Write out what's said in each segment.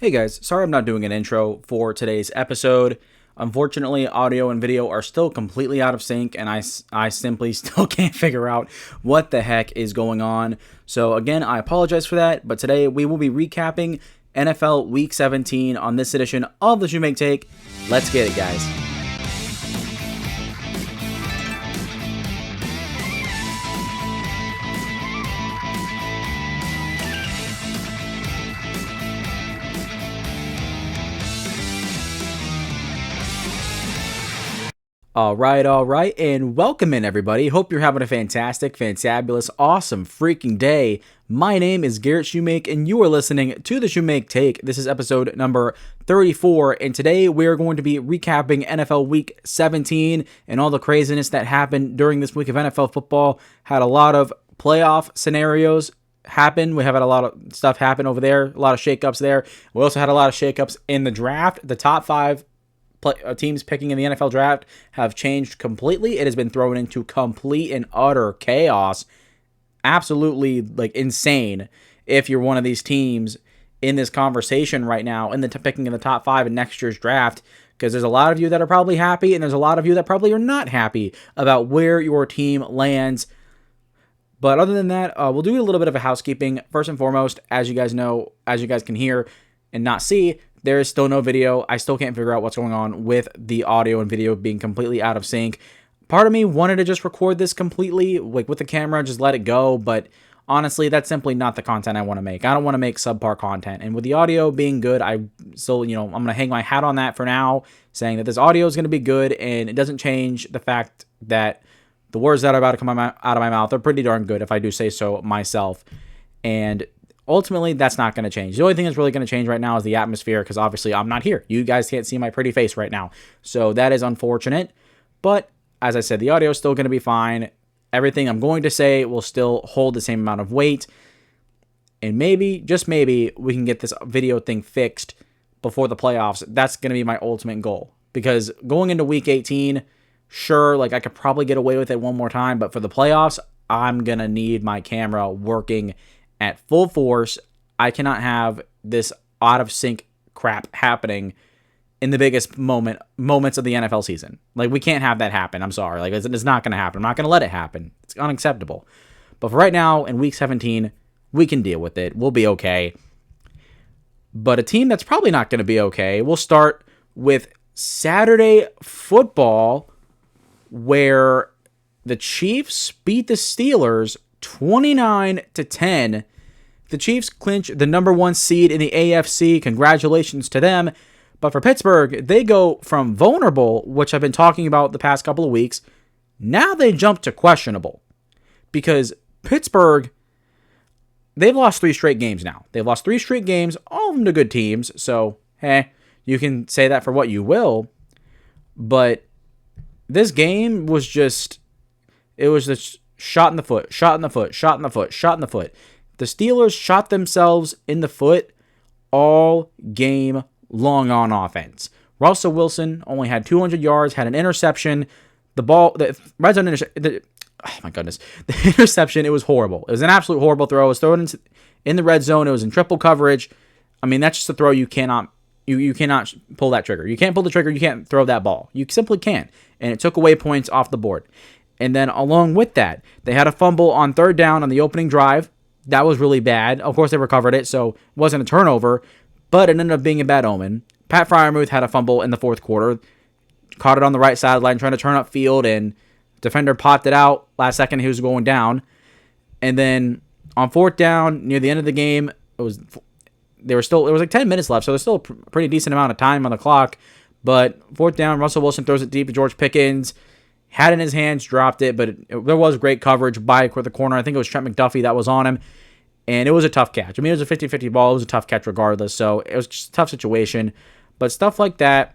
Hey guys, sorry I'm not doing an intro for today's episode. Unfortunately, audio and video are still completely out of sync, and I simply still can't figure out what the heck is going on. So again, I apologize for that, but today we will be recapping NFL Week 17 on this edition of the Shumake Take. Let's get it, guys. All right, and welcome in, everybody. Hope you're having a fantastic, fantabulous, awesome, freaking day. My name is Garrett Shumake, and you are listening to the Shumake Take. This is episode number 34, and today we are going to be recapping NFL Week 17 and all the craziness that happened during this week of NFL football. Had a lot of playoff scenarios happen. We have had a lot of stuff happen over there, a lot of shakeups there. We also had a lot of shakeups in the draft. The top five teams picking in the NFL draft have changed completely. It has been thrown into complete and utter chaos. Absolutely insane if you're one of these teams in this conversation right now in the picking in the top five in next year's draft, because there's a lot of you that are probably happy and there's a lot of you that probably are not happy about where your team lands. But other than that, we'll do a little bit of a housekeeping. First and foremost, as you guys know, as you guys can hear and not see, there is still no video. I still can't figure out what's going on with the audio and video being completely out of sync. Part of me wanted to just record this completely, with the camera, just let it go, but honestly, that's simply not the content I want to make. I don't want to make subpar content, and with the audio being good, I still, I'm going to hang my hat on that for now, saying that this audio is going to be good, and it doesn't change the fact that the words that are about to come out of my mouth are pretty darn good, if I do say so myself, and ultimately, that's not going to change. The only thing that's really going to change right now is the atmosphere, because obviously I'm not here. You guys can't see my pretty face right now. So that is unfortunate. But as I said, the audio is still going to be fine. Everything I'm going to say will still hold the same amount of weight. And maybe, just maybe, we can get this video thing fixed before the playoffs. That's going to be my ultimate goal. Because going into Week 18, sure, I could probably get away with it one more time. But for the playoffs, I'm going to need my camera working at full force. I cannot have this out of sync crap happening in the biggest moments of the NFL season. We can't have that happen. I'm sorry. It's not going to happen. I'm not going to let it happen. It's unacceptable. But for right now, in Week 17, we can deal with it. We'll be okay. But a team that's probably not going to be okay, we'll start with Saturday football, where the Chiefs beat the Steelers 29-10. The Chiefs clinch the number one seed in the AFC. Congratulations to them. But for Pittsburgh, they go from vulnerable, which I've been talking about the past couple of weeks, now they jump to questionable. Because Pittsburgh, they've lost 3 straight games now. They've lost 3 straight games, all of them to good teams. So, you can say that for what you will. But this game was just, it was just shot in the foot, shot in the foot, shot in the foot, shot in the foot. The Steelers shot themselves in the foot all game long on offense. Russell Wilson only had 200 yards, had an interception. The red zone oh my goodness. The interception, it was horrible. It was an absolute horrible throw. It was thrown in the red zone. It was in triple coverage. I mean, that's just a throw you cannot pull that trigger. You can't pull the trigger. You can't throw that ball. You simply can't. And it took away points off the board. And then along with that, they had a fumble on third down on the opening drive. That was really bad. Of course, they recovered it, so it wasn't a turnover, but it ended up being a bad omen. Pat Freiermuth had a fumble in the fourth quarter, caught it on the right sideline, trying to turn up field, and defender popped it out last second. He was going down. And then on fourth down, near the end of the game, there was 10 minutes left, so there's still a pretty decent amount of time on the clock. But fourth down, Russell Wilson throws it deep to George Pickens. Had it in his hands, dropped it, but there was great coverage by the corner. I think it was Trent McDuffie that was on him, and it was a tough catch. I mean, it was a 50-50 ball. It was a tough catch regardless, so it was just a tough situation. But stuff like that,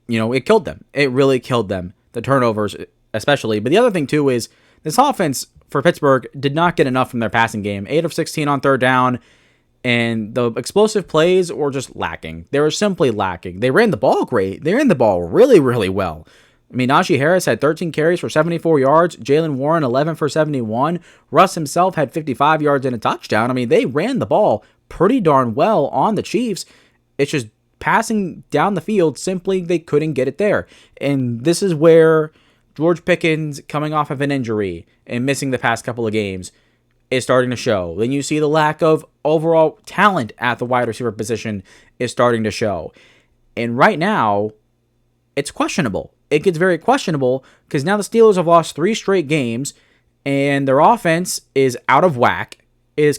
it killed them. It really killed them, the turnovers especially. But the other thing, too, is this offense for Pittsburgh did not get enough from their passing game. 8 of 16 on third down, and the explosive plays were just lacking. They were simply lacking. They ran the ball great. They ran the ball really, really well. I mean, Najee Harris had 13 carries for 74 yards. Jalen Warren, 11 for 71. Russ himself had 55 yards and a touchdown. I mean, they ran the ball pretty darn well on the Chiefs. It's just passing down the field, simply they couldn't get it there. And this is where George Pickens, coming off of an injury and missing the past couple of games, is starting to show. Then you see the lack of overall talent at the wide receiver position is starting to show. And right now, it's questionable. It gets very questionable because now the Steelers have lost 3 straight games and their offense is out of whack. Is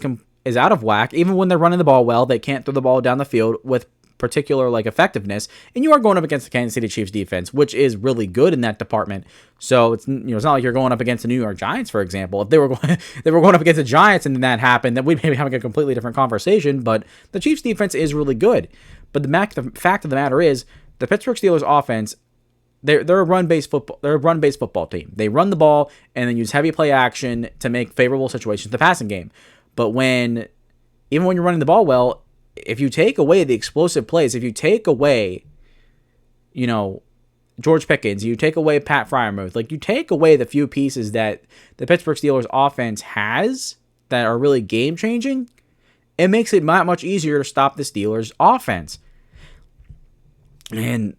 out of whack. Even when they're running the ball well, they can't throw the ball down the field with particular effectiveness. And you are going up against the Kansas City Chiefs defense, which is really good in that department. So it's it's not like you're going up against the New York Giants, for example. If they were going up against the Giants and that happened, then we'd maybe having a completely different conversation. But the Chiefs defense is really good. But the fact of the matter is, the Pittsburgh Steelers offense, they're a run-based football team. They run the ball and then use heavy play action to make favorable situations in the passing game. But even when you're running the ball well, if you take away the explosive plays, if you take away, George Pickens, you take away Pat Freiermuth, you take away the few pieces that the Pittsburgh Steelers offense has that are really game-changing, it makes it not much easier to stop the Steelers offense. And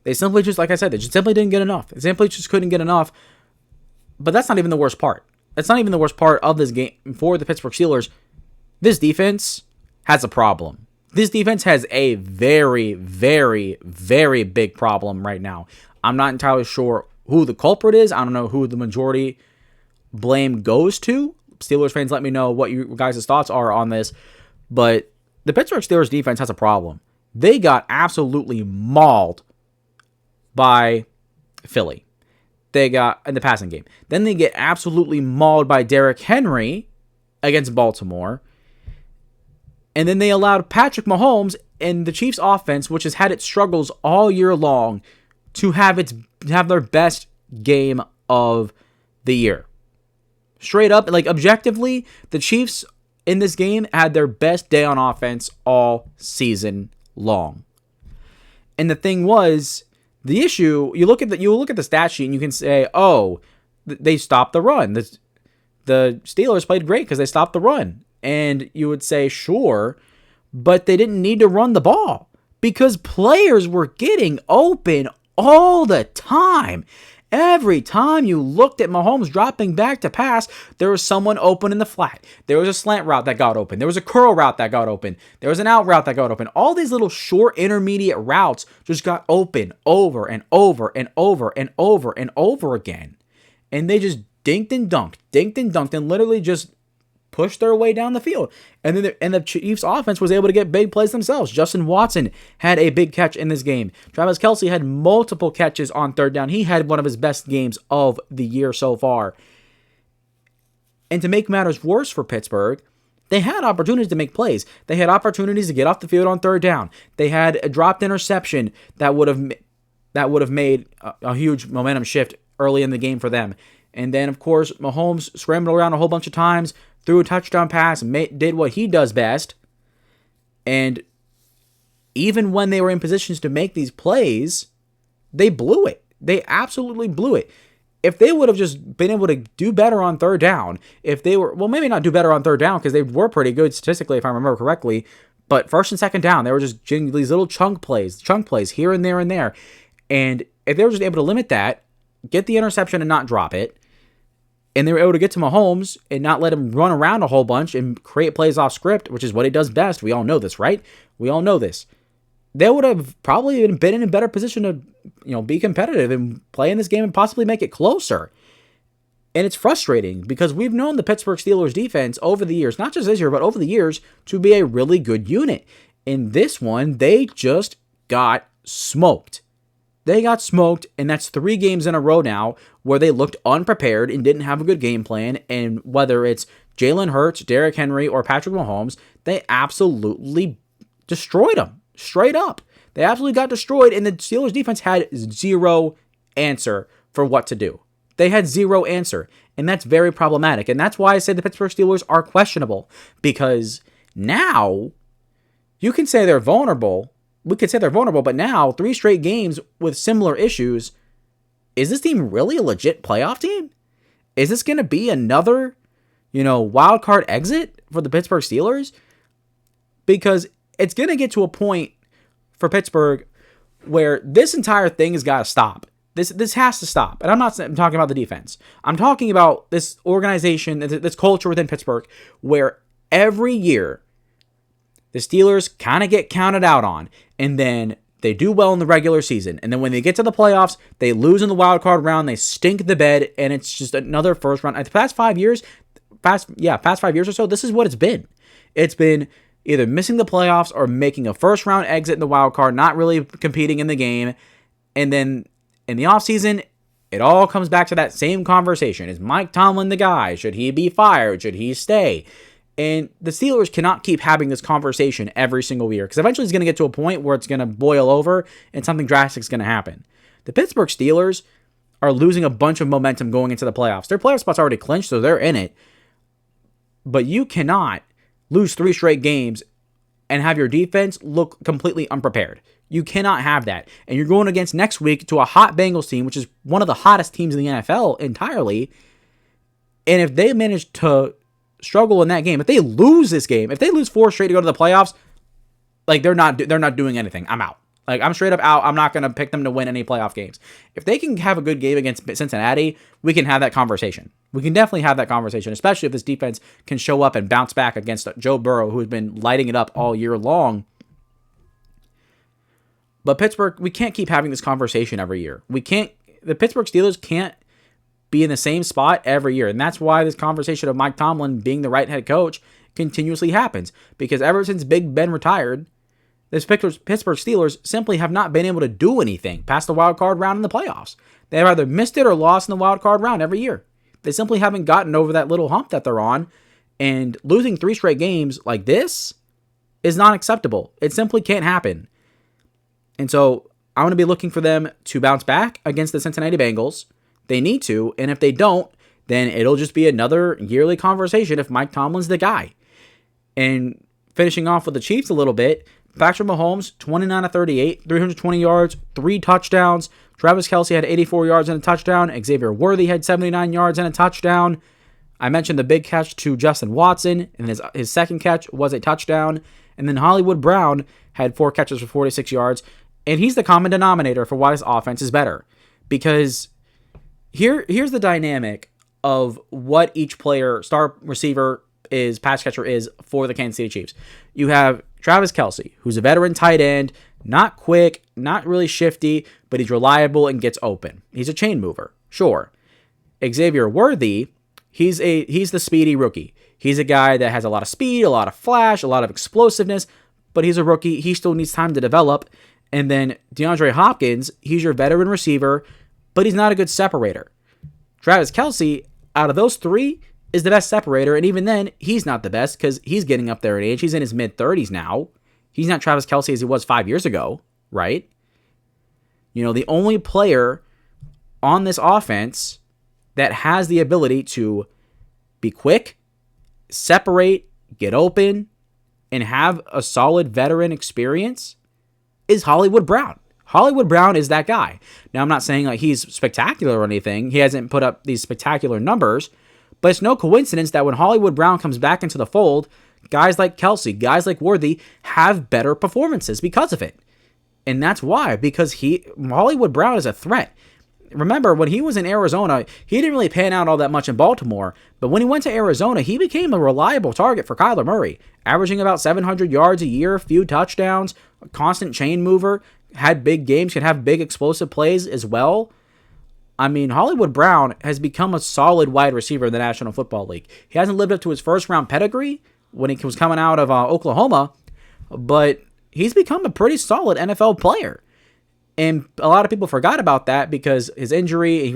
they simply just, like I said, they just simply didn't get enough. They simply just couldn't get enough. But that's not even the worst part. That's not even the worst part of this game for the Pittsburgh Steelers. This defense has a problem. This defense has a very, very, very big problem right now. I'm not entirely sure who the culprit is. I don't know who the majority blame goes to. Steelers fans, let me know what you guys' thoughts are on this. But the Pittsburgh Steelers defense has a problem. They got absolutely mauled by Philly. They got in the passing game. Then they get absolutely mauled by Derrick Henry against Baltimore. And then they allowed Patrick Mahomes and the Chiefs offense, which has had its struggles all year long, to have their best game of the year. Straight up, objectively, the Chiefs in this game had their best day on offense all season long. And the thing was, the issue, you look at the stat sheet and you can say, oh, they stopped the run. The Steelers played great because they stopped the run. And you would say, sure, but they didn't need to run the ball because players were getting open all the time. Every time you looked at Mahomes dropping back to pass, there was someone open in the flat. There was a slant route that got open. There was a curl route that got open. There was an out route that got open. All these little short intermediate routes just got open over and over and over and over and over again. And they just dinked and dunked, and literally just pushed their way down the field. And then the Chiefs offense was able to get big plays themselves. Justin Watson had a big catch in this game. Travis Kelce had multiple catches on third down. He had one of his best games of the year so far. And to make matters worse for Pittsburgh, they had opportunities to make plays. They had opportunities to get off the field on third down. They had a dropped interception that would have made a huge momentum shift early in the game for them. And then, of course, Mahomes scrambled around a whole bunch of times, threw a touchdown pass, did what he does best. And even when they were in positions to make these plays, they blew it. They absolutely blew it. If they would have just been able to do better on third down, maybe not do better on third down because they were pretty good statistically, if I remember correctly, but first and second down, they were just doing these little chunk plays here and there and there. And if they were just able to limit that, get the interception and not drop it, and they were able to get to Mahomes and not let him run around a whole bunch and create plays off script, which is what he does best. We all know this, right? We all know this. They would have probably been in a better position to, be competitive and play in this game and possibly make it closer. And it's frustrating because we've known the Pittsburgh Steelers defense over the years, not just this year, but over the years, to be a really good unit. In this one, they just got smoked. They got smoked, and that's 3 games in a row now where they looked unprepared and didn't have a good game plan. And whether it's Jalen Hurts, Derrick Henry, or Patrick Mahomes, they absolutely destroyed them. Straight up. They absolutely got destroyed, and the Steelers defense had zero answer for what to do. They had zero answer, and that's very problematic. And that's why I say the Pittsburgh Steelers are questionable, because now you can say they're vulnerable. We could say they're vulnerable, but now 3 straight games with similar issues. Is this team really a legit playoff team? Is this going to be another, wild card exit for the Pittsburgh Steelers? because it's going to get to a point for Pittsburgh where this entire thing has got to stop. This has to stop. And I'm talking about the defense. I'm talking about this organization, this culture within Pittsburgh, where every year the Steelers kind of get counted out on, and then they do well in the regular season. And then when they get to the playoffs, they lose in the wild card round, they stink the bed, and it's just another first round. The past 5 years, past 5 years or so, this is what it's been. It's been either missing the playoffs or making a first round exit in the wild card, not really competing in the game. And then in the offseason, it all comes back to that same conversation. Is Mike Tomlin the guy? Should he be fired? Should he stay? And the Steelers cannot keep having this conversation every single year, because eventually it's going to get to a point where it's going to boil over and something drastic is going to happen. The Pittsburgh Steelers are losing a bunch of momentum going into the playoffs. Their playoff spot's already clinched, so they're in it. But you cannot lose 3 straight games and have your defense look completely unprepared. You cannot have that. And you're going against next week to a hot Bengals team, which is one of the hottest teams in the NFL entirely. And if they manage to struggle in that game, if they lose this game, if they lose 4 straight to go to the playoffs, like they're not doing anything. I'm out. Like, I'm straight up out. I'm not going to pick them to win any playoff games. If they can have a good game against Cincinnati, we can have that conversation. We can definitely have that conversation, especially if this defense can show up and bounce back against Joe Burrow, who has been lighting it up all year long. But Pittsburgh, we can't keep having this conversation every year. The Pittsburgh Steelers can't be in the same spot every year. And that's why this conversation of Mike Tomlin being the right head coach continuously happens. Because ever since Big Ben retired, the Pittsburgh Steelers simply have not been able to do anything past the wild card round in the playoffs. They've either missed it or lost in the wild card round every year. They simply haven't gotten over that little hump that they're on. And losing 3 straight games like this is not acceptable. It simply can't happen. And so I'm going to be looking for them to bounce back against the Cincinnati Bengals. They need to. And if they don't, then it'll just be another yearly conversation if Mike Tomlin's the guy. And finishing off with the Chiefs a little bit, Patrick Mahomes, 29 of 38, 320 yards, 3 touchdowns. Travis Kelce had 84 yards and a touchdown. Xavier Worthy had 79 yards and a touchdown. I mentioned the big catch to Justin Watson, and his second catch was a touchdown. And then Hollywood Brown had 4 catches for 46 yards. And he's the common denominator for why this offense is better. Because here's the dynamic of what each player, star receiver is, pass catcher is for the Kansas City Chiefs. You have Travis Kelce, who's a veteran tight end, not quick, not really shifty, but he's reliable and gets open. He's a chain mover, sure. Xavier Worthy, he's the speedy rookie. He's a guy that has a lot of speed, a lot of flash, a lot of explosiveness, but he's a rookie. He still needs time to develop. And then DeAndre Hopkins, he's your veteran receiver, but he's not a good separator. Travis Kelce, out of those 3, is the best separator, and even then, he's not the best because he's getting up there in age. He's in his mid-30s now. He's not Travis Kelce as he was 5 years ago, right? You know, the only player on this offense that has the ability to be quick, separate, get open, and have a solid veteran experience is Hollywood Brown. Hollywood Brown is that guy. Now, I'm not saying like he's spectacular or anything. He hasn't put up these spectacular numbers, but it's no coincidence that when Hollywood Brown comes back into the fold, guys like Kelce, guys like Worthy have better performances because of it. And that's why, because Hollywood Brown is a threat. Remember, when he was in Arizona, he didn't really pan out all that much in Baltimore, but when he went to Arizona, he became a reliable target for Kyler Murray, averaging about 700 yards a year, few touchdowns, a constant chain mover, had big games, could have big explosive plays as well. I mean, Hollywood Brown has become a solid wide receiver in the National Football League. He hasn't lived up to his first-round pedigree when he was coming out of Oklahoma, but he's become a pretty solid NFL player. And a lot of people forgot about that because his injury,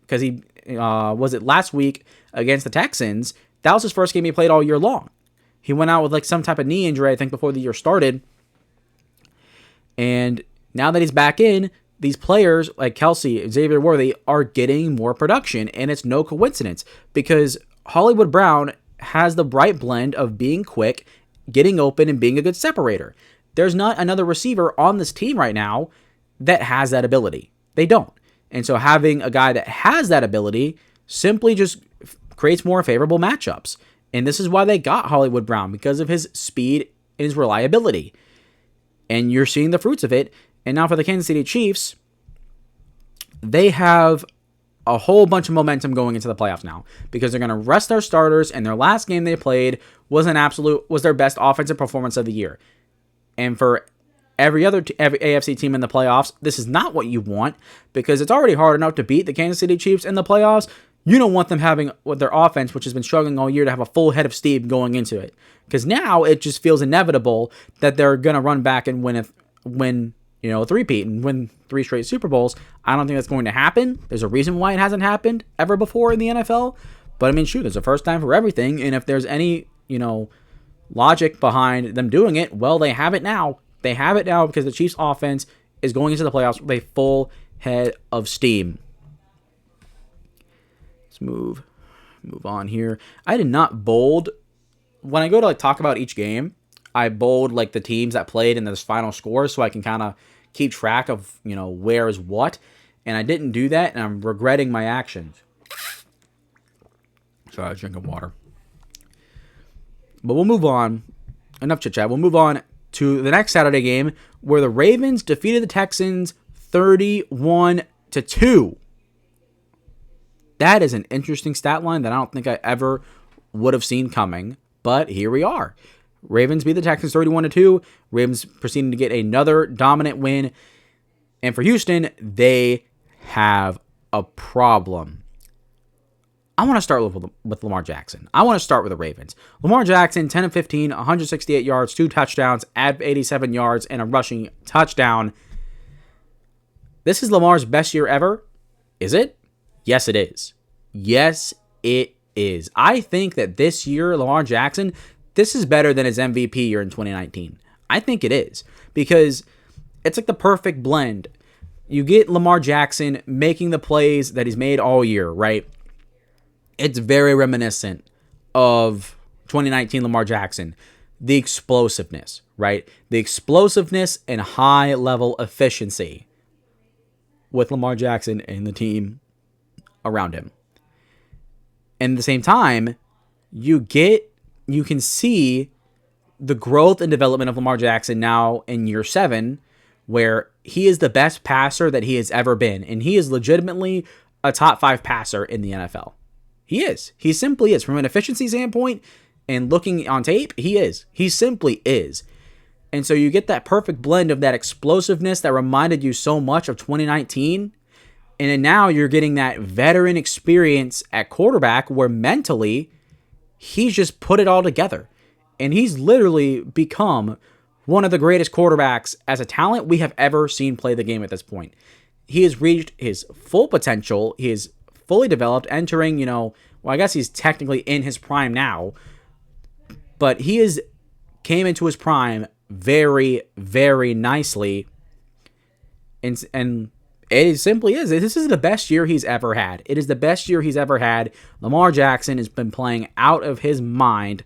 because he was it last week against the Texans, that was his first game he played all year long. He went out with like some type of knee injury, I think, before the year started. And now that he's back in, these players like Kelce, Xavier Worthy are getting more production, and it's no coincidence because Hollywood Brown has the right blend of being quick, getting open, and being a good separator. There's not another receiver on this team right now that has that ability. They don't. And so having a guy that has that ability simply just creates more favorable matchups. And this is why they got Hollywood Brown, because of his speed in his reliability. And you're seeing the fruits of it. And now for the Kansas City Chiefs, they have a whole bunch of momentum going into the playoffs now because they're going to rest their starters, and their last game they played was their best offensive performance of the year. And for every AFC team in the playoffs, this is not what you want because it's already hard enough to beat the Kansas City Chiefs in the playoffs. You don't want them having with their offense, which has been struggling all year, to have a full head of steam going into it. Because now it just feels inevitable that they're going to run back and win a three-peat and win 3 straight Super Bowls. I don't think that's going to happen. There's a reason why it hasn't happened ever before in the NFL. But I mean, shoot, there's a first time for everything. And if there's any, logic behind them doing it, well, they have it now. They have it now because the Chiefs offense is going into the playoffs with a full head of steam. Let's move on here. I did not bold. When I go to talk about each game, I bold the teams that played and the final scores so I can kind of keep track of, where is what. And I didn't do that, and I'm regretting my actions. Sorry, I was drinking water. But we'll move on. Enough chit-chat. We'll move on to the next Saturday game where the Ravens defeated the Texans 31-2. That is an interesting stat line that I don't think I ever would have seen coming, but here we are. Ravens beat the Texans 31-2. Ravens proceeding to get another dominant win. And for Houston, they have a problem. I want to start with Lamar Jackson. I want to start with the Ravens. Lamar Jackson, 10-15, 168 yards, 2 touchdowns, 87 yards, and a rushing touchdown. This is Lamar's best year ever. Is it? Yes, it is. Yes, it is. I think that this year, Lamar Jackson, this is better than his MVP year in 2019. I think it is because it's the perfect blend. You get Lamar Jackson making the plays that he's made all year, right? It's very reminiscent of 2019 Lamar Jackson. The explosiveness, right? The explosiveness and high level efficiency with Lamar Jackson and the team around him. And at the same time, you can see the growth and development of Lamar Jackson now in year 7, where he is the best passer that he has ever been. And he is legitimately a top 5 passer in the NFL. He is. He simply is. From an efficiency standpoint and looking on tape, he is. He simply is. And so you get that perfect blend of that explosiveness that reminded you so much of 2019. And then now you're getting that veteran experience at quarterback where mentally he's just put it all together. And he's literally become one of the greatest quarterbacks as a talent we have ever seen play the game at this point. He has reached his full potential. He is fully developed, entering, I guess he's technically in his prime now. But he came into his prime very, very nicely. And it simply is. This is the best year he's ever had. It is the best year he's ever had. Lamar Jackson has been playing out of his mind.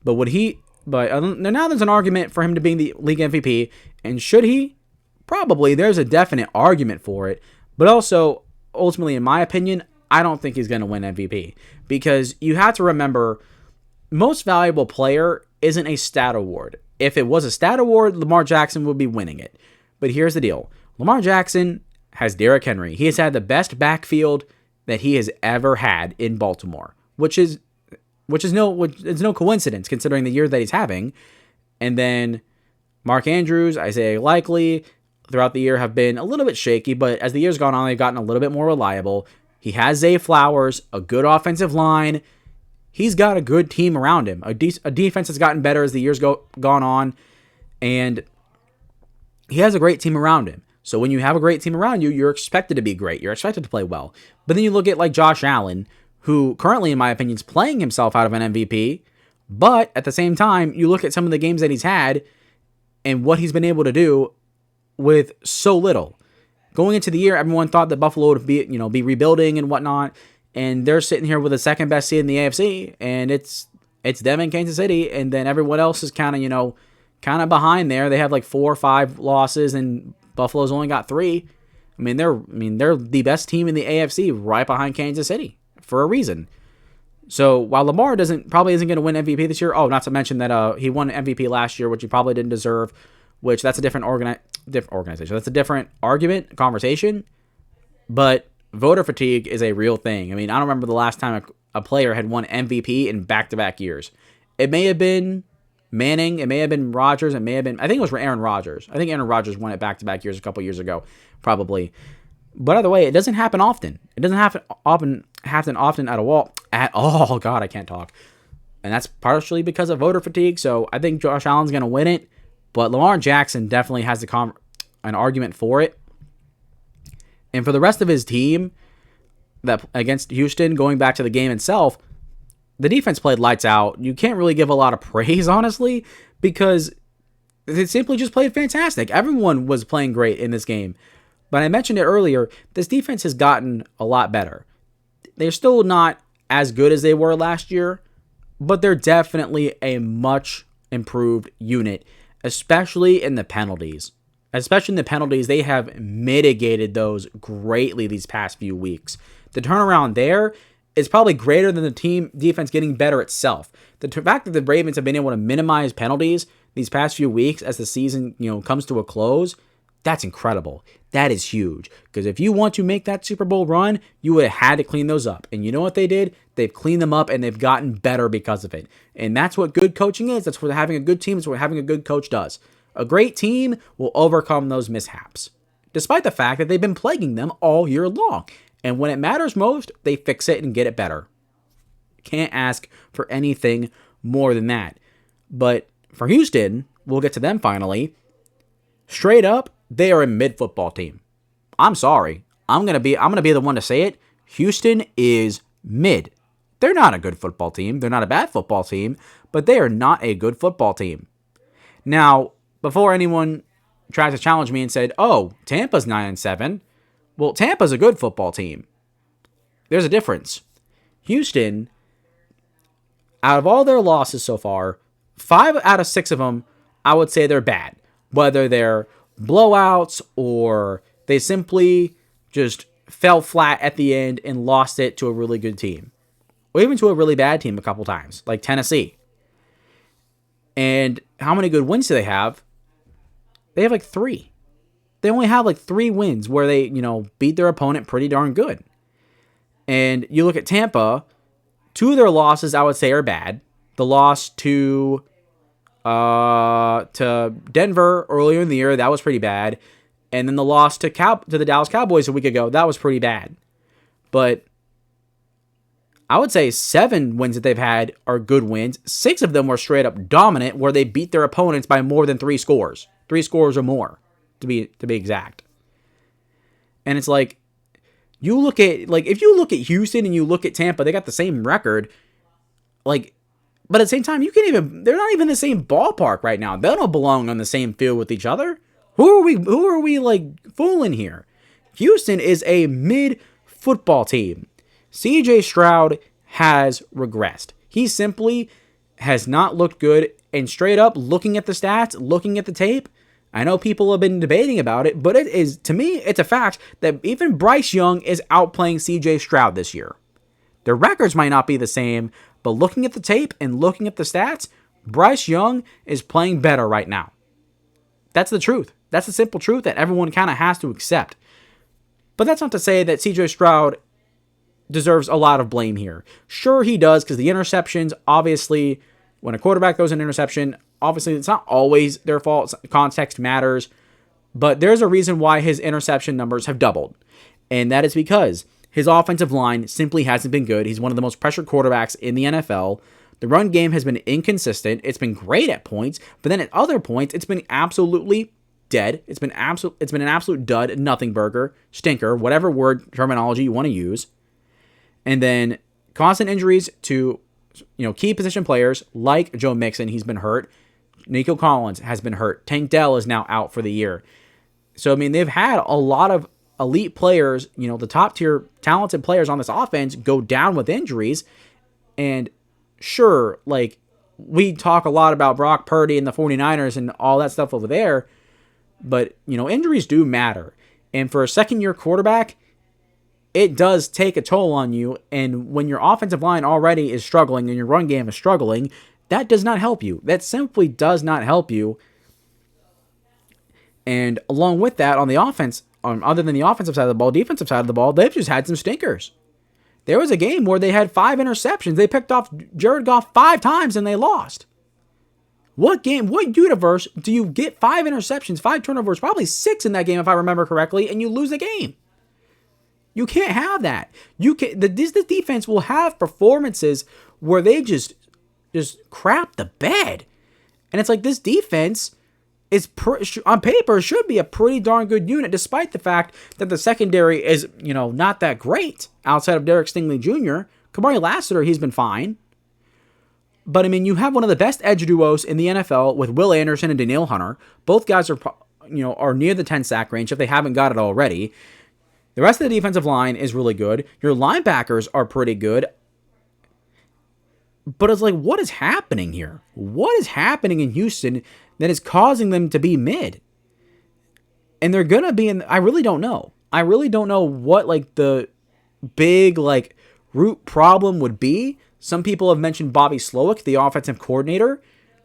But now there's an argument for him to being the league MVP. And should he? Probably. There's a definite argument for it. But also, ultimately, in my opinion, I don't think he's going to win MVP. Because you have to remember, most valuable player isn't a stat award. If it was a stat award, Lamar Jackson would be winning it. But here's the deal. Lamar Jackson has Derrick Henry. He has had the best backfield that he has ever had in Baltimore, which is no coincidence considering the year that he's having. And then Mark Andrews, Isaiah Likely, throughout the year have been a little bit shaky, but as the year's gone on, they've gotten a little bit more reliable. He has Zay Flowers, a good offensive line. He's got a good team around him. A defense has gotten better as the year's gone on, and he has a great team around him. So when you have a great team around you, you're expected to be great. You're expected to play well. But then you look at Josh Allen, who currently, in my opinion, is playing himself out of an MVP. But at the same time, you look at some of the games that he's had and what he's been able to do with so little. Going into the year, everyone thought that Buffalo would be rebuilding and whatnot. And they're sitting here with the second best seed in the AFC. And it's them in Kansas City. And then everyone else is kind of behind there. They have 4 or 5 losses and Buffalo's only got 3. They're the best team in the AFC right behind Kansas City for a reason. So while Lamar probably isn't going to win MVP this year, not to mention that he won MVP last year, which he probably didn't deserve, which that's a different organization. That's a different argument, conversation. But voter fatigue is a real thing. I mean, I don't remember the last time a player had won MVP in back-to-back years. It may have been Manning. It may have been Rodgers. I think it was Aaron Rodgers. I think Aaron Rodgers won it back-to-back years a couple years ago, probably. But either way, it doesn't happen often. It doesn't happen often at all. God, I can't talk. And that's partially because of voter fatigue. So I think Josh Allen's going to win it. But Lamar Jackson definitely has an argument for it. And for the rest of his team, that against Houston, going back to the game itself, the defense played lights out. You can't really give a lot of praise, honestly, because they simply just played fantastic. Everyone was playing great in this game. But I mentioned it earlier, this defense has gotten a lot better. They're still not as good as they were last year, but they're definitely a much improved unit, especially in the penalties. They have mitigated those greatly these past few weeks. The turnaround there is probably greater than the team defense getting better itself. The fact that the Ravens have been able to minimize penalties these past few weeks as the season, comes to a close, that's incredible. That is huge. Because if you want to make that Super Bowl run, you would have had to clean those up. And you know what they did? They've cleaned them up and they've gotten better because of it. And that's what good coaching is. That's what having a good team is, what having a good coach does. A great team will overcome those mishaps, despite the fact that they've been plaguing them all year long. And when it matters most, they fix it and get it better. Can't ask for anything more than that. But for Houston, we'll get to them finally. Straight up, they are a mid-football team. I'm sorry. I'm gonna be the one to say it. Houston is mid. They're not a good football team. They're not a bad football team, but they are not a good football team. Now, before anyone tries to challenge me and said, Tampa's 9-7. Well, Tampa's a good football team. There's a difference. Houston, out of all their losses so far, 5 out of 6 of them, I would say they're bad. Whether they're blowouts or they simply just fell flat at the end and lost it to a really good team. Or even to a really bad team a couple times, like Tennessee. And how many good wins do they have? They have 3. They only have 3 wins where they, beat their opponent pretty darn good. And you look at Tampa, 2 of their losses I would say are bad. The loss to Denver earlier in the year, that was pretty bad. And then the loss to the Dallas Cowboys a week ago, that was pretty bad. But I would say 7 wins that they've had are good wins. 6 of them were straight up dominant, where they beat their opponents by more than 3 scores. 3 scores or more, to be exact. And it's you look at, if you look at Houston and you look at Tampa, they got the same record. But at the same time, they're not even in the same ballpark right now. They don't belong on the same field with each other. Who are we fooling here? Houston is a mid-football team. CJ Stroud has regressed. He simply has not looked good, and straight up, looking at the stats, looking at the tape, I know people have been debating about it, but to me, it's a fact that even Bryce Young is outplaying CJ Stroud this year. Their records might not be the same, but looking at the tape and looking at the stats, Bryce Young is playing better right now. That's the truth. That's the simple truth that everyone kind of has to accept. But that's not to say that CJ Stroud deserves a lot of blame here. Sure, he does, because the interceptions, obviously, when a quarterback throws an interception, obviously it's not always their fault. Context matters. But there's a reason why his interception numbers have doubled. And that is because his offensive line simply hasn't been good. He's one of the most pressured quarterbacks in the NFL. The run game has been inconsistent. It's been great at points, but then at other points, it's been absolutely dead. It's been an absolute dud, nothing burger, stinker, whatever word terminology you want to use. And then constant injuries to, key position players like Joe Mixon. He's been hurt. Nico Collins has been hurt. Tank Dell is now out for the year. So, they've had a lot of elite players, the top tier talented players on this offense go down with injuries. And sure, we talk a lot about Brock Purdy and the 49ers and all that stuff over there, but, injuries do matter. And for a second-year quarterback, it does take a toll on you. And when your offensive line already is struggling and your run game is struggling, that does not help you. That simply does not help you. And along with that, on the offense, other than the offensive side of the ball, defensive side of the ball, they've just had some stinkers. There was a game where they had 5 interceptions. They picked off Jared Goff 5 times and they lost. What universe do you get 5 interceptions, 5 turnovers, probably 6 in that game if I remember correctly, and you lose the game? You can't have that. This defense will have performances where they just crap the bed. And it's like this defense is on paper should be a pretty darn good unit, despite the fact that the secondary is, not that great outside of Derek Stingley Jr. Kamari Lassiter, he's been fine. But, you have one of the best edge duos in the NFL with Will Anderson and Danielle Hunter. Both guys are near the 10 sack range if they haven't got it already. The rest of the defensive line is really good. Your linebackers are pretty good. But it's like, what is happening here? What is happening in Houston that is causing them to be mid? And they're going to be I really don't know. I really don't know what, the big, root problem would be. Some people have mentioned Bobby Slowick, the offensive coordinator,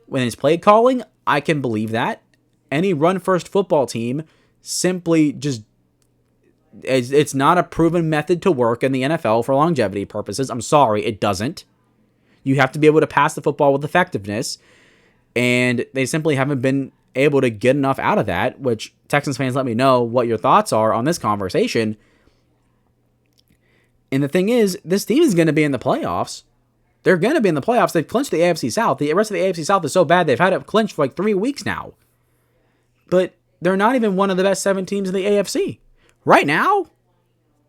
when his play calling. I can believe that. Any run-first football team simply just... It's not a proven method to work in the NFL for longevity purposes. I'm sorry, it doesn't. You have to be able to pass the football with effectiveness, and they simply haven't been able to get enough out of that, which Texans fans, let me know what your thoughts are on this conversation. And the thing is, this team is going to be in the playoffs. They're going to be in the playoffs. They've clinched the AFC South. The rest of the AFC South is so bad, they've had it clinched for 3 weeks now. But they're not even one of the best 7 teams in the AFC. Right now,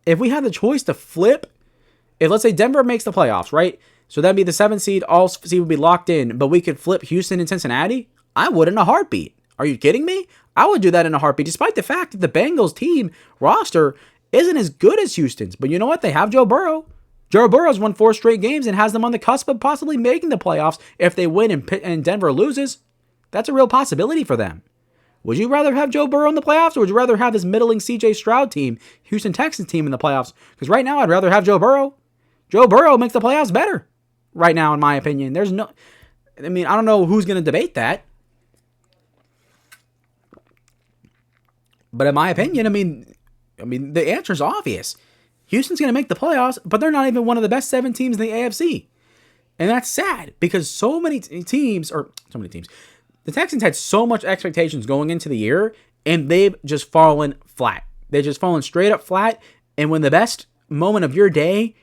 if we had the choice to flip, if let's say Denver makes the playoffs, right? So that'd be the 7th seed, all seed would be locked in, but we could flip Houston and Cincinnati? I would in a heartbeat. Are you kidding me? I would do that in a heartbeat, despite the fact that the Bengals team roster isn't as good as Houston's. But you know what? They have Joe Burrow. Joe Burrow's won 4 straight games and has them on the cusp of possibly making the playoffs if they win and Denver loses. That's a real possibility for them. Would you rather have Joe Burrow in the playoffs, or would you rather have this middling CJ Stroud team, Houston Texans team in the playoffs? Because right now, I'd rather have Joe Burrow. Joe Burrow makes the playoffs better right now, in my opinion. I don't know who's going to debate that. But in my opinion, the answer is obvious. Houston's going to make the playoffs, but they're not even one of the best 7 teams in the AFC. And that's sad, because so many teams, the Texans had so much expectations going into the year, and they've just fallen flat. They've just fallen straight up flat, and when the best moment of your day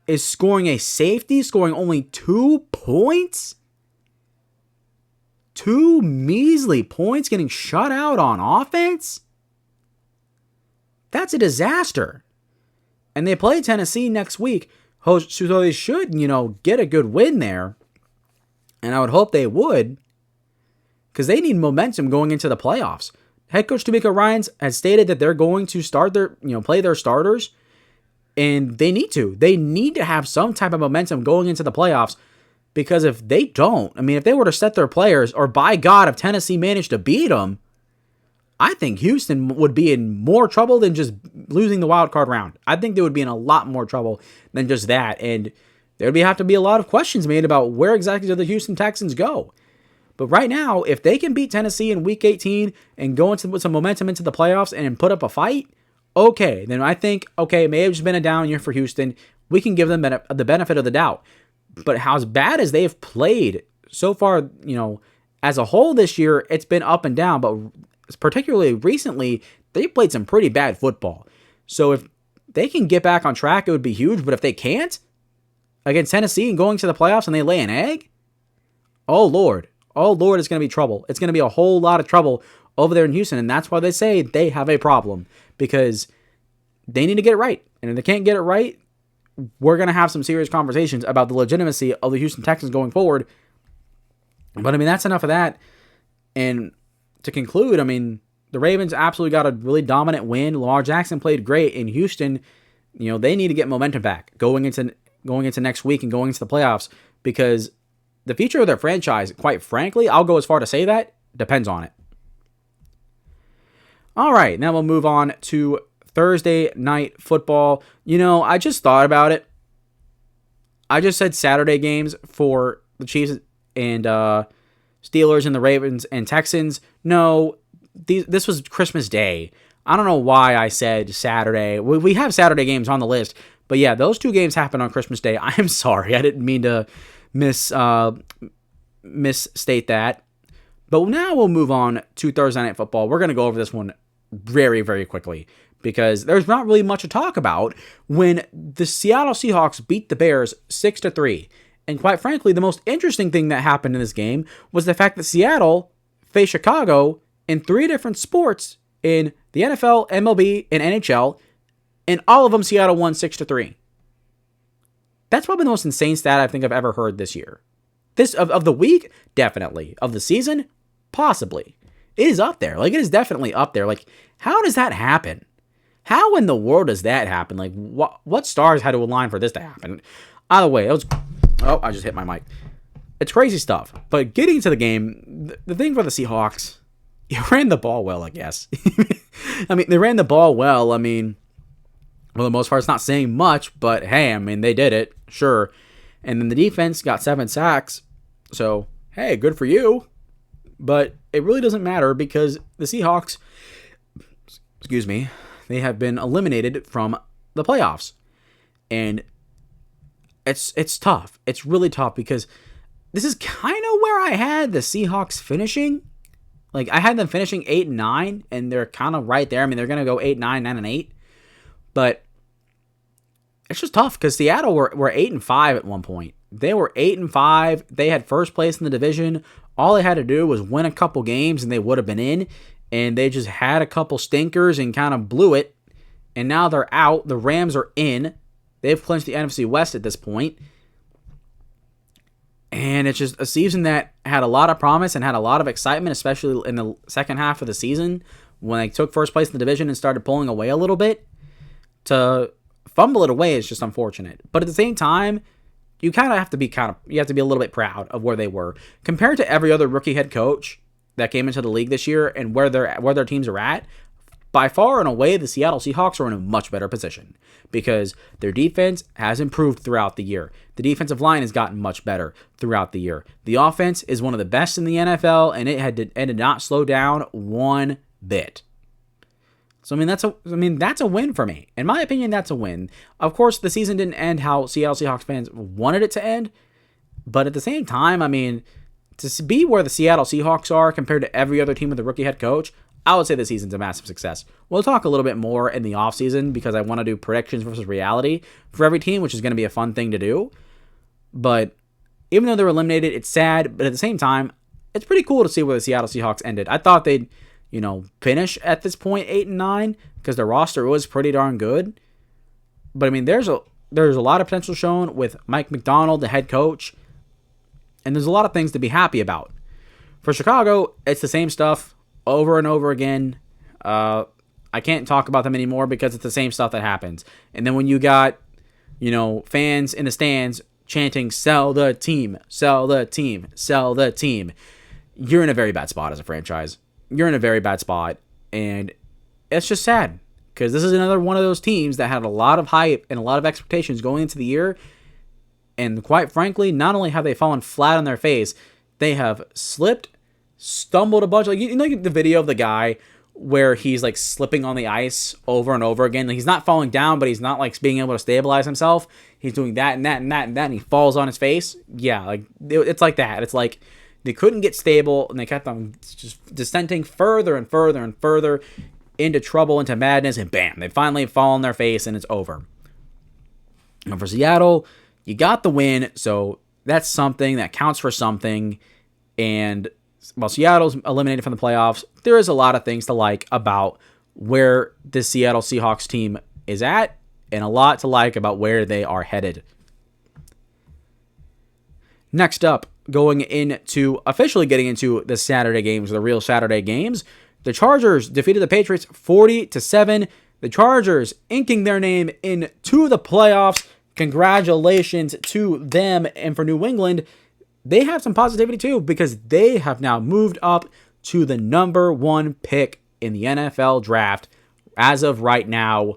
is scoring a safety, scoring only 2 points, 2 measly points, getting shut out on offense, that's a disaster. And they play Tennessee next week, so they should, get a good win there, and I would hope they would, because they need momentum going into the playoffs. Head coach D'Amico Ryans has stated that they're going to play their starters, and they need to. They need to have some type of momentum going into the playoffs, because if they don't, if they were to set their players, or by God, if Tennessee managed to beat them, I think Houston would be in more trouble than just losing the wild card round. I think they would be in a lot more trouble than just that, and there would have to be a lot of questions made about where exactly do the Houston Texans go. But right now, if they can beat Tennessee in Week 18 and go with some momentum into the playoffs and put up a fight, okay, then I think, it may have just been a down year for Houston. We can give them the benefit of the doubt. But how as bad as they've played so far, as a whole this year, it's been up and down. But particularly recently, they played some pretty bad football. So if they can get back on track, it would be huge. But if they can't, against Tennessee and going to the playoffs and they lay an egg, oh, Lord, it's going to be trouble. It's going to be a whole lot of trouble over there in Houston. And that's why they say they have a problem, because they need to get it right. And if they can't get it right, we're going to have some serious conversations about the legitimacy of the Houston Texans going forward. But, that's enough of that. And to conclude, the Ravens absolutely got a really dominant win. Lamar Jackson played great. In Houston, they need to get momentum back going into next week and going into the playoffs, because the future of their franchise, quite frankly, I'll go as far to say that, depends on it. All right, now we'll move on to Thursday night football. I just thought about it. I just said Saturday games for the Chiefs and Steelers and the Ravens and Texans. No, this was Christmas Day. I don't know why I said Saturday. We have Saturday games on the list, but yeah, those 2 games happened on Christmas Day. I'm sorry. I didn't mean to misstate that. But now we'll move on to Thursday Night Football. We're going to go over this one very, very quickly because there's not really much to talk about when the Seattle Seahawks beat the Bears 6-3. And quite frankly, the most interesting thing that happened in this game was the fact that Seattle faced Chicago in 3 different sports in the NFL, MLB, and NHL, and all of them Seattle won 6-3. That's probably the most insane stat I think I've ever heard this year. This of the week, definitely. Of the season, possibly. It is up there. It is definitely up there. How does that happen? How in the world does that happen? What stars had to align for this to happen? Either way, I just hit my mic. It's crazy stuff. But getting to the game, the thing for the Seahawks, you ran the ball well, I guess. They ran the ball well. For the most part, it's not saying much, but hey, they did it. Sure. And then the defense got 7 sacks. So, hey, good for you. But it really doesn't matter because the Seahawks, they have been eliminated from the playoffs. And it's tough. It's really tough because this is kind of where I had the Seahawks finishing. I had them finishing 8-9, and they're kind of right there. They're going to go 8-9, 9-8. But it's just tough because Seattle were 8-5 at one point. They were 8-5. They had first place in the division. All they had to do was win a couple games and they would have been in. And they just had a couple stinkers and kind of blew it. And now they're out. The Rams are in. They've clinched the NFC West at this point. And it's just a season that had a lot of promise and had a lot of excitement, especially in the second half of the season when they took first place in the division and started pulling away a little bit. To fumble it away is just unfortunate. But at the same time, you have to be a little bit proud of where they were compared to every other rookie head coach that came into the league this year and where their teams are at. By far and away, the Seattle Seahawks are in a much better position because their defense has improved throughout the year. The defensive line has gotten much better throughout the year. The offense is one of the best in the NFL, and it did not slow down one bit. So that's a win for me. In my opinion, that's a win. Of course, the season didn't end how Seattle Seahawks fans wanted it to end, but at the same time, to be where the Seattle Seahawks are compared to every other team with a rookie head coach, I would say the season's a massive success. We'll talk a little bit more in the offseason because I want to do predictions versus reality for every team, which is going to be a fun thing to do. But even though they're eliminated, it's sad, but at the same time, it's pretty cool to see where the Seattle Seahawks ended. I thought they'd finish at this point 8-9 because their roster was pretty darn good. But there's a lot of potential shown with Mike McDonald, the head coach, and there's a lot of things to be happy about. For Chicago, it's the same stuff over and over again. I can't talk about them anymore because it's the same stuff that happens. And then when you got, fans in the stands chanting, "Sell the team, sell the team, sell the team," you're in a very bad spot as a franchise. You're in a very bad spot, and it's just sad because this is another one of those teams that had a lot of hype and a lot of expectations going into the year, and quite frankly, not only have they fallen flat on their face, they have stumbled a bunch. The video of the guy where he's slipping on the ice over and over again. He's not falling down, but he's not being able to stabilize himself. He's doing that and that and that and that, and he falls on his face. Yeah, it's like that. It's they couldn't get stable, and they kept on just descending further and further and further into trouble, into madness, and bam, they finally fall on their face, and it's over. And for Seattle, you got the win, so that's something that counts for something. And while Seattle's eliminated from the playoffs, there is a lot of things to like about where the Seattle Seahawks team is at, and a lot to like about where they are headed. Next up, officially getting into the Saturday games, the real Saturday games, the Chargers defeated the Patriots 40-7. The Chargers inking their name into the playoffs. Congratulations to them. And for New England, they have some positivity too because they have now moved up to the number 1 pick in the NFL draft as of right now.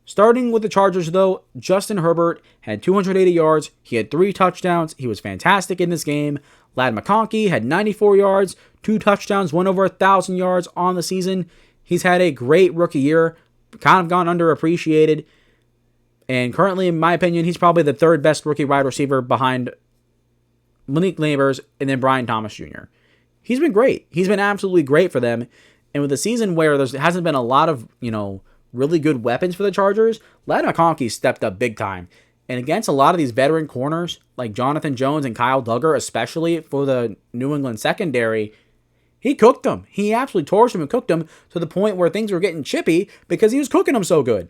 Starting with the Chargers, though, Justin Herbert had 280 yards. He had 3 touchdowns. He was fantastic in this game. Ladd McConkey had 94 yards, 2 touchdowns, went over 1,000 yards on the season. He's had a great rookie year, kind of gone underappreciated. And currently, in my opinion, he's probably the 3rd best rookie wide receiver behind Malik Neighbors and then Brian Thomas Jr. He's been great. He's been absolutely great for them. And with a season where there hasn't been a lot of, really good weapons for the Chargers, Ladd McConkey stepped up big time. And against a lot of these veteran corners, like Jonathan Jones and Kyle Duggar, especially for the New England secondary, he cooked them. He absolutely torched them and cooked them to the point where things were getting chippy because he was cooking them so good.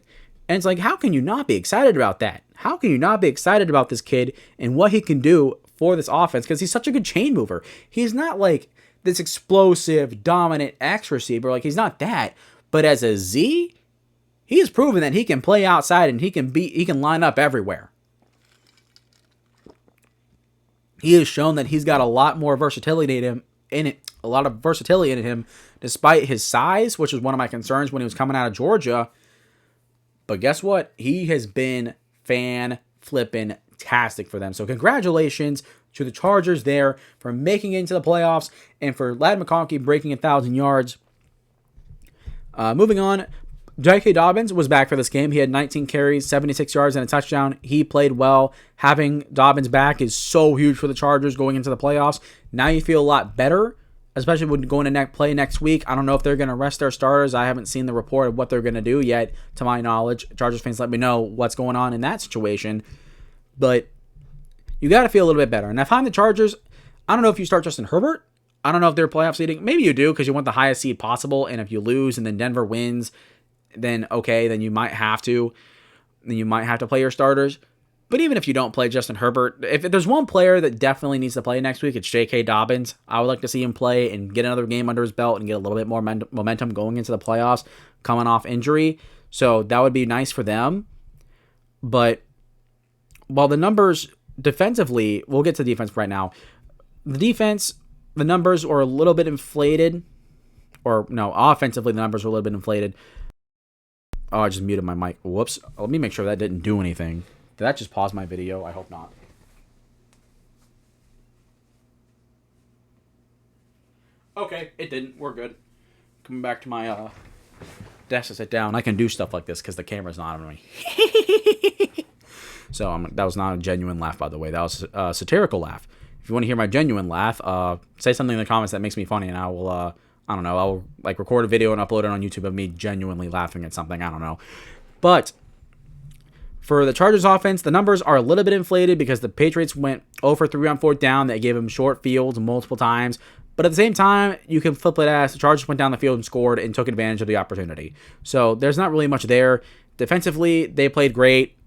And it's like, how can you not be excited about that? How can you not be excited about this kid and what he can do for this offense? Because he's such a good chain mover. He's not like this explosive, dominant X receiver. Like, he's not that. But as a Z, he has proven that he can play outside and he can line up everywhere. He has shown that he's got a lot more versatility in him, despite his size, which was one of my concerns when he was coming out of Georgia. But guess what? He has been fan-flippin-tastic for them. So congratulations to the Chargers there for making it into the playoffs and for Ladd McConkey breaking 1,000 yards. Moving on, J.K. Dobbins was back for this game. He had 19 carries, 76 yards, and a touchdown. He played well. Having Dobbins back is so huge for the Chargers going into the playoffs. Now you feel a lot better, especially when going to play next week. I don't know if they're going to rest their starters. I haven't seen the report of what they're going to do yet, to my knowledge. Chargers fans, let me know what's going on in that situation. But you got to feel a little bit better. And if I'm the Chargers, I don't know if you start Justin Herbert. I don't know if they're playoff seeding. Maybe you do because you want the highest seed possible. And if you lose and then Denver wins, then okay, then you might have to. Then you might have to play your starters. But even if you don't play Justin Herbert, if there's one player that definitely needs to play next week, it's J.K. Dobbins. I would like to see him play and get another game under his belt and get a little bit more momentum going into the playoffs, coming off injury. So that would be nice for them. But while the numbers defensively, we'll get to defense right now. The numbers are a little bit inflated. Or no, offensively, the numbers are a little bit inflated. Oh, I just muted my mic. Whoops. Let me make sure that didn't do anything. Did that just pause my video? I hope not. Okay, it didn't. We're good. Coming back to my desk to sit down. I can do stuff like this because the camera's not on me. So that was not a genuine laugh, by the way. That was a satirical laugh. If you want to hear my genuine laugh, say something in the comments that makes me funny, and I will, I don't know, I'll like record a video and upload it on YouTube of me genuinely laughing at something. I don't know. But for the Chargers offense, the numbers are a little bit inflated because the Patriots went 0 for 3 on 4th down. They gave them short fields multiple times. But at the same time, you can flip it as the Chargers went down the field and scored and took advantage of the opportunity. So there's not really much there. Defensively, they played great.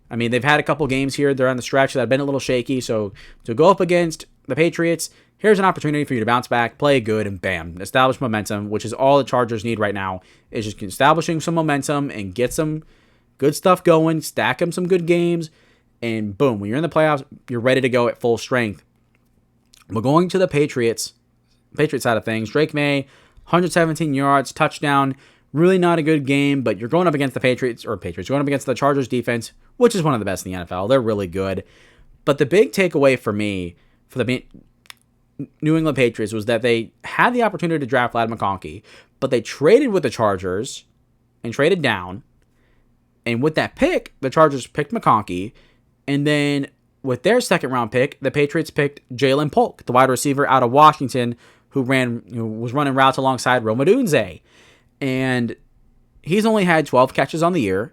I mean, they've had a couple games here. They're on the stretch that have been a little shaky. So to go up against the Patriots, here's an opportunity for you to bounce back, play good, and bam, establish momentum, which is all the Chargers need right now, is just establishing some momentum and get some good stuff going, stack them some good games, and boom, when you're in the playoffs, you're ready to go at full strength. But going to the Patriots side of things, Drake May, 117 yards, touchdown, really not a good game, but you're going up against the Patriots, you're going up against the Chargers defense, which is one of the best in the NFL. They're really good. But the big takeaway for me, for the New England Patriots, was that they had the opportunity to draft Ladd McConkey, but they traded with the Chargers and traded down. And with that pick, the Chargers picked McConkey. And then with their second round pick, the Patriots picked Jalen Polk, the wide receiver out of Washington, who was running routes alongside Rome Odunze. And he's only had 12 catches on the year.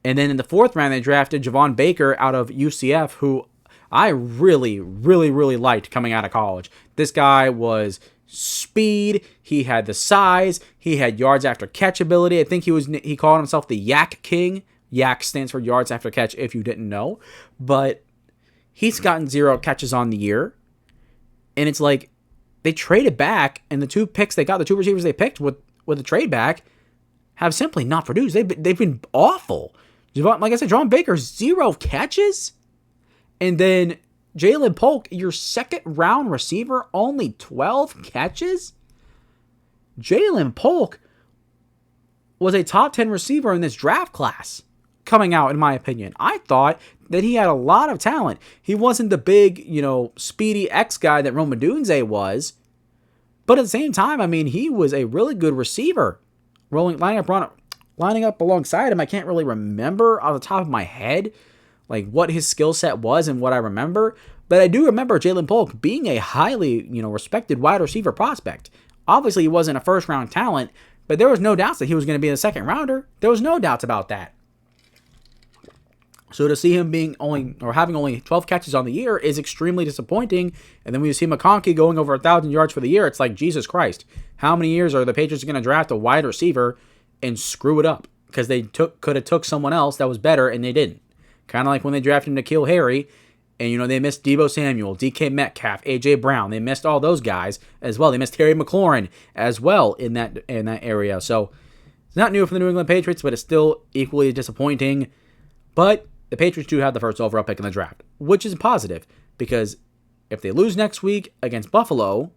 And then in the 4th round, they drafted Javon Baker out of UCF, who I really, really, really liked coming out of college. This guy was speed. He had the size. He had yards after catch ability. I think he called himself the Yak King. Yak stands for yards after catch, if you didn't know. But he's gotten 0 catches on the year. And it's like they traded back, and the 2 picks they got, the 2 receivers they picked with the trade back, have simply not produced. They've been awful. Like I said, John Baker, 0 catches. And then Jalen Polk, your 2nd round receiver, only 12 catches? Jalen Polk was a top 10 receiver in this draft class coming out, in my opinion. I thought that he had a lot of talent. He wasn't the big, speedy X guy that Rome Odunze was. But at the same time, I mean, he was a really good receiver. Lining up alongside him, I can't really remember off the top of my head like what his skill set was and what I remember. But I do remember Jalen Polk being a highly, respected wide receiver prospect. Obviously, he wasn't a first-round talent, but there was no doubts that he was going to be a second rounder. There was no doubts about that. So to see him having only 12 catches on the year is extremely disappointing. And then when you see McConkey going over 1,000 yards for the year, it's like, Jesus Christ. How many years are the Patriots going to draft a wide receiver and screw it up? Because they could have took someone else that was better, and they didn't. Kind of like when they drafted N'Keal Harry, and they missed Deebo Samuel, DK Metcalf, AJ Brown. They missed all those guys as well. They missed Terry McLaurin as well in that area. So it's not new for the New England Patriots, but it's still equally disappointing. But the Patriots do have the first overall pick in the draft, which is positive, because if they lose next week against Buffalo,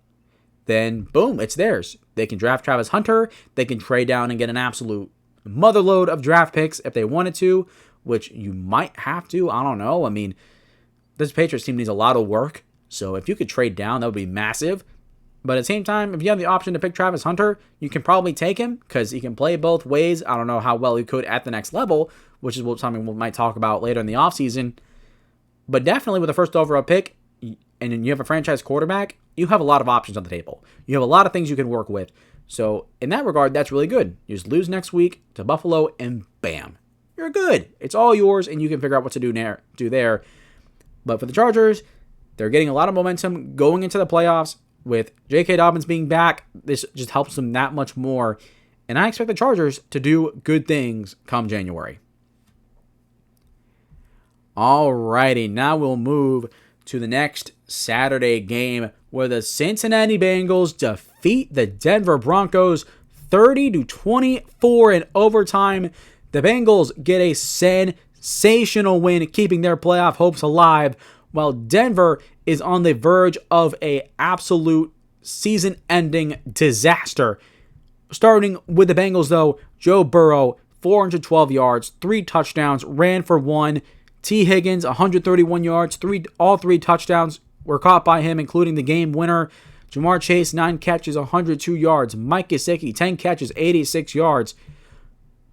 then boom, it's theirs. They can draft Travis Hunter. They can trade down and get an absolute motherload of draft picks if they wanted to, which you might have to. I don't know. I mean, this Patriots team needs a lot of work, so if you could trade down, that would be massive. But at the same time, if you have the option to pick Travis Hunter, you can probably take him because he can play both ways. I don't know how well he could at the next level, which is something we might talk about later in the offseason. But definitely with the first overall pick, and you have a franchise quarterback, you have a lot of options on the table. You have a lot of things you can work with. So in that regard, that's really good. You just lose next week to Buffalo, and bam, you're good. It's all yours, and you can figure out what to do there. But for the Chargers, they're getting a lot of momentum going into the playoffs. With J.K. Dobbins being back, this just helps them that much more. And I expect the Chargers to do good things come January. Alrighty, now we'll move to the next Saturday game where the Cincinnati Bengals defeat the Denver Broncos 30-24 in overtime. The Bengals get a sensational win, keeping their playoff hopes alive, while Denver is on the verge of an absolute season-ending disaster. Starting with the Bengals, though, Joe Burrow, 412 yards, 3 touchdowns, ran for 1. T. Higgins, 131 yards, all 3 touchdowns were caught by him, including the game winner. Jamar Chase, 9 catches, 102 yards. Mike Gesicki, 10 catches, 86 yards.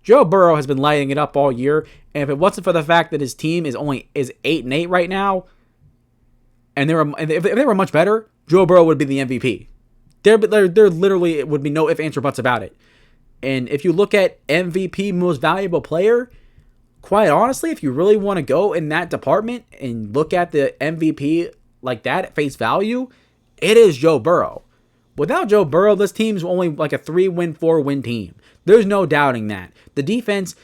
Joe Burrow has been lighting it up all year, and if it wasn't for the fact that his team is 8-8 right now, and if they were much better, Joe Burrow would be the MVP. There literally would be no ifs, ands, or buts about it. And if you look at MVP, most valuable player, quite honestly, if you really want to go in that department and look at the MVP like that at face value, it is Joe Burrow. Without Joe Burrow, this team's only like a 3-win, 4-win team. There's no doubting that. The defense,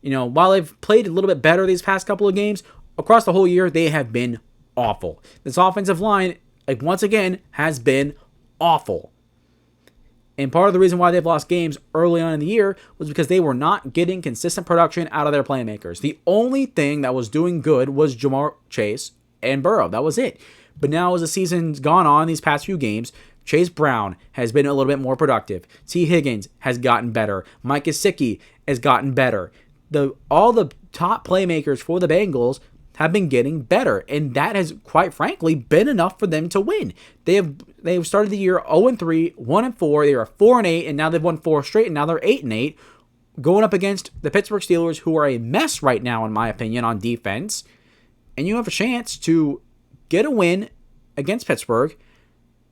while they've played a little bit better these past couple of games, across the whole year, they have been awful. This offensive line, once again, has been awful. And part of the reason why they've lost games early on in the year was because they were not getting consistent production out of their playmakers. The only thing that was doing good was Jamar Chase and Burrow. That was it. But now as the season's gone on, these past few games, Chase Brown has been a little bit more productive. T. Higgins has gotten better. Mike Gesicki has gotten better. All the top playmakers for the Bengals have been getting better, and that has, quite frankly, been enough for them to win. They've started the year 0-3, 1-4. They were 4-8, and now they've won 4 straight, and now they're 8-8, going up against the Pittsburgh Steelers, who are a mess right now, in my opinion, on defense. And you have a chance to get a win against Pittsburgh,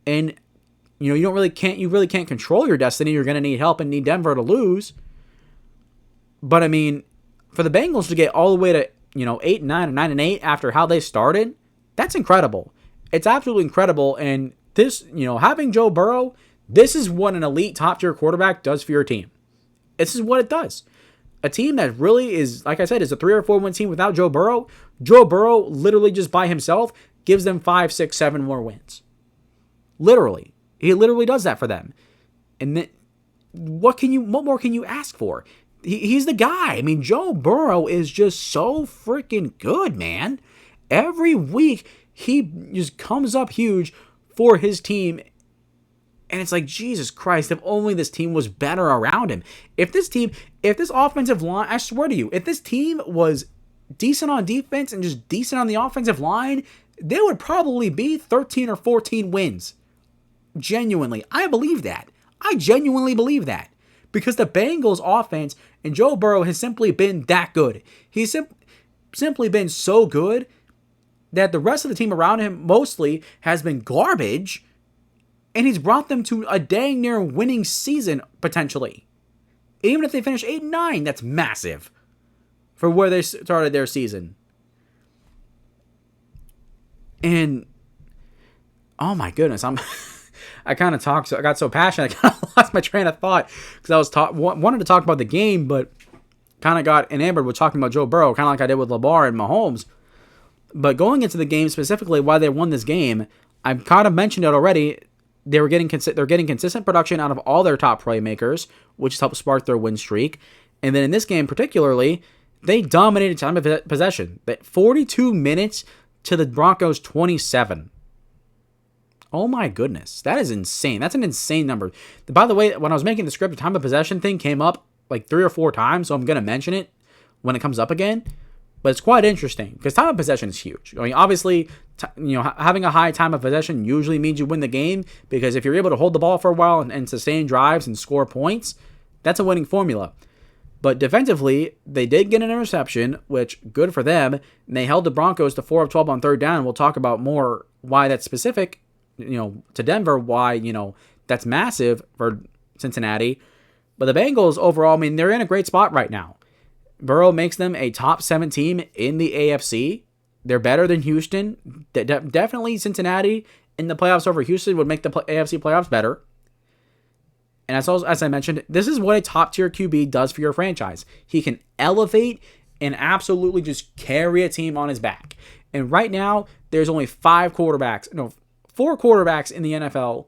and you really can't control your destiny. You're going to need help and need Denver to lose. But I mean, for the Bengals to get all the way to 8-9 or 9-8 after how they started, that's incredible. It's absolutely incredible. And this, having Joe Burrow, this is what an elite top-tier quarterback does for your team. This is what it does. A team that really is, like I said, is a 3 or 4-win team without Joe Burrow. Joe Burrow, literally just by himself, gives them 5, 6, 7 more wins. Literally. He literally does that for them. And then, what more can you ask for? He's the guy. I mean, Joe Burrow is just so freaking good, man. Every week, he just comes up huge for his team. And it's like, Jesus Christ, if only this team was better around him. If this offensive line, I swear to you, if this team was decent on defense and just decent on the offensive line, they would probably be 13 or 14 wins. Genuinely. I believe that. I genuinely believe that. Because the Bengals offense and Joe Burrow has simply been that good. He's simply been so good that the rest of the team around him mostly has been garbage. And he's brought them to a dang near winning season, potentially. Even if they finish 8-9, that's massive for where they started their season. And, oh my goodness, I kind of talked, so I got so passionate, I kind of lost my train of thought because I was wanted to talk about the game, but kind of got enamored with talking about Joe Burrow, kind of like I did with Lamar and Mahomes. But going into the game specifically, why they won this game, I've kind of mentioned it already. They're getting consistent production out of all their top playmakers, which has helped spark their win streak. And then in this game particularly, they dominated time of possession. 42 minutes to the Broncos 27. Oh my goodness. That is insane. That's an insane number. By the way, when I was making the script, the time of possession thing came up like 3 or 4 times, so I'm going to mention it when it comes up again. But it's quite interesting because time of possession is huge. I mean, obviously, having a high time of possession usually means you win the game because if you're able to hold the ball for a while and sustain drives and score points, that's a winning formula. But defensively, they did get an interception, which good for them. And they held the Broncos to 4 of 12 on third down. We'll talk about more why that's specific, to Denver, why, that's massive for Cincinnati. But the Bengals overall, I mean, they're in a great spot right now. Burrow makes them a top 7 team in the AFC. They're better than Houston. Definitely Cincinnati in the playoffs over Houston would make the AFC playoffs better. And as I mentioned, this is what a top-tier QB does for your franchise. He can elevate and absolutely just carry a team on his back. And right now, there's only 4 quarterbacks in the NFL.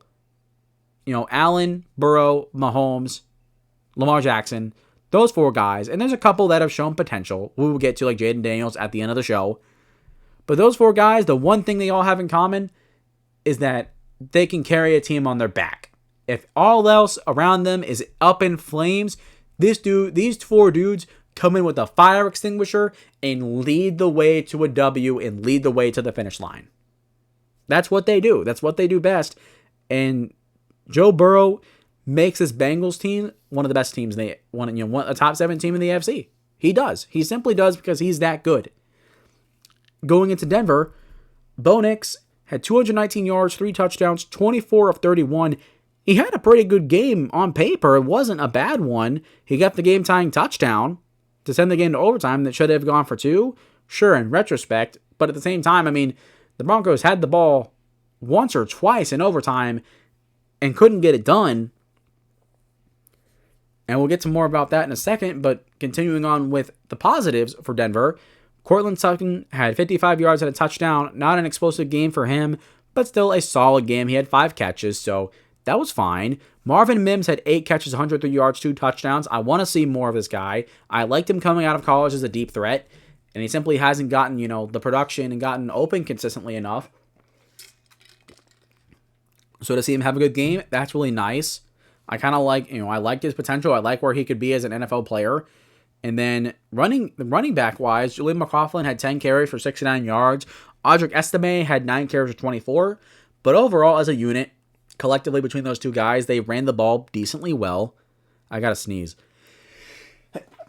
Allen, Burrow, Mahomes, Lamar Jackson. Those 4 guys, and there's a couple that have shown potential. We will get to like Jaden Daniels at the end of the show. But those 4 guys, the one thing they all have in common is that they can carry a team on their back. If all else around them is up in flames, these 4 dudes come in with a fire extinguisher and lead the way to a W and lead the way to the finish line. That's what they do. That's what they do best. And Joe Burrow makes this Bengals team one of the best teams. They want a top 7 team in the AFC. He does. He simply does because he's that good. Going into Denver, Bo Nix had 219 yards, 3 touchdowns, 24 of 31. He had a pretty good game on paper. It wasn't a bad one. He got the game-tying touchdown to send the game to overtime that should have gone for 2. Sure, in retrospect. But at the same time, I mean, the Broncos had the ball once or twice in overtime and couldn't get it done. And we'll get to more about that in a second, but continuing on with the positives for Denver, Courtland Sutton had 55 yards and a touchdown. Not an explosive game for him, but still a solid game. He had 5 catches, so that was fine. Marvin Mims had 8 catches, 103 yards, 2 touchdowns. I want to see more of this guy. I liked him coming out of college as a deep threat, and he simply hasn't gotten, the production and gotten open consistently enough. So to see him have a good game, that's really nice. I kind of like, I like his potential. I like where he could be as an NFL player. And then running back wise, Julian McLaughlin had 10 carries for 69 yards. Audric Estime had 9 carries for 24. But overall, as a unit, collectively between those 2 guys, they ran the ball decently well. I gotta sneeze.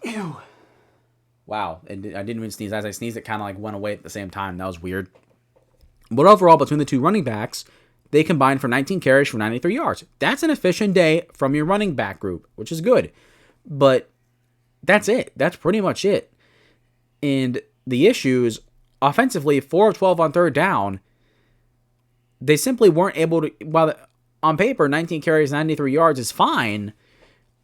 Ew. Wow. And I didn't even sneeze. As I sneezed, it kind of like went away at the same time. That was weird. But overall, between the 2 running backs, they combined for 19 carries for 93 yards. That's an efficient day from your running back group, which is good. But that's it. That's pretty much it. And the issues, offensively, 4 of 12 on third down, they simply weren't able to, while on paper, 19 carries, 93 yards is fine,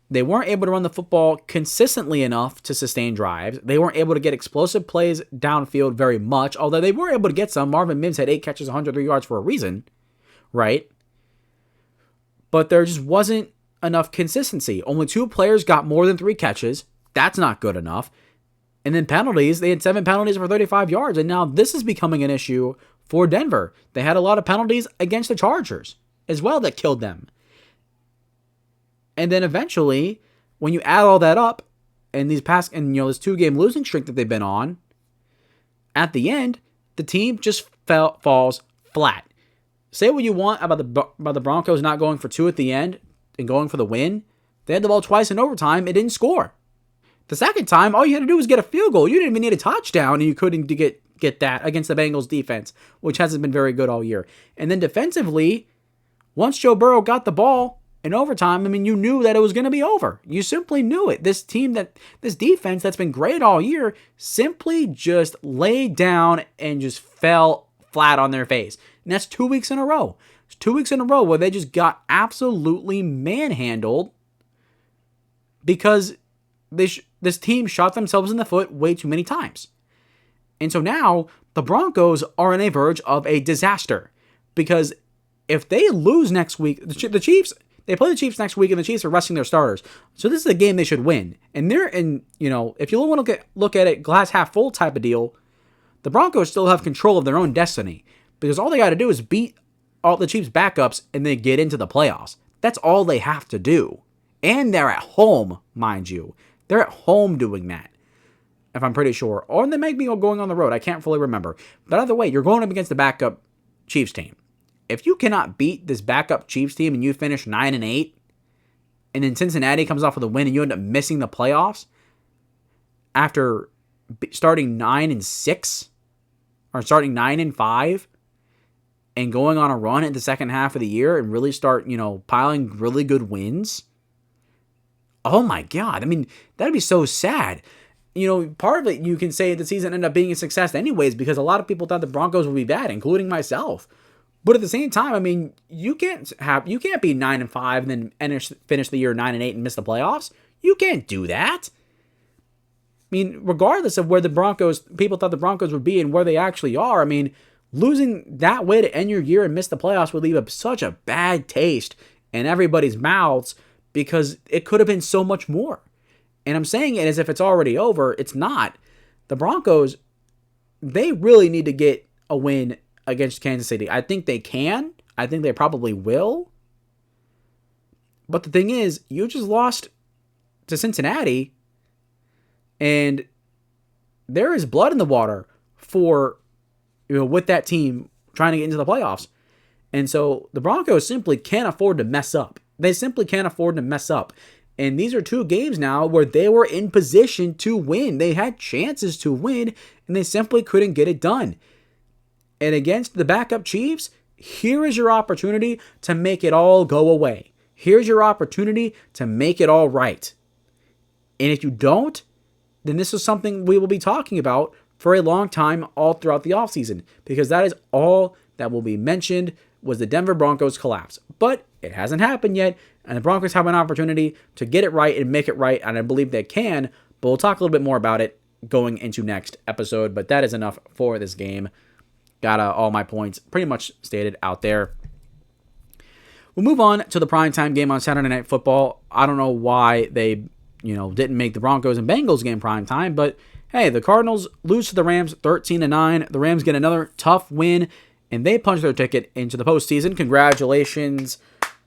they weren't able to run the football consistently enough to sustain drives. They weren't able to get explosive plays downfield very much, although they were able to get some. Marvin Mims had 8 catches, 103 yards for a reason. Right? But there just wasn't enough consistency. Only 2 players got more than 3 catches. That's not good enough. And then penalties, they had 7 penalties for 35 yards. And now this is becoming an issue for Denver. They had a lot of penalties against the Chargers as well that killed them. And then eventually, when you add all that up, and this 2-game losing streak that they've been on, at the end, the team just falls flat. Say what you want about the Broncos not going for 2 at the end and going for the win. They had the ball twice in overtime. It didn't score. The second time, all you had to do was get a field goal. You didn't even need a touchdown, and you couldn't get that against the Bengals defense, which hasn't been very good all year. And then defensively, once Joe Burrow got the ball in overtime, I mean, you knew that it was going to be over. You simply knew it. This defense that's been great all year simply just laid down and just fell flat on their face. And that's 2 weeks in a row. It's 2 weeks in a row where they just got absolutely manhandled because this team shot themselves in the foot way too many times. And so now the Broncos are on a verge of a disaster because if they lose next week, the Chiefs, they play the Chiefs next week, and the Chiefs are resting their starters. So this is a game they should win. And if you want to look at it glass half full type of deal, the Broncos still have control of their own destiny because all they got to do is beat all the Chiefs' backups and then get into the playoffs. That's all they have to do. And they're at home, mind you. They're at home doing that, if I'm pretty sure. Or they may be going on the road. I can't fully remember. But either way, you're going up against the backup Chiefs team. If you cannot beat this backup Chiefs team and you finish 9-8, and then Cincinnati comes off with a win and you end up missing the playoffs after starting 9-6 or starting 9-5 and going on a run in the second half of the year and really start, piling really good wins. Oh my God. I mean, that'd be so sad. Part of it, you can say the season ended up being a success anyways because a lot of people thought the Broncos would be bad, including myself. But at the same time, I mean, you can't be 9-5 and then finish the year 9-8 and miss the playoffs. You can't do that. I mean, regardless of where people thought the Broncos would be and where they actually are, I mean, losing that way to end your year and miss the playoffs would leave such a bad taste in everybody's mouths because it could have been so much more. And I'm saying it as if it's already over. It's not. The Broncos, they really need to get a win against Kansas City. I think they can. I think they probably will. But the thing is, you just lost to Cincinnati, and there is blood in the water for, with that team trying to get into the playoffs. And so the Broncos simply can't afford to mess up. They simply can't afford to mess up. And these are 2 games now where they were in position to win. They had chances to win, and they simply couldn't get it done. And against the backup Chiefs, here is your opportunity to make it all go away. Here's your opportunity to make it all right. And if you don't, then this is something we will be talking about for a long time all throughout the offseason, because that is all that will be mentioned was the Denver Broncos collapse. But it hasn't happened yet, and the Broncos have an opportunity to get it right and make it right, and I believe they can, but we'll talk a little bit more about it going into next episode, but that is enough for this game. Got all my points pretty much stated out there. We'll move on to the primetime game on Saturday Night Football. I don't know why they, didn't make the Broncos and Bengals game primetime, but hey, the Cardinals lose to the Rams 13-9. The Rams get another tough win, and they punch their ticket into the postseason. Congratulations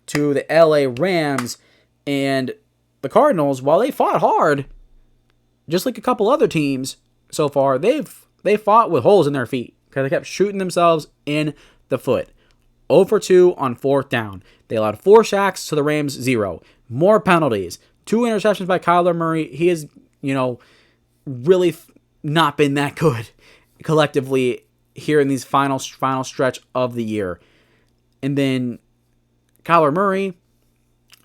to the LA Rams. And the Cardinals, while they fought hard, just like a couple other teams so far, they fought with holes in their feet because they kept shooting themselves in the foot. 0 for 2 on 4th down. They allowed 4 sacks to the Rams, 0. More penalties. 2 interceptions by Kyler Murray. He has, really not been that good collectively here in these final stretch of the year. And then Kyler Murray,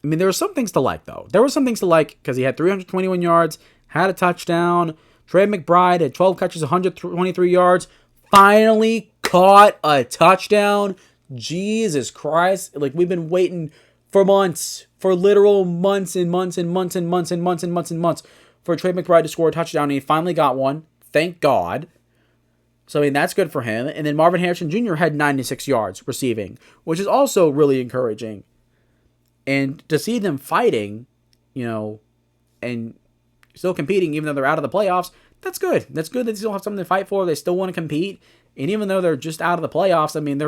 I mean, there were some things to like, though. There were some things to like because he had 321 yards, had a touchdown. Trey McBride had 12 catches, 123 yards. Finally caught a touchdown. Jesus Christ. Like, we've been waiting for months, for literal months and months and months and months and months and months and months for Trey McBride to score a touchdown, and he finally got one. Thank God. So, I mean, that's good for him. And then Marvin Harrison Jr. had 96 yards receiving, which is also really encouraging. And to see them fighting, and still competing even though they're out of the playoffs, that's good. That's good that they still have something to fight for. They still want to compete. And even though they're just out of the playoffs, I mean,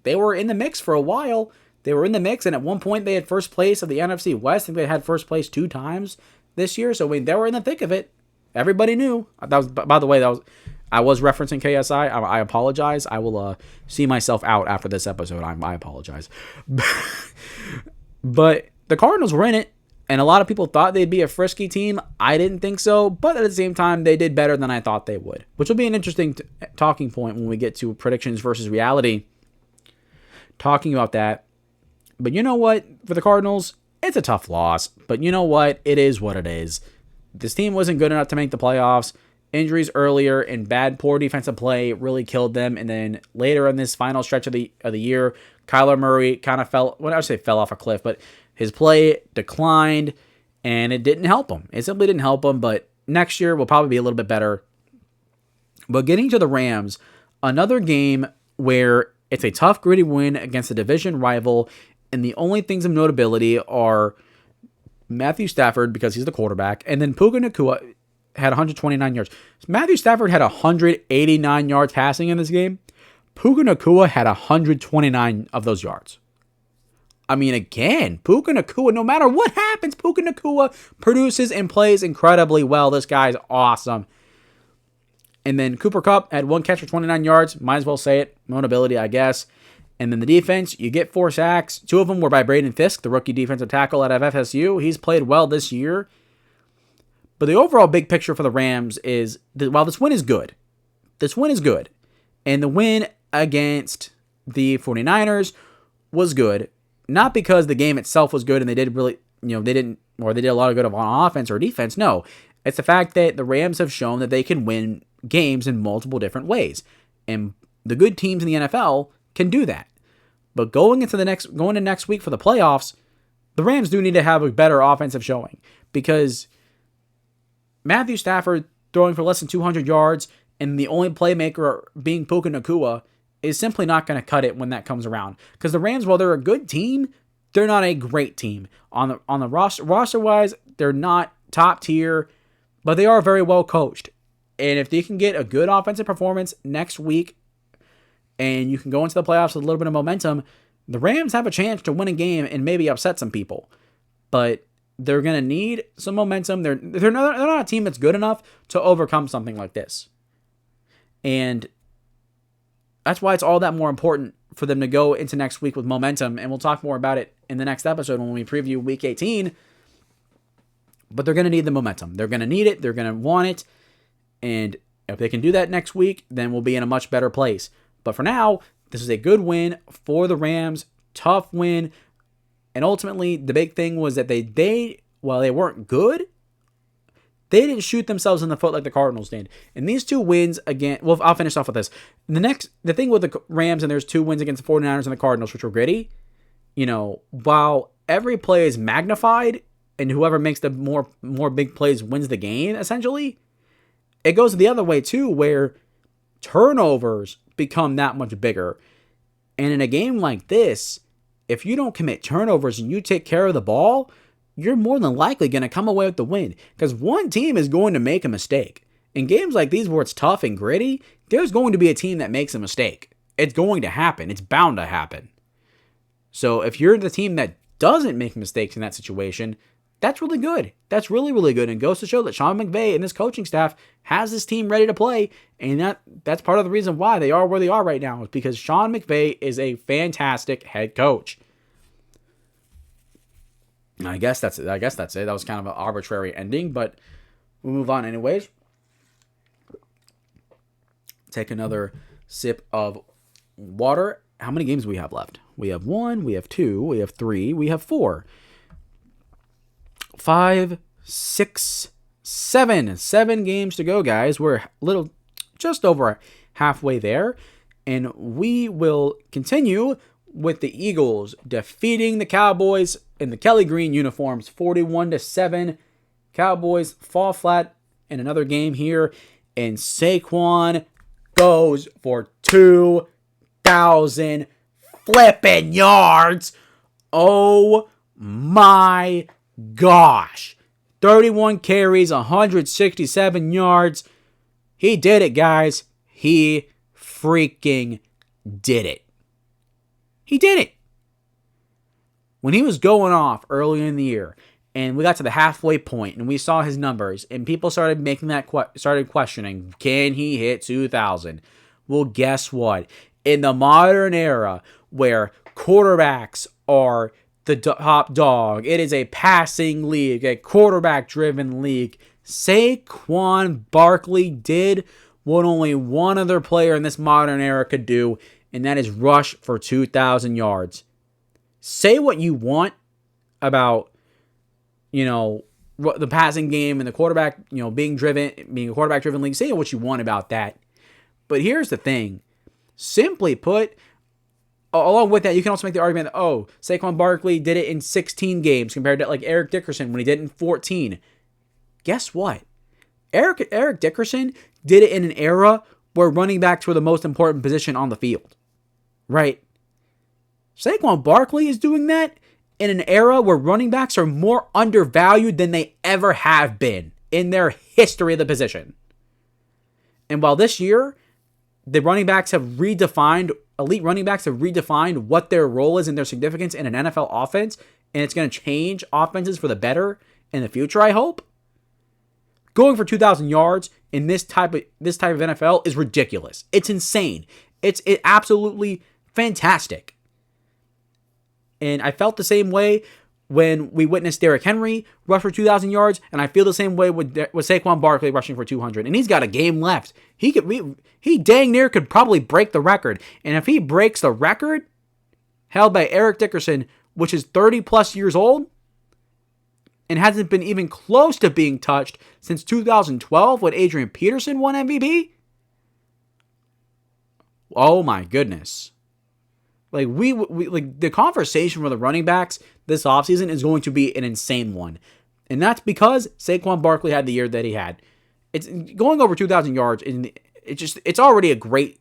they were in the mix for a while. They were in the mix, and at one point they had first place of the NFC West. I think they had first place 2 times this year. So when they were in the thick of it, everybody knew. That was, by the way, I was referencing KSI. I apologize. I will see myself out after this episode. I apologize. But the Cardinals were in it, and a lot of people thought they'd be a frisky team. I didn't think so, but at the same time, they did better than I thought they would, which will be an interesting talking point when we get to predictions versus reality, talking about that. But you know what? For the Cardinals, it's a tough loss, but you know what? It is what it is. This team wasn't good enough to make the playoffs. Injuries earlier and poor defensive play really killed them. And then later in this final stretch of the year, Kyler Murray kind of fell off a cliff, but his play declined and it didn't help him. It simply didn't help him, but next year will probably be a little bit better. But getting to the Rams, another game where it's a tough, gritty win against a division rival, and the only things of notability are Matthew Stafford, because he's the quarterback, and then Puka Nacua had 129 yards. Matthew Stafford had 189 yards passing in this game. Puka Nacua had 129 of those yards. I mean, again, Puka Nacua, no matter what happens, Puka Nacua produces and plays incredibly well. This guy's awesome. And then Cooper Kupp had 1 catch for 29 yards. Might as well say it. Notability, I guess. And then the defense, you get 4 sacks. 2 of them were by Braden Fisk, the rookie defensive tackle out of FSU. He's played well this year. But the overall big picture for the Rams is, while this win is good, and the win against the 49ers was good, not because the game itself was good and they did really, they did a lot of good on offense or defense. No, it's the fact that the Rams have shown that they can win games in multiple different ways. And the good teams in the NFL can do that. But going into next week for the playoffs, the Rams do need to have a better offensive showing, because Matthew Stafford throwing for less than 200 yards and the only playmaker being Puka Nacua is simply not going to cut it when that comes around. Because the Rams, while they're a good team, they're not a great team. On the roster-wise, they're not top tier, but they are very well coached. And if they can get a good offensive performance next week and you can go into the playoffs with a little bit of momentum, the Rams have a chance to win a game and maybe upset some people. But they're going to need some momentum. They're not a team that's good enough to overcome something like this. And that's why it's all that more important for them to go into next week with momentum. And we'll talk more about it in the next episode when we preview Week 18. But they're going to need the momentum. They're going to need it. They're going to want it. And if they can do that next week, then we'll be in a much better place. But for now, this is a good win for the Rams. Tough win. And ultimately, the big thing was that while they weren't good, they didn't shoot themselves in the foot like the Cardinals did. And these 2 wins, again, well, I'll finish off with this. The thing with the Rams, and there's 2 wins against the 49ers and the Cardinals, which were gritty, while every play is magnified and whoever makes the more big plays wins the game, essentially, it goes the other way too, where turnovers become that much bigger. And in a game like this, if you don't commit turnovers and you take care of the ball, you're more than likely going to come away with the win, because one team is going to make a mistake. In games like these where it's tough and gritty, there's going to be a team that makes a mistake. It's going to happen. It's bound to happen. So if you're the team that doesn't make mistakes in that situation, that's really good. That's really, really good, and goes to show that Sean McVay and this coaching staff has this team ready to play, and that's part of the reason why they are where they are right now, is because Sean McVay is a fantastic head coach. I guess that's it. That was kind of an arbitrary ending, but we'll move on anyways. Take another sip of water. How many games do we have left? We have 1, we have 2, we have 3, we have 4. 5, 6, 7. 7 games to go, guys. We're just over halfway there. And we will continue with the Eagles defeating the Cowboys in the Kelly Green uniforms, 41-7. Cowboys fall flat in another game here. And Saquon goes for 2,000 flipping yards. Oh my gosh. 31 carries, 167 yards. He did it, guys. He freaking did it. He did it. when he was going off early in the year, and we got to the halfway point, and we saw his numbers, and people started making started questioning, can he hit 2,000? Well, guess what? In the modern era, where quarterbacks are the top dog, it is a passing league, a quarterback-driven league. Saquon Barkley did what only one other player in this modern era could do, and that is rush for 2,000 yards. Say what you want about, the passing game and the quarterback, being a quarterback-driven league. Say what you want about that. But here's the thing. Simply put, along with that, you can also make the argument that, Saquon Barkley did it in 16 games compared to like Eric Dickerson when he did it in 14. Guess what? Eric Dickerson did it in an era where running backs were the most important position on the field. Right? Saquon Barkley is doing that in an era where running backs are more undervalued than they ever have been in their history of the position. And while this year, elite running backs have redefined what their role is and their significance in an NFL offense, and it's going to change offenses for the better in the future, I hope. Going for 2,000 yards in this type of NFL is ridiculous. It's insane. It's absolutely fantastic. And I felt the same way when we witnessed Derrick Henry rush for 2,000 yards, and I feel the same way with Saquon Barkley rushing for 200. And he's got a game left. He dang near could probably break the record. And if he breaks the record held by Eric Dickerson, which is 30 plus years old, and hasn't been even close to being touched since 2012 when Adrian Peterson won MVP? Oh my goodness. Like we the conversation for the running backs this offseason is going to be an insane one. And that's because Saquon Barkley had the year that he had. It's going over 2,000 yards, and it's already a great,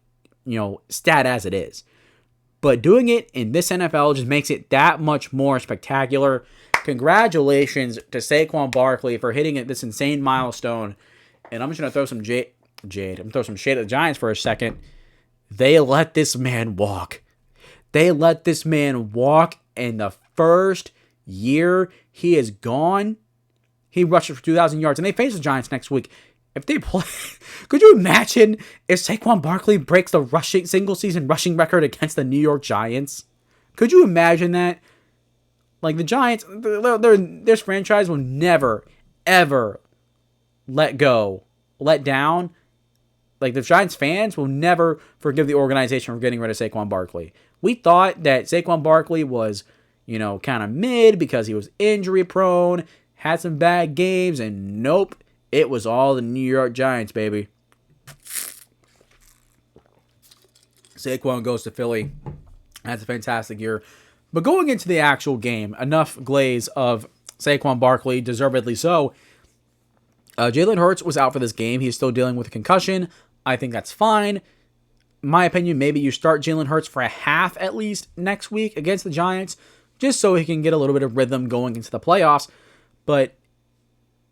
stat as it is. But doing it in this NFL just makes it that much more spectacular. Congratulations to Saquon Barkley for hitting this insane milestone. And I'm just going to throw some shade at the Giants for a second. They let this man walk. In the first year he is gone, he rushed for 2,000 yards. And they face the Giants next week. If they play, could you imagine if Saquon Barkley breaks the single-season rushing record against the New York Giants? Could you imagine that? Like, the Giants, this franchise will never, ever let down. Like, the Giants fans will never forgive the organization for getting rid of Saquon Barkley. We thought that Saquon Barkley was, kind of mid because he was injury prone, had some bad games, and nope, it was all the New York Giants, baby. Saquon goes to Philly. That's a fantastic year. But going into the actual game, enough glaze of Saquon Barkley, deservedly so. Jalen Hurts was out for this game. He's still dealing with a concussion. I think that's fine. In my opinion, maybe you start Jalen Hurts for a half at least next week against the Giants, just so he can get a little bit of rhythm going into the playoffs. But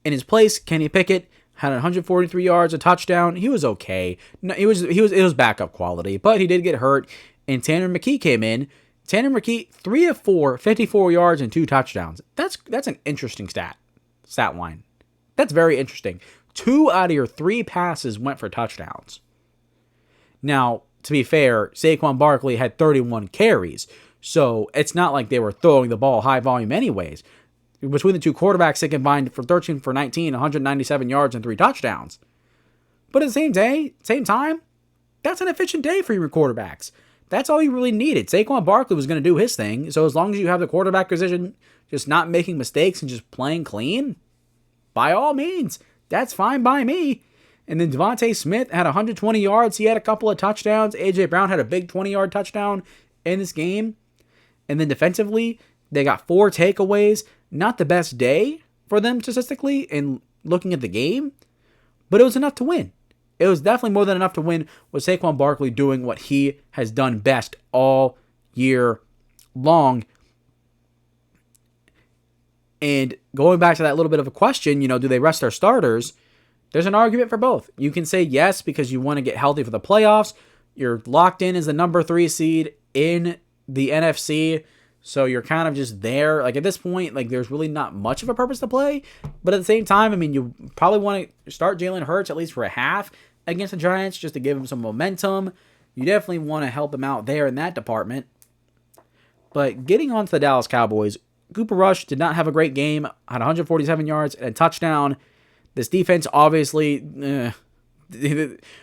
in his place, Kenny Pickett had 143 yards, a touchdown. He was okay. No, it was backup quality, but he did get hurt. And Tanner McKee came in. Tanner McKee, 3 of 4, 54 yards and 2 touchdowns. That's an interesting stat line. That's very interesting. 2 out of your 3 passes went for touchdowns. Now, to be fair, Saquon Barkley had 31 carries, so it's not like they were throwing the ball high volume anyways. Between the two quarterbacks, they combined for 13 for 19, 197 yards and 3 touchdowns. But at the same time, that's an efficient day for your quarterbacks. That's all you really needed. Saquon Barkley was going to do his thing, so as long as you have the quarterback position just not making mistakes and just playing clean, by all means, that's fine by me. And then Devontae Smith had 120 yards. He had a couple of touchdowns. A.J. Brown had a big 20-yard touchdown in this game. And then defensively, they got 4 takeaways. Not the best day for them statistically in looking at the game, but it was enough to win. It was definitely more than enough to win with Saquon Barkley doing what he has done best all year long. And going back to that little bit of a question, do they rest their starters? There's an argument for both. You can say yes because you want to get healthy for the playoffs. You're locked in as the number 3 seed in the NFC. So you're kind of just there. Like, at this point, like, there's really not much of a purpose to play. But at the same time, I mean, you probably want to start Jalen Hurts at least for a half against the Giants just to give him some momentum. You definitely want to help him out there in that department. But getting on to the Dallas Cowboys, Cooper Rush did not have a great game, had 147 yards and a touchdown. This defense, obviously, the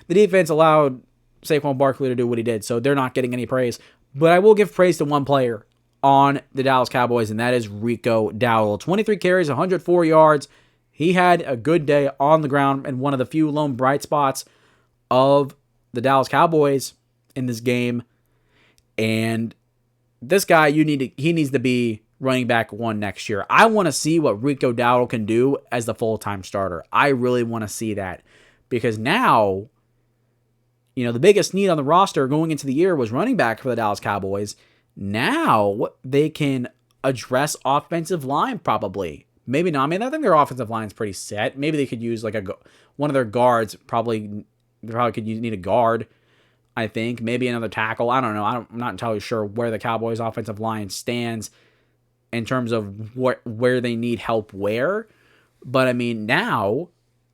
defense allowed Saquon Barkley to do what he did, so they're not getting any praise. But I will give praise to one player on the Dallas Cowboys, and that is Rico Dowdle. 23 carries, 104 yards. He had a good day on the ground and one of the few lone bright spots of the Dallas Cowboys in this game. And this guy, he needs to be running back 1 next year. I want to see what Rico Dowdle can do as the full-time starter. I really want to see that, because now, the biggest need on the roster going into the year was running back for the Dallas Cowboys. Now they can address offensive line probably. Maybe not. I mean, I think their offensive line is pretty set. Maybe they could use like one of their guards. They probably could need a guard, I think. Maybe another tackle. I don't know. I'm not entirely sure where the Cowboys offensive line stands in terms of where they need help where. But I mean, now,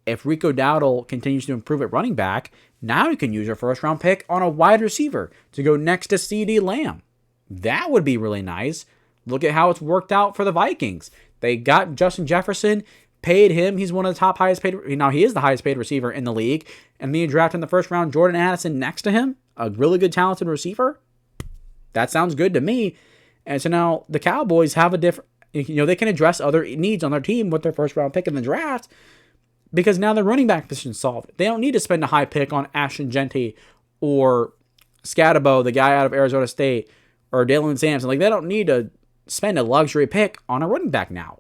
if Rico Dowdle continues to improve at running back, now you can use your first-round pick on a wide receiver to go next to CeeDee Lamb. That would be really nice. Look at how it's worked out for the Vikings. They got Justin Jefferson, paid him. He's one of the top highest paid. Now, he is the highest paid receiver in the league. And then you draft in the first round Jordan Addison next to him, a really good, talented receiver. That sounds good to me. And so now the Cowboys have a different, they can address other needs on their team with their first-round pick in the draft, because now their running back position is solved. They don't need to spend a high pick on Ashton Genty or Scatabo, the guy out of Arizona State, or Dalen Sampson. Like, they don't need to spend a luxury pick on a running back now.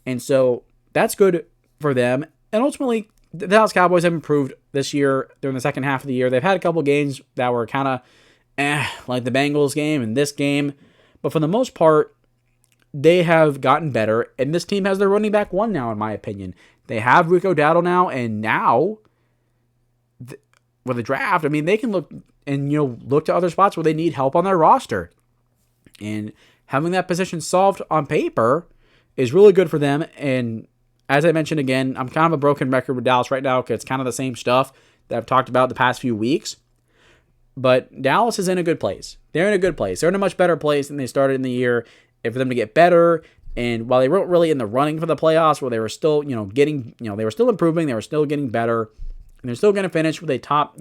And so that's good for them. And ultimately, the Dallas Cowboys have improved this year during the second half of the year. They've had a couple games that were kind of like the Bengals game and this game. But for the most part, they have gotten better. And this team has their running back 1 now, in my opinion. They have Rico Dowdle now. And now, with the draft, I mean, they can look and look to other spots where they need help on their roster. And having that position solved on paper is really good for them. And as I mentioned again, I'm kind of a broken record with Dallas right now because it's kind of the same stuff that I've talked about the past few weeks. But Dallas is in a good place. They're in a good place. They're in a much better place than they started in the year. And for them to get better, and while they weren't really in the running for the playoffs, where they were still, they were still improving, they were still getting better, and they're still going to finish with a top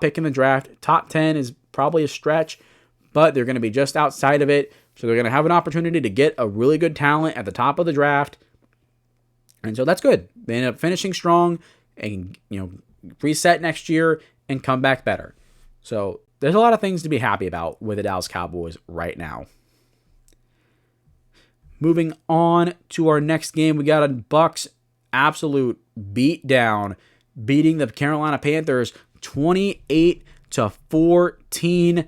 pick in the draft. Top 10 is probably a stretch, but they're going to be just outside of it. So they're going to have an opportunity to get a really good talent at the top of the draft. And so that's good. They end up finishing strong and, reset next year and come back better. So there's a lot of things to be happy about with the Dallas Cowboys right now. Moving on to our next game, we got a Bucs absolute beat down, beating the Carolina Panthers 28-14.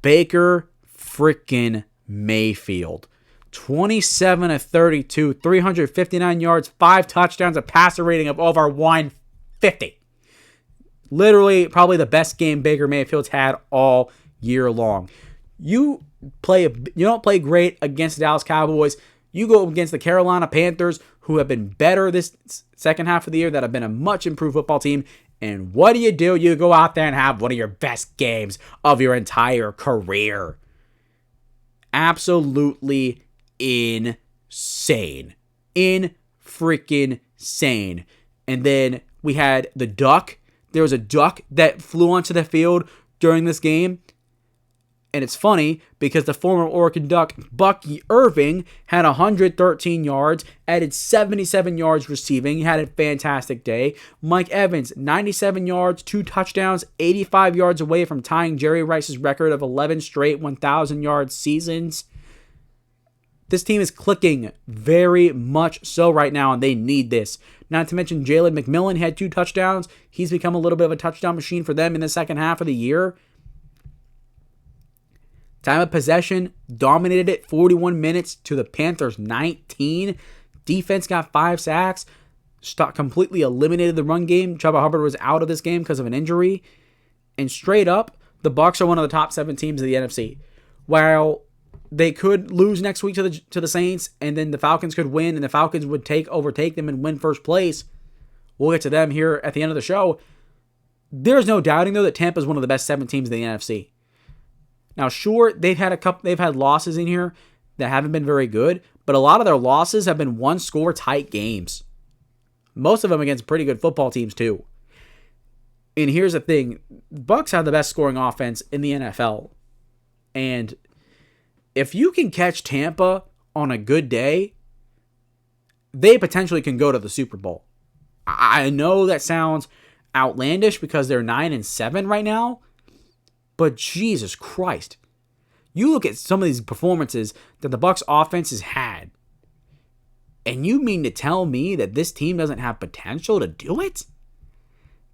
Baker freaking Mayfield. 27-32, 359 yards, 5 touchdowns, a passer rating of over 150. Literally, probably the best game Baker Mayfield's had all year long. You don't play great against the Dallas Cowboys. You go against the Carolina Panthers, who have been better this second half of the year, that have been a much improved football team. And what do? You go out there and have one of your best games of your entire career. Absolutely insane. Freaking sane. And then we had the duck. There was a duck that flew onto the field during this game. And it's funny because the former Oregon Duck, Bucky Irving, had 113 yards, added 77 yards receiving. He had a fantastic day. Mike Evans, 97 yards, 2 touchdowns, 85 yards away from tying Jerry Rice's record of 11 straight 1,000-yard seasons. This team is clicking very much so right now, and they need this. Not to mention Jalen McMillan had 2 touchdowns. He's become a little bit of a touchdown machine for them in the second half of the year. Time of possession, dominated it 41 minutes to the Panthers 19. Defense got 5 sacks. Completely eliminated the run game. Chuba Hubbard was out of this game because of an injury. And straight up, the Bucs are one of the top 7 teams of the NFC. While they could lose next week to the Saints, and then the Falcons could win, and the Falcons would overtake them and win first place. We'll get to them here at the end of the show. There's no doubting, though, that Tampa is one of the best 7 teams in the NFC. Now, sure, they've had losses in here that haven't been very good, but a lot of their losses have been one-score tight games. Most of them against pretty good football teams, too. And here's the thing. Bucs have the best scoring offense in the NFL. And if you can catch Tampa on a good day, they potentially can go to the Super Bowl. I know that sounds outlandish because they're 9-7 right now, but Jesus Christ. You look at some of these performances that the Bucs offense has had, and you mean to tell me that this team doesn't have potential to do it?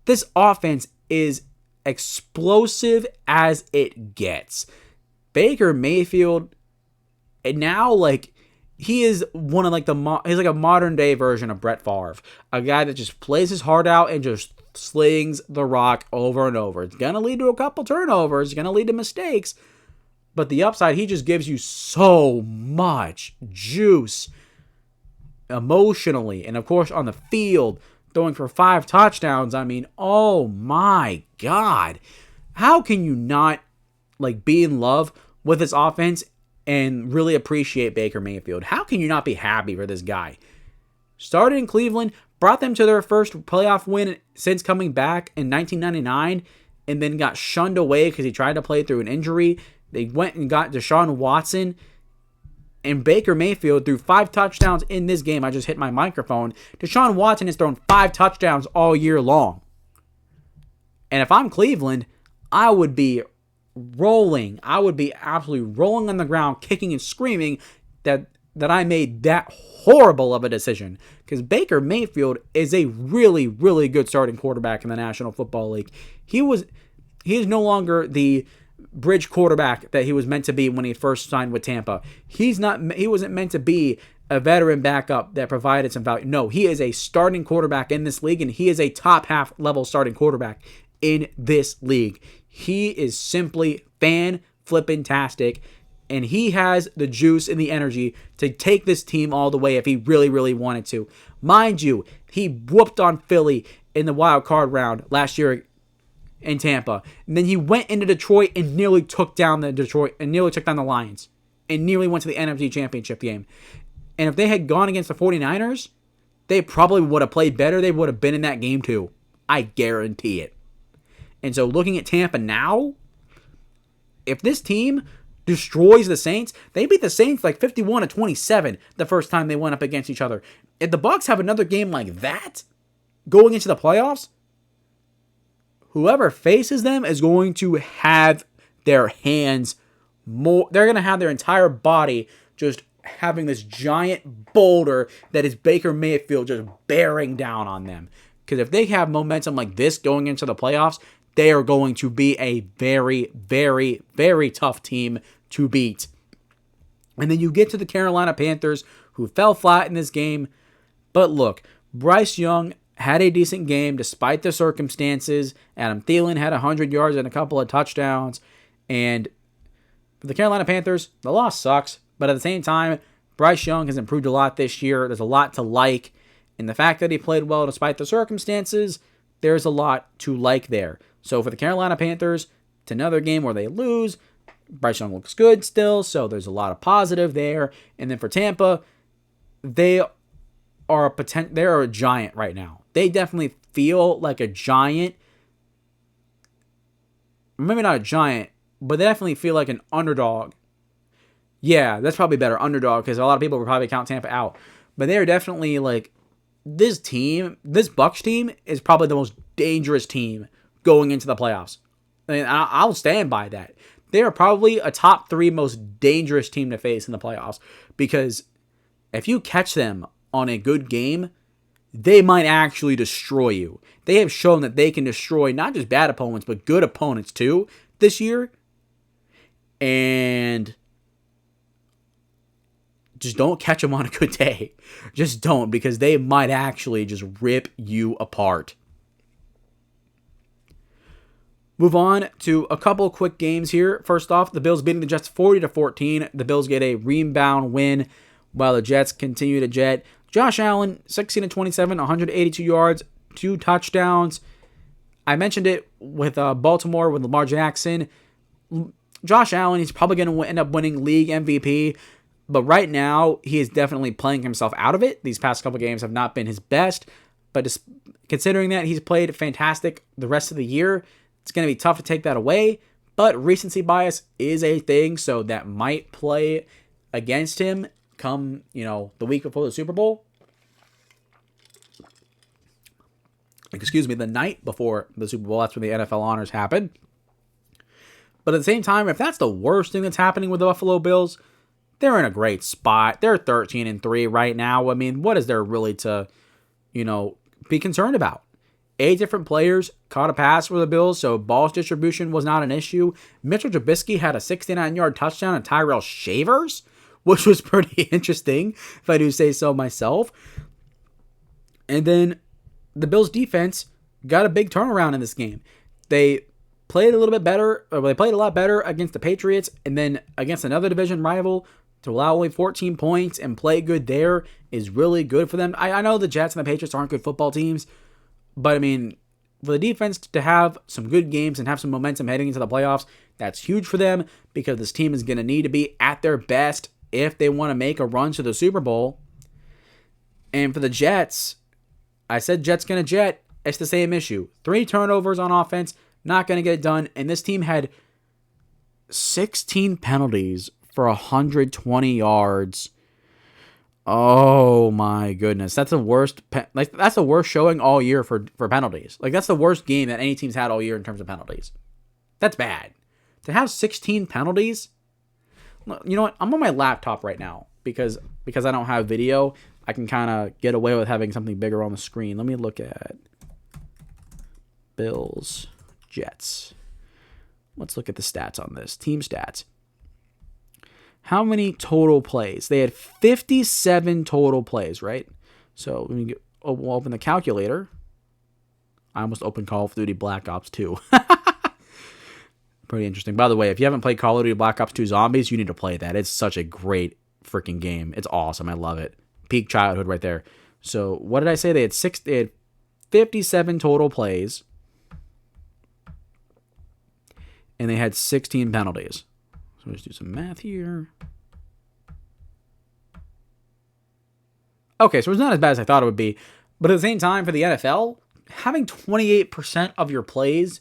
This offense is explosive as it gets. Baker Mayfield, and now he is one of he's like a modern day version of Brett Favre, a guy that just plays his heart out and just slings the rock over and over. It's gonna lead to a couple turnovers, it's gonna lead to mistakes, but the upside, he just gives you so much juice emotionally, and of course on the field, throwing for 5 touchdowns. I mean, oh my God, how can you not be in love with this offense and really appreciate Baker Mayfield? How can you not be happy for this guy? Started in Cleveland, brought them to their first playoff win since coming back in 1999, and then got shunned away because he tried to play through an injury. They went and got Deshaun Watson, and Baker Mayfield threw 5 touchdowns in this game. I just hit my microphone. Deshaun Watson has thrown 5 touchdowns all year long. And if I'm Cleveland, I would be rolling. I would be absolutely rolling on the ground, kicking and screaming that I made that horrible of a decision. Because Baker Mayfield is a really, really good starting quarterback in the National Football League. He is no longer the bridge quarterback that he was meant to be when he first signed with Tampa. He wasn't meant to be a veteran backup that provided some value. No, he is a starting quarterback in this league, and he is a top half level starting quarterback in this league. He is simply fan-flippin-tastic, and he has the juice and the energy to take this team all the way if he really, really wanted to. Mind you, he whooped on Philly in the wild card round last year in Tampa. And then he went into Detroit and nearly took down the Lions and nearly went to the NFC Championship game. And if they had gone against the 49ers, they probably would have played better. They would have been in that game too. I guarantee it. And so looking at Tampa now, if this team destroys the Saints, they beat the Saints 51-27 the first time they went up against each other. If the Bucs have another game like that going into the playoffs, whoever faces them is going to have their hands more. They're going to have their entire body just having this giant boulder that is Baker Mayfield just bearing down on them. Because if they have momentum like this going into the playoffs, they are going to be a very, very, very tough team to beat. And then you get to the Carolina Panthers, who fell flat in this game. But look, Bryce Young had a decent game despite the circumstances. Adam Thielen had 100 yards and a couple of touchdowns. And for the Carolina Panthers, the loss sucks. But at the same time, Bryce Young has improved a lot this year. There's a lot to like. And the fact that he played well despite the circumstances, there's a lot to like there. So for the Carolina Panthers, it's another game where they lose. Bryce Young looks good still, so there's a lot of positive there. And then for Tampa, they are a giant right now. They definitely feel like a giant. Maybe not a giant, but they definitely feel like an underdog. Yeah, that's probably better, underdog, because a lot of people would probably count Tampa out. But they're definitely this Bucs team is probably the most dangerous team going into the playoffs. And I'll stand by that. They are probably a top 3 most dangerous team to face in the playoffs, because if you catch them on a good game, they might actually destroy you. They have shown that they can destroy not just bad opponents, but good opponents too this year. And just don't catch them on a good day. Just don't, because they might actually just rip you apart. Move on to a couple quick games here. First off, the Bills beating the Jets 40-14. The Bills get a rebound win while the Jets continue to jet. Josh Allen, 16-27, 182 yards, 2 touchdowns. I mentioned it with Baltimore with Lamar Jackson. Josh Allen, he's probably going to end up winning league MVP, but right now he is definitely playing himself out of it. These past couple games have not been his best, but just considering that he's played fantastic the rest of the year, it's going to be tough to take that away, but recency bias is a thing, so that might play against him come, the week before the Super Bowl. The night before the Super Bowl, that's when the NFL honors happen. But at the same time, if that's the worst thing that's happening with the Buffalo Bills, they're in a great spot. They're 13-3 right now. I mean, what is there really to, be concerned about? 8 different players caught a pass for the Bills, so ball distribution was not an issue. Mitchell Trubisky had a 69-yard touchdown and Tyrell Shavers, which was pretty interesting, if I do say so myself. And then the Bills' defense got a big turnaround in this game. They played a little bit better, or they played a lot better against the Patriots, and then against another division rival to allow only 14 points and play good there is really good for them. I know the Jets and the Patriots aren't good football teams, but I mean, for the defense to have some good games and have some momentum heading into the playoffs, that's huge for them because this team is going to need to be at their best if they want to make a run to the Super Bowl. And for the Jets, I said Jets going to jet. It's the same issue. 3 turnovers on offense, not going to get it done. And this team had 16 penalties for 120 yards. Oh my goodness, that's the worst. That's the worst showing all year for penalties. That's the worst game that any team's had all year in terms of penalties. That's bad. To have 16 penalties. You know what? I'm on my laptop right now because I don't have video. I can kind of get away with having something bigger on the screen. Let me look at Bills Jets. Let's look at the stats on this. Team stats. How many total plays? They had 57 total plays, right? So we'll open the calculator. I almost opened Call of Duty Black Ops 2. Pretty interesting. By the way, if you haven't played Call of Duty Black Ops 2 Zombies, you need to play that. It's such a great freaking game. It's awesome. I love it. Peak childhood right there. So what did I say? They had 57 total plays. And they had 16 penalties. So let's do some math here. Okay, so it's not as bad as I thought it would be. But at the same time, for the NFL, having 28% of your plays,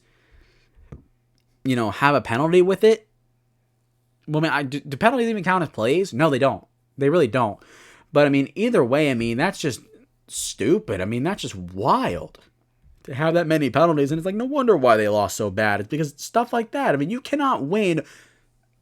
have a penalty with it. Well, I mean, do penalties even count as plays? No, they don't. They really don't. But, I mean, either way, that's just stupid. That's just wild to have that many penalties. And it's no wonder why they lost so bad. It's because stuff like that. You cannot win.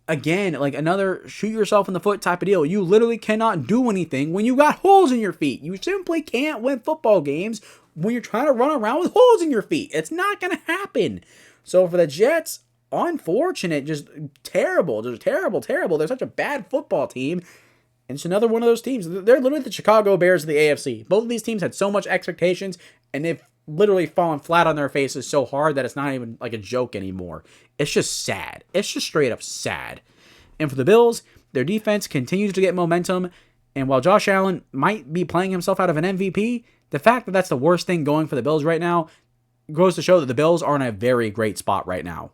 Again, another shoot yourself in the foot type of deal. You literally cannot do anything when you got holes in your feet. You simply can't win football games when you're trying to run around with holes in your feet. It's not going to happen. So for the Jets, unfortunate, just terrible. Just terrible. They're such a bad football team. And it's another one of those teams. They're literally the Chicago Bears of the AFC. Both of these teams had so much expectations, and they've literally fallen flat on their faces so hard that it's not even a joke anymore. It's just sad. It's just straight up sad. And for the Bills, their defense continues to get momentum. And while Josh Allen might be playing himself out of an MVP, the fact that that's the worst thing going for the Bills right now goes to show that the Bills are in a very great spot right now.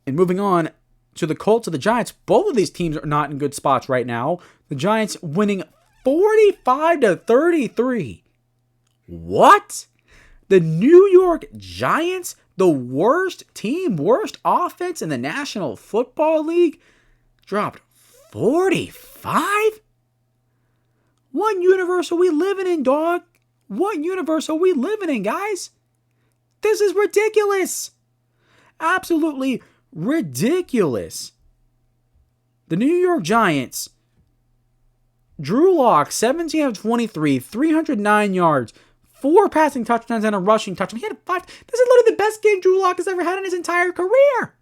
And moving on to the Colts and the Giants, both of these teams are not in good spots right now. The Giants winning 45-33. What? The New York Giants, the worst team, worst offense in the National Football League, dropped 45? What universe are we living in, dog? What universe are we living in, guys? This is ridiculous. Absolutely ridiculous. The New York Giants, Drew Lock, 17 of 23, 309 yards, 4 passing touchdowns and a rushing touchdown. He had 5. This is literally the best game Drew Lock has ever had in his entire career.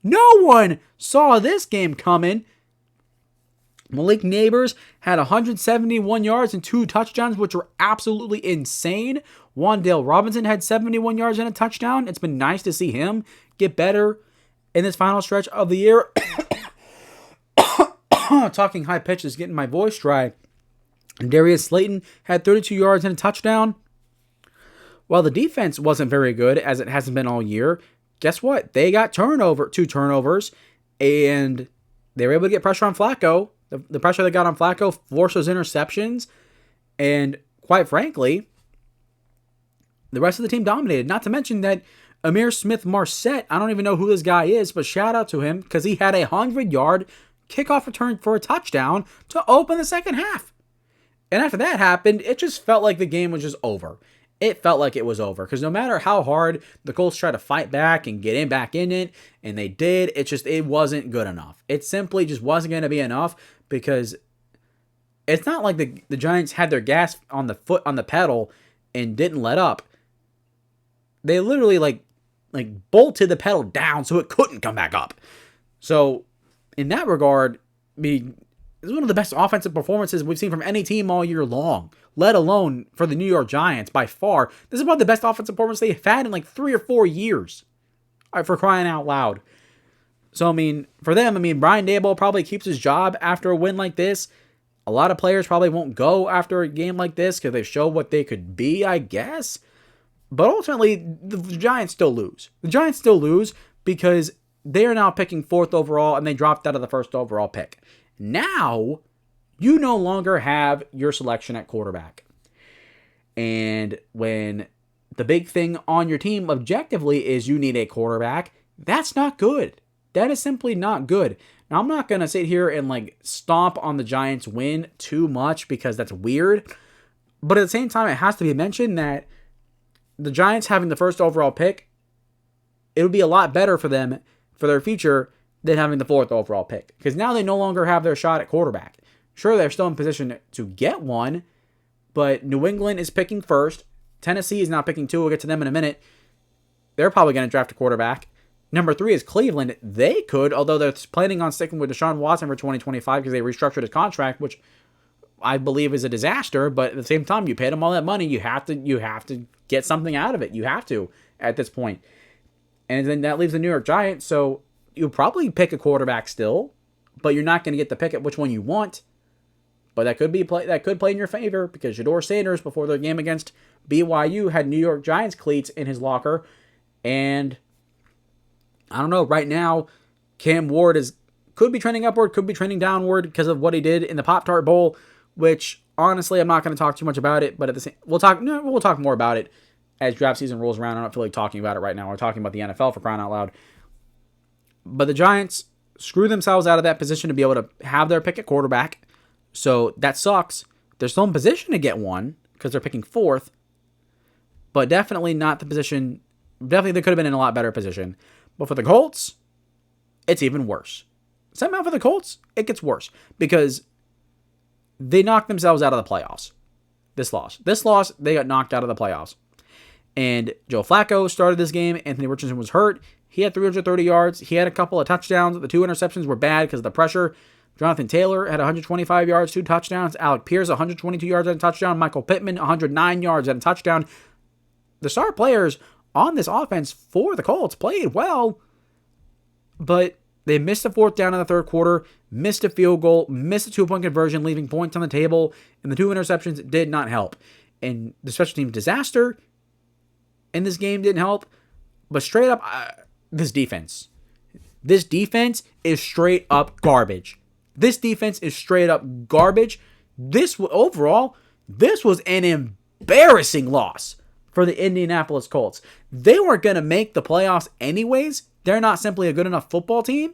No one saw this game coming. Malik Neighbors had 171 yards and 2 touchdowns, which were absolutely insane. Wan'Dale Robinson had 71 yards and a touchdown. It's been nice to see him get better in this final stretch of the year. Talking high pitches, getting my voice dry. And Darius Slayton had 32 yards and a touchdown. While the defense wasn't very good, as it hasn't been all year, guess what? They got two turnovers, and they were able to get pressure on Flacco. The pressure they got on Flacco forced those interceptions, and quite frankly, the rest of the team dominated. Not to mention that Amir Smith-Marset, I don't even know who this guy is, but shout out to him because he had a 100-yard kickoff return for a touchdown to open the second half. And after that happened, it just felt like the game was just over. It felt like it was over because no matter how hard the Colts tried to fight back and get back in it, and they did, it wasn't good enough. It simply just wasn't going to be enough because it's not like the Giants had their gas on the pedal and didn't let up. They literally like bolted the pedal down so it couldn't come back up. So in that regard, this is one of the best offensive performances we've seen from any team all year long, let alone for the New York Giants by far. This is about the best offensive performance they've had in like 3 or 4 years, for crying out loud. So, for them, Brian Daboll probably keeps his job after a win like this. A lot of players probably won't go after a game like this because they show what they could be, I guess. But ultimately, the Giants still lose. The Giants still lose because they are now picking 4th overall and they dropped out of the 1st overall pick. Now, you no longer have your selection at quarterback. And when the big thing on your team objectively is you need a quarterback, that's not good. That is simply not good. Now, I'm not going to sit here and stomp on the Giants' win too much because that's weird. But at the same time, it has to be mentioned that the Giants having the 1st overall pick, it would be a lot better for them, for their future, than having the 4th overall pick. Because now they no longer have their shot at quarterback. Sure, they're still in position to get one, but New England is picking 1st. Tennessee is now picking 2. We'll get to them in a minute. They're probably going to draft a quarterback. Number 3 is Cleveland. They could, although they're planning on sticking with Deshaun Watson for 2025 because they restructured his contract, which I believe is a disaster. But at the same time, you paid him all that money. You have to get something out of it. You have to at this point. And then that leaves the New York Giants. So you'll probably pick a quarterback still, but you're not going to get to pick at which one you want. But that could play in your favor because Shedeur Sanders, before their game against BYU, had New York Giants cleats in his locker. And I don't know, right now, Cam Ward could be trending upward, could be trending downward because of what he did in the Pop-Tart Bowl, which honestly, I'm not going to talk too much about it, but we'll talk more about it as draft season rolls around. I don't feel like talking about it right now. We're talking about the NFL, for crying out loud. But the Giants screw themselves out of that position to be able to have their pick at quarterback. So that sucks. They're still in position to get one because they're picking 4th, but definitely not the position. Definitely they could have been in a lot better position. But for the Colts, it's even worse. Somehow for the Colts, it gets worse because they knocked themselves out of the playoffs. This loss, they got knocked out of the playoffs. And Joe Flacco started this game. Anthony Richardson was hurt. He had 330 yards. He had a couple of touchdowns. The 2 interceptions were bad because of the pressure. Jonathan Taylor had 125 yards, 2 touchdowns. Alec Pierce, 122 yards and a touchdown. Michael Pittman, 109 yards and a touchdown. The star players on this offense for the Colts played well, but they missed a 4th down in the 3rd quarter, missed a field goal, missed a 2-point conversion, leaving points on the table, and the 2 interceptions did not help. And the special team disaster in this game didn't help, but straight up, this defense is straight up garbage. This defense is straight up garbage. This was an embarrassing loss for the Indianapolis Colts. They weren't going to make the playoffs anyways. They're not simply a good enough football team.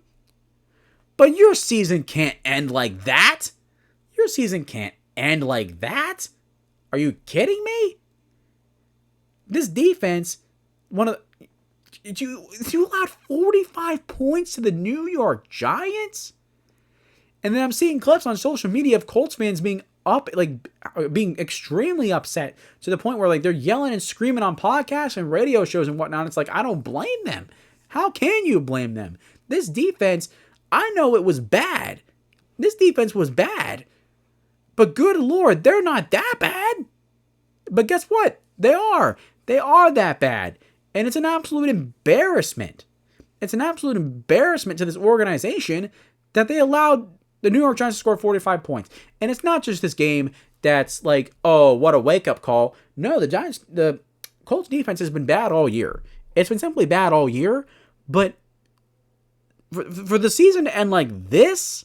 But your season can't end like that. Your season can't end like that. Are you kidding me? This defense, you allowed 45 points to the New York Giants? And then I'm seeing clips on social media of Colts fans being extremely upset to the point where they're yelling and screaming on podcasts and radio shows and whatnot. It's I don't blame them. How can you blame them? This defense, I know it was bad. This defense was bad. But good Lord, they're not that bad. But guess what? They are. They are that bad. And it's an absolute embarrassment. It's an absolute embarrassment to this organization that they allowed the New York Giants to score 45 points. And it's not just this game that's like, oh, what a wake-up call. No, the Colts defense has been bad all year. It's been simply bad all year. But for the season to end like this,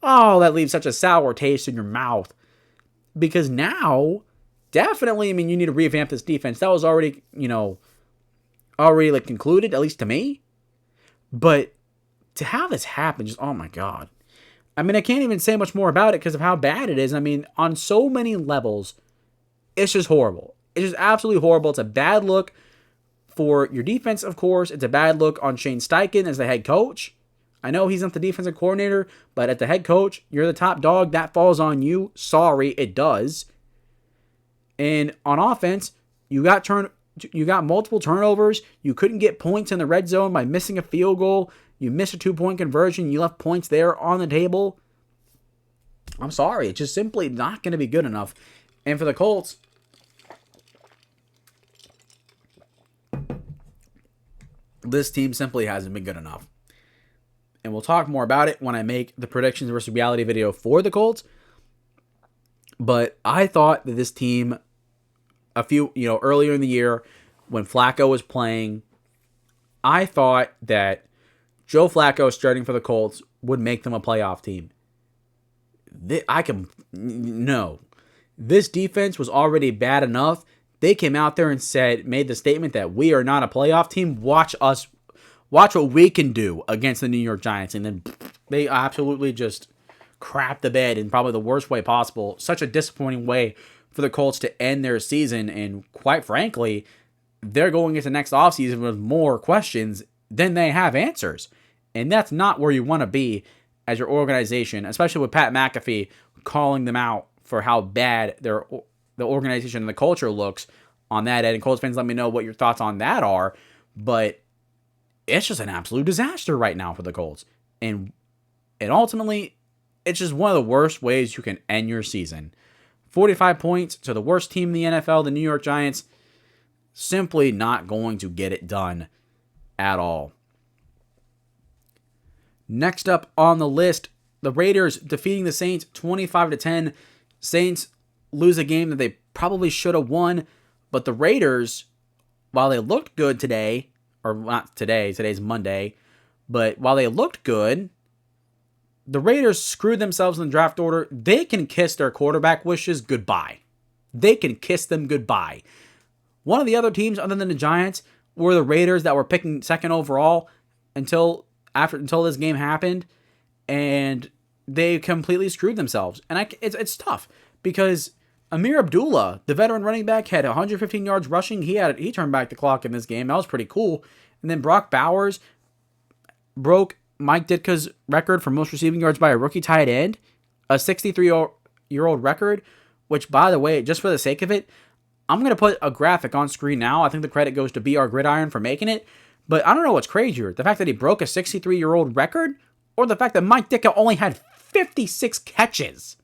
oh, that leaves such a sour taste in your mouth. Because now, definitely, I mean, you need to revamp this defense. That was already, like concluded, at least to me. But to have this happen, just, oh my God. I mean, I can't even say much more about it because of how bad it is. I mean, on so many levels, it's just horrible. It's just absolutely horrible. It's a bad look for your defense, of course. It's a bad look on Shane Steichen as the head coach. I know he's not the defensive coordinator, but at the head coach, you're the top dog. That falls on you. Sorry, it does. And on offense, you got multiple turnovers. You couldn't get points in the red zone by missing a field goal. You missed a 2-point conversion. You left points there on the table. I'm sorry. It's just simply not going to be good enough. And for the Colts, this team simply hasn't been good enough. And we'll talk more about it when I make the predictions versus reality video for the Colts. But I thought that this team, earlier in the year when Flacco was playing, I thought that Joe Flacco starting for the Colts would make them a playoff team. No. This defense was already bad enough. They came out there and made the statement that we are not a playoff team. Watch what we can do against the New York Giants. And then they absolutely just crap the bed in probably the worst way possible. Such a disappointing way for the Colts to end their season. And quite frankly, they're going into next offseason with more questions than they have answers. And that's not where you want to be as your organization, especially with Pat McAfee calling them out for how bad the organization and the culture looks on that end. And Colts fans, let me know what your thoughts on that are. But it's just an absolute disaster right now for the Colts. And ultimately, it's just one of the worst ways you can end your season. 45 points to the worst team in the NFL, the New York Giants, simply not going to get it done at all. Next up on the list, the Raiders defeating the Saints 25-10. Saints lose a game that they probably should have won, but the Raiders, while they looked good today, or not today, today's Monday, but while they looked good, the Raiders screwed themselves in the draft order. They can kiss their quarterback wishes goodbye. They can kiss them goodbye. One of the other teams other than the Giants were the Raiders that were picking second overall until this game happened, and they completely screwed themselves. And it's tough because Amir Abdullah, the veteran running back, had 115 yards rushing. He turned back the clock in this game. That was pretty cool. And then Brock Bowers broke Mike Ditka's record for most receiving yards by a rookie tight end, a 63-year-old record, which, by the way, just for the sake of it, I'm going to put a graphic on screen now. I think the credit goes to BR Gridiron for making it. But I don't know what's crazier, the fact that he broke a 63-year-old record or the fact that Mike Ditka only had 56 catches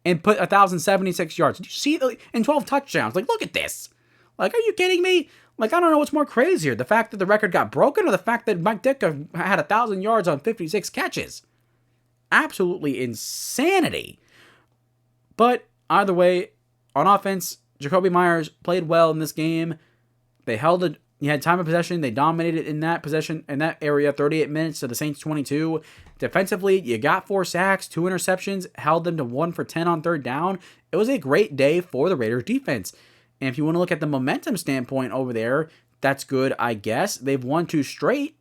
and put 1,076 yards. Did you see it? And 12 touchdowns. Like, look at this. Like, are you kidding me? Like, I don't know what's more crazier, the fact that the record got broken or the fact that Mike Ditka had 1,000 yards on 56 catches. Absolutely insanity. But either way, on offense, Jacoby Myers played well in this game. They held it. He had time of possession. They dominated in that possession, in that area, 38 minutes to the Saints 22. Defensively, you got 4 sacks, 2 interceptions, held them to 1 for 10 on third down. It was a great day for the Raiders defense. And if you want to look at the momentum standpoint over there, that's good, I guess. They've won 2 straight,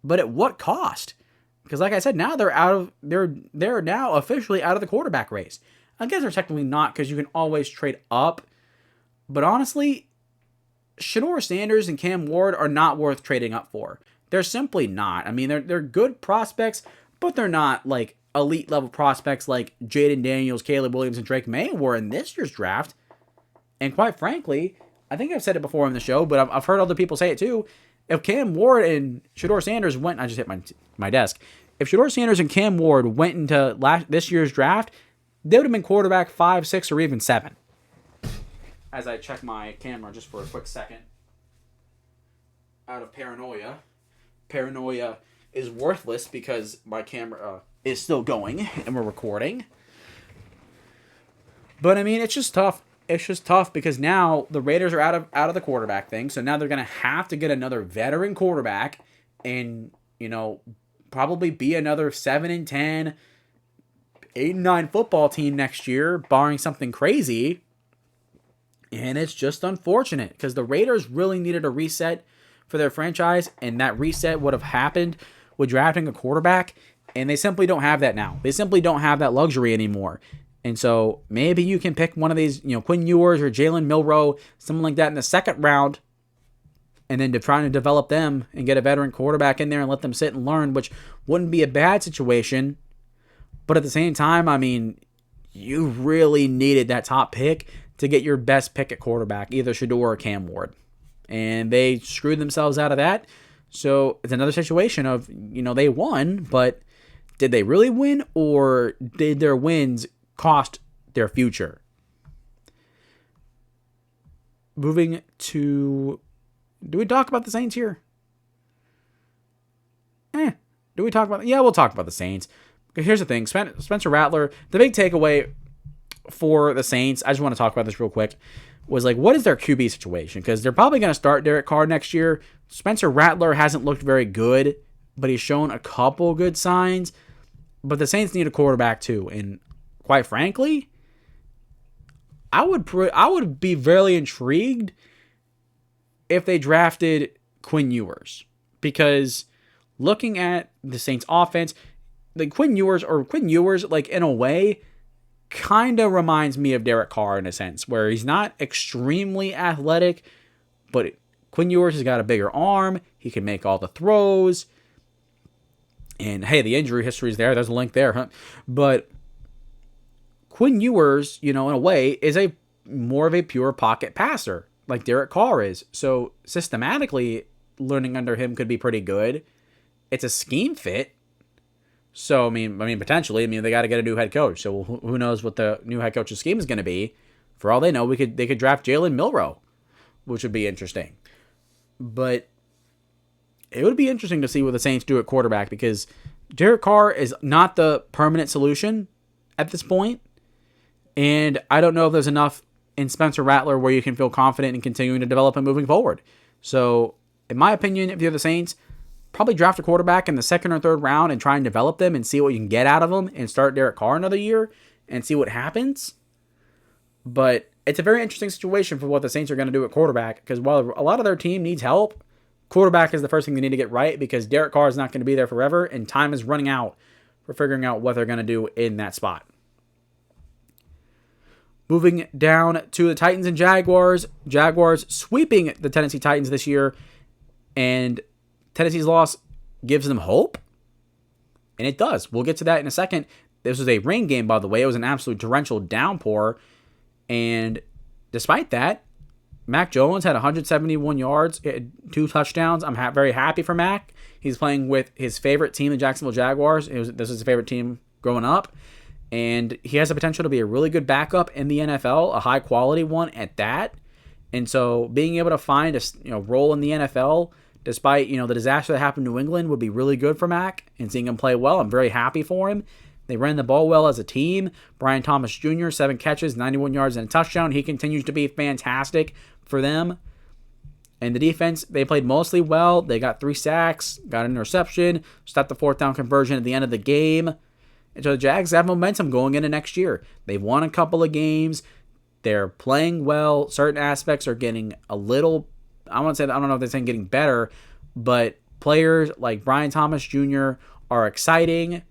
but at what cost? Because like I said, now they're now officially out of the quarterback race. I guess they're technically not because you can always trade up. But honestly, Shedeur Sanders and Cam Ward are not worth trading up for. They're simply not. I mean, they're good prospects, but they're not like elite level prospects like Jaden Daniels, Caleb Williams, and Drake May were in this year's draft. And quite frankly, I think I've said it before on the show, but I've heard other people say it too. If Cam Ward and Shedeur Sanders went, I just hit my desk. If Shedeur Sanders and Cam Ward went into this year's draft, they would have been quarterback 5, 6, or even 7. as I check my camera just for a quick second. Out of paranoia. Paranoia is worthless because my camera is still going and we're recording. But I mean, it's just tough. It's just tough because now the Raiders are out of the quarterback thing. So now they're going to have to get another veteran quarterback and, probably be another 7-10, 8-9 football team next year, barring something crazy. And it's just unfortunate because the Raiders really needed a reset for their franchise, and that reset would have happened with drafting a quarterback, and they simply don't have that now. They simply don't have that luxury anymore. And so maybe you can pick one of these, Quinn Ewers or Jalen Milroe, someone like that in the second round, and then trying to develop them and get a veteran quarterback in there and let them sit and learn, which wouldn't be a bad situation. But at the same time, I mean, you really needed that top pick to get your best pick at quarterback, either Shedeur or Cam Ward. And they screwed themselves out of that. So it's another situation of, they won, but did they really win, or did their wins cost their future? Moving to... Do we talk about the Saints here? Do we talk about... Yeah, we'll talk about the Saints. Here's the thing. Spencer Rattler, the big takeaway for the Saints, I just want to talk about this real quick, was like, what is their QB situation? Because they're probably going to start Derek Carr next year. Spencer Rattler hasn't looked very good, but he's shown a couple good signs. But the Saints need a quarterback too. And quite frankly, I would be very intrigued if they drafted Quinn Ewers. Because looking at the Saints offense, like Quinn Ewers, like in a way, kind of reminds me of Derek Carr in a sense, where he's not extremely athletic, but Quinn Ewers has got a bigger arm. He can make all the throws. And hey, the injury history is there. There's a link there, huh? But Quinn Ewers, in a way, is a more of a pure pocket passer, like Derek Carr is. So systematically, learning under him could be pretty good. It's a scheme fit. So, I mean, potentially, they got to get a new head coach. So, who knows what the new head coach's scheme is going to be? For all they know, they could draft Jalen Milroe, which would be interesting. But it would be interesting to see what the Saints do at quarterback, because Derek Carr is not the permanent solution at this point. And I don't know if there's enough in Spencer Rattler where you can feel confident in continuing to develop him moving forward. So, in my opinion, if you're the Saints, probably draft a quarterback in the second or third round and try and develop them and see what you can get out of them, and start Derek Carr another year and see what happens. But it's a very interesting situation for what the Saints are going to do at quarterback, because while a lot of their team needs help, quarterback is the first thing they need to get right, because Derek Carr is not going to be there forever and time is running out for figuring out what they're going to do in that spot. Moving down to the Titans and Jaguars. Jaguars sweeping the Tennessee Titans this year, and Tennessee's loss gives them hope, and it does. We'll get to that in a second. This was a rain game, by the way. It was an absolute torrential downpour, and despite that, Mac Jones had 171 yards, 2 touchdowns. I'm very happy for Mac. He's playing with his favorite team, the Jacksonville Jaguars. This was his favorite team growing up, and he has the potential to be a really good backup in the NFL, a high-quality one at that. And so being able to find a role in the NFL, despite, the disaster that happened in New England, would be really good for Mac, and seeing him play well, I'm very happy for him. They ran the ball well as a team. Brian Thomas Jr., 7 catches, 91 yards, and a touchdown. He continues to be fantastic for them. And the defense, they played mostly well. They got 3 sacks, got an interception, stopped the 4th down conversion at the end of the game. And so the Jags have momentum going into next year. They've won a couple of games. They're playing well. Certain aspects are getting a little... I don't know if they're saying getting better, but players like Brian Thomas Jr. are exciting.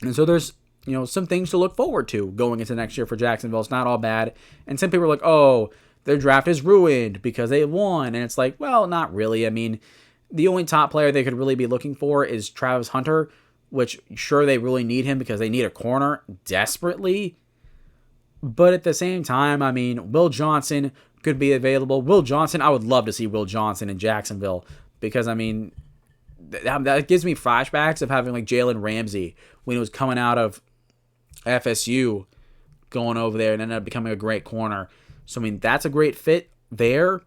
And so there's, some things to look forward to going into next year for Jacksonville. It's not all bad. And some people are like, oh, their draft is ruined because they won. And it's like, well, not really. I mean, the only top player they could really be looking for is Travis Hunter, which sure they really need him because they need a corner desperately. But at the same time, I mean, Will Johnson could be available. Will Johnson, I would love to see Will Johnson in Jacksonville, because, I mean, that gives me flashbacks of having like Jalen Ramsey when he was coming out of FSU, going over there and ended up becoming a great corner. So, I mean, that's a great fit there,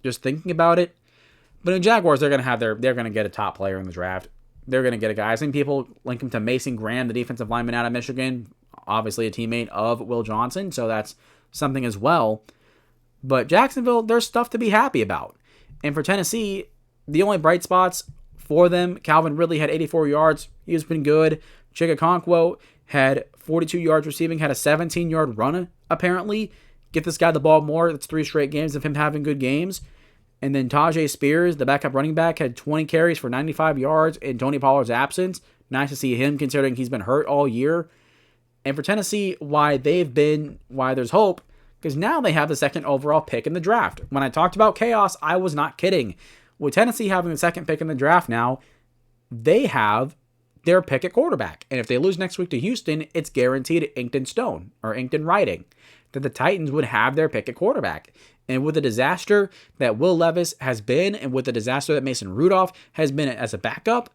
just thinking about it. But in Jaguars, they're going to get a top player in the draft. They're going to get a guy. I've seen people link him to Mason Graham, the defensive lineman out of Michigan, obviously a teammate of Will Johnson, so that's something as well. But Jacksonville, there's stuff to be happy about. And for Tennessee, the only bright spots for them, Calvin Ridley had 84 yards. He's been good. Chigakonkwo had 42 yards receiving, had a 17-yard run, apparently. Get this guy the ball more. That's 3 straight games of him having good games. And then Tajay Spears, the backup running back, had 20 carries for 95 yards in Tony Pollard's absence. Nice to see him, considering he's been hurt all year. And for Tennessee, why there's hope, because now they have the second overall pick in the draft. When I talked about chaos, I was not kidding. With Tennessee having the second pick in the draft now, they have their pick at quarterback. And if they lose next week to Houston, it's guaranteed inked in stone, or inked in writing, that the Titans would have their pick at quarterback. And with the disaster that Will Levis has been, and with the disaster that Mason Rudolph has been as a backup,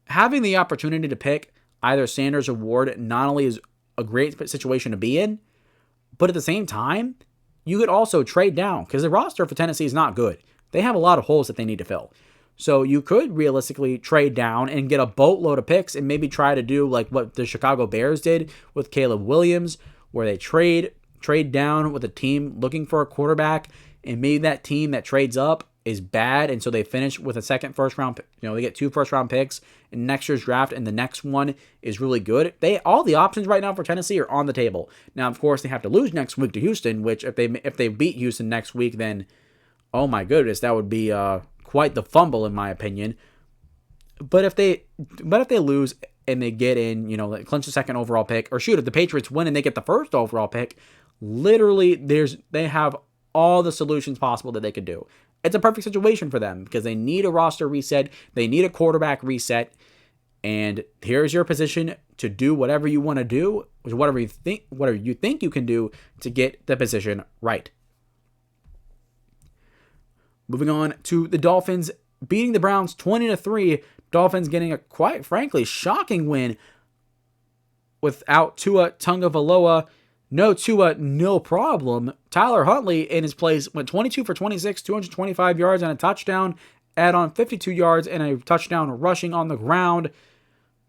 having the opportunity to pick either Sanders or Ward not only is a great situation to be in, but at the same time, you could also trade down, because the roster for Tennessee is not good. They have a lot of holes that they need to fill. So you could realistically trade down and get a boatload of picks and maybe try to do like what the Chicago Bears did with Caleb Williams, where they trade down with a team looking for a quarterback, and maybe that team that trades up is bad, and so they finish with a second first round. They get 2 first round picks in next year's draft, and the next one is really good. All the options right now for Tennessee are on the table. Now, of course, they have to lose next week to Houston, which if they beat Houston next week, then oh my goodness, that would be quite the fumble in my opinion. But if they lose and they get in, clinch the second overall pick, or shoot, if the Patriots win and they get the first overall pick, literally they have all the solutions possible that they could do. It's a perfect situation for them because they need a roster reset. They need a quarterback reset. And here's your position to do whatever you want to do, whatever you think you can do to get the position right. Moving on to the Dolphins beating the Browns 20-3. Dolphins getting a quite frankly shocking win without Tua Tagovailoa. No Tua, no problem. Tyler Huntley in his place went 22 for 26, 225 yards and a touchdown. Add on 52 yards and a touchdown rushing on the ground.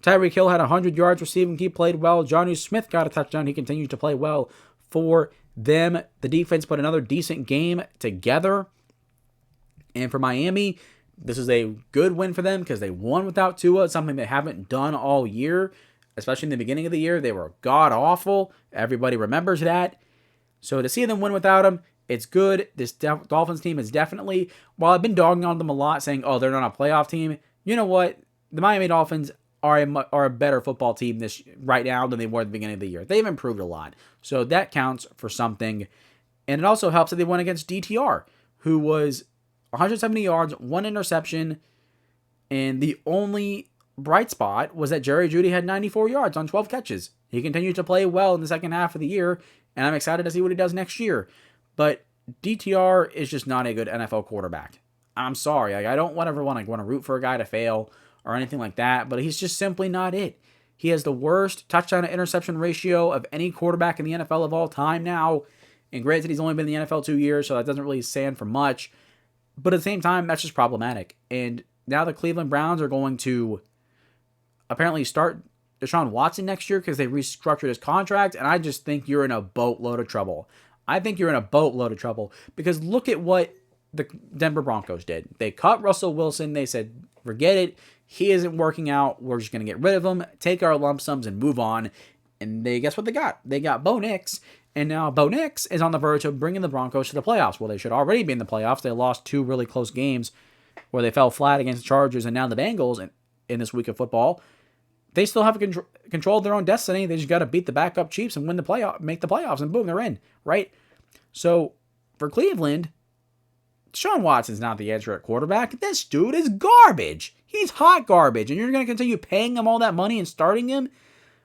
Tyreek Hill had 100 yards receiving. He played well. Jonnu Smith got a touchdown. He continues to play well for them. The defense put another decent game together. And for Miami, this is a good win for them because they won without Tua, something they haven't done all year. Especially in the beginning of the year, they were god-awful. Everybody remembers that. So to see them win without him, it's good. This Dolphins team is definitely, while I've been dogging on them a lot, saying, oh, they're not a playoff team, you know what? The Miami Dolphins are a better football team right now than they were at the beginning of the year. They've improved a lot. So that counts for something. And it also helps that they won against DTR, who was 170 yards, 1 interception, and the only bright spot was that Jerry Jeudy had 94 yards on 12 catches. He continued to play well in the second half of the year, and I'm excited to see what he does next year. But DTR is just not a good NFL quarterback. I'm sorry. I don't ever want to root for a guy to fail or anything like that, but he's just simply not it. He has the worst touchdown to interception ratio of any quarterback in the NFL of all time now. And granted, he's only been in the NFL 2 years, so that doesn't really stand for much. But at the same time, that's just problematic. And now the Cleveland Browns are going to apparently start Deshaun Watson next year because they restructured his contract, and I just think you're in a boatload of trouble. Because look at what the Denver Broncos did. They cut Russell Wilson. They said, forget it. He isn't working out. We're just going to get rid of him, take our lump sums, and move on. And guess what they got? They got Bo Nix, and now Bo Nix is on the verge of bringing the Broncos to the playoffs. Well, they should already be in the playoffs. They lost 2 really close games where they fell flat against the Chargers, and now the Bengals in this week of football. They still have control of their own destiny. They just got to beat the backup Chiefs and make the playoffs, and boom, they're in, right? So for Cleveland, Deshaun Watson's not the answer at quarterback. This dude is garbage. He's hot garbage, and you're going to continue paying him all that money and starting him?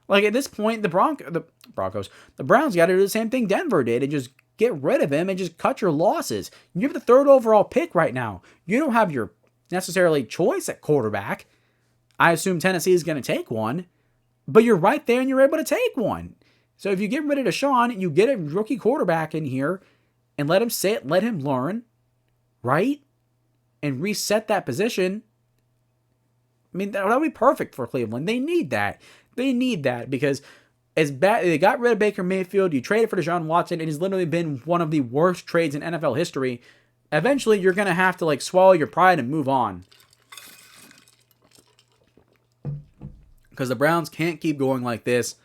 Like at this point, the Browns got to do the same thing Denver did and just get rid of him and just cut your losses. You have the 3rd overall pick right now. You don't have your necessarily choice at quarterback. I assume Tennessee is going to take one, but you're right there and you're able to take one. So if you get rid of Deshaun, you get a rookie quarterback in here and let him sit, let him learn, right? And reset that position. I mean, that would be perfect for Cleveland. They need that. They need that because as bad they got rid of Baker Mayfield, you traded for Deshaun Watson, and he's literally been one of the worst trades in NFL history. Eventually, you're going to have to like swallow your pride and move on. Because the Browns can't keep going like this.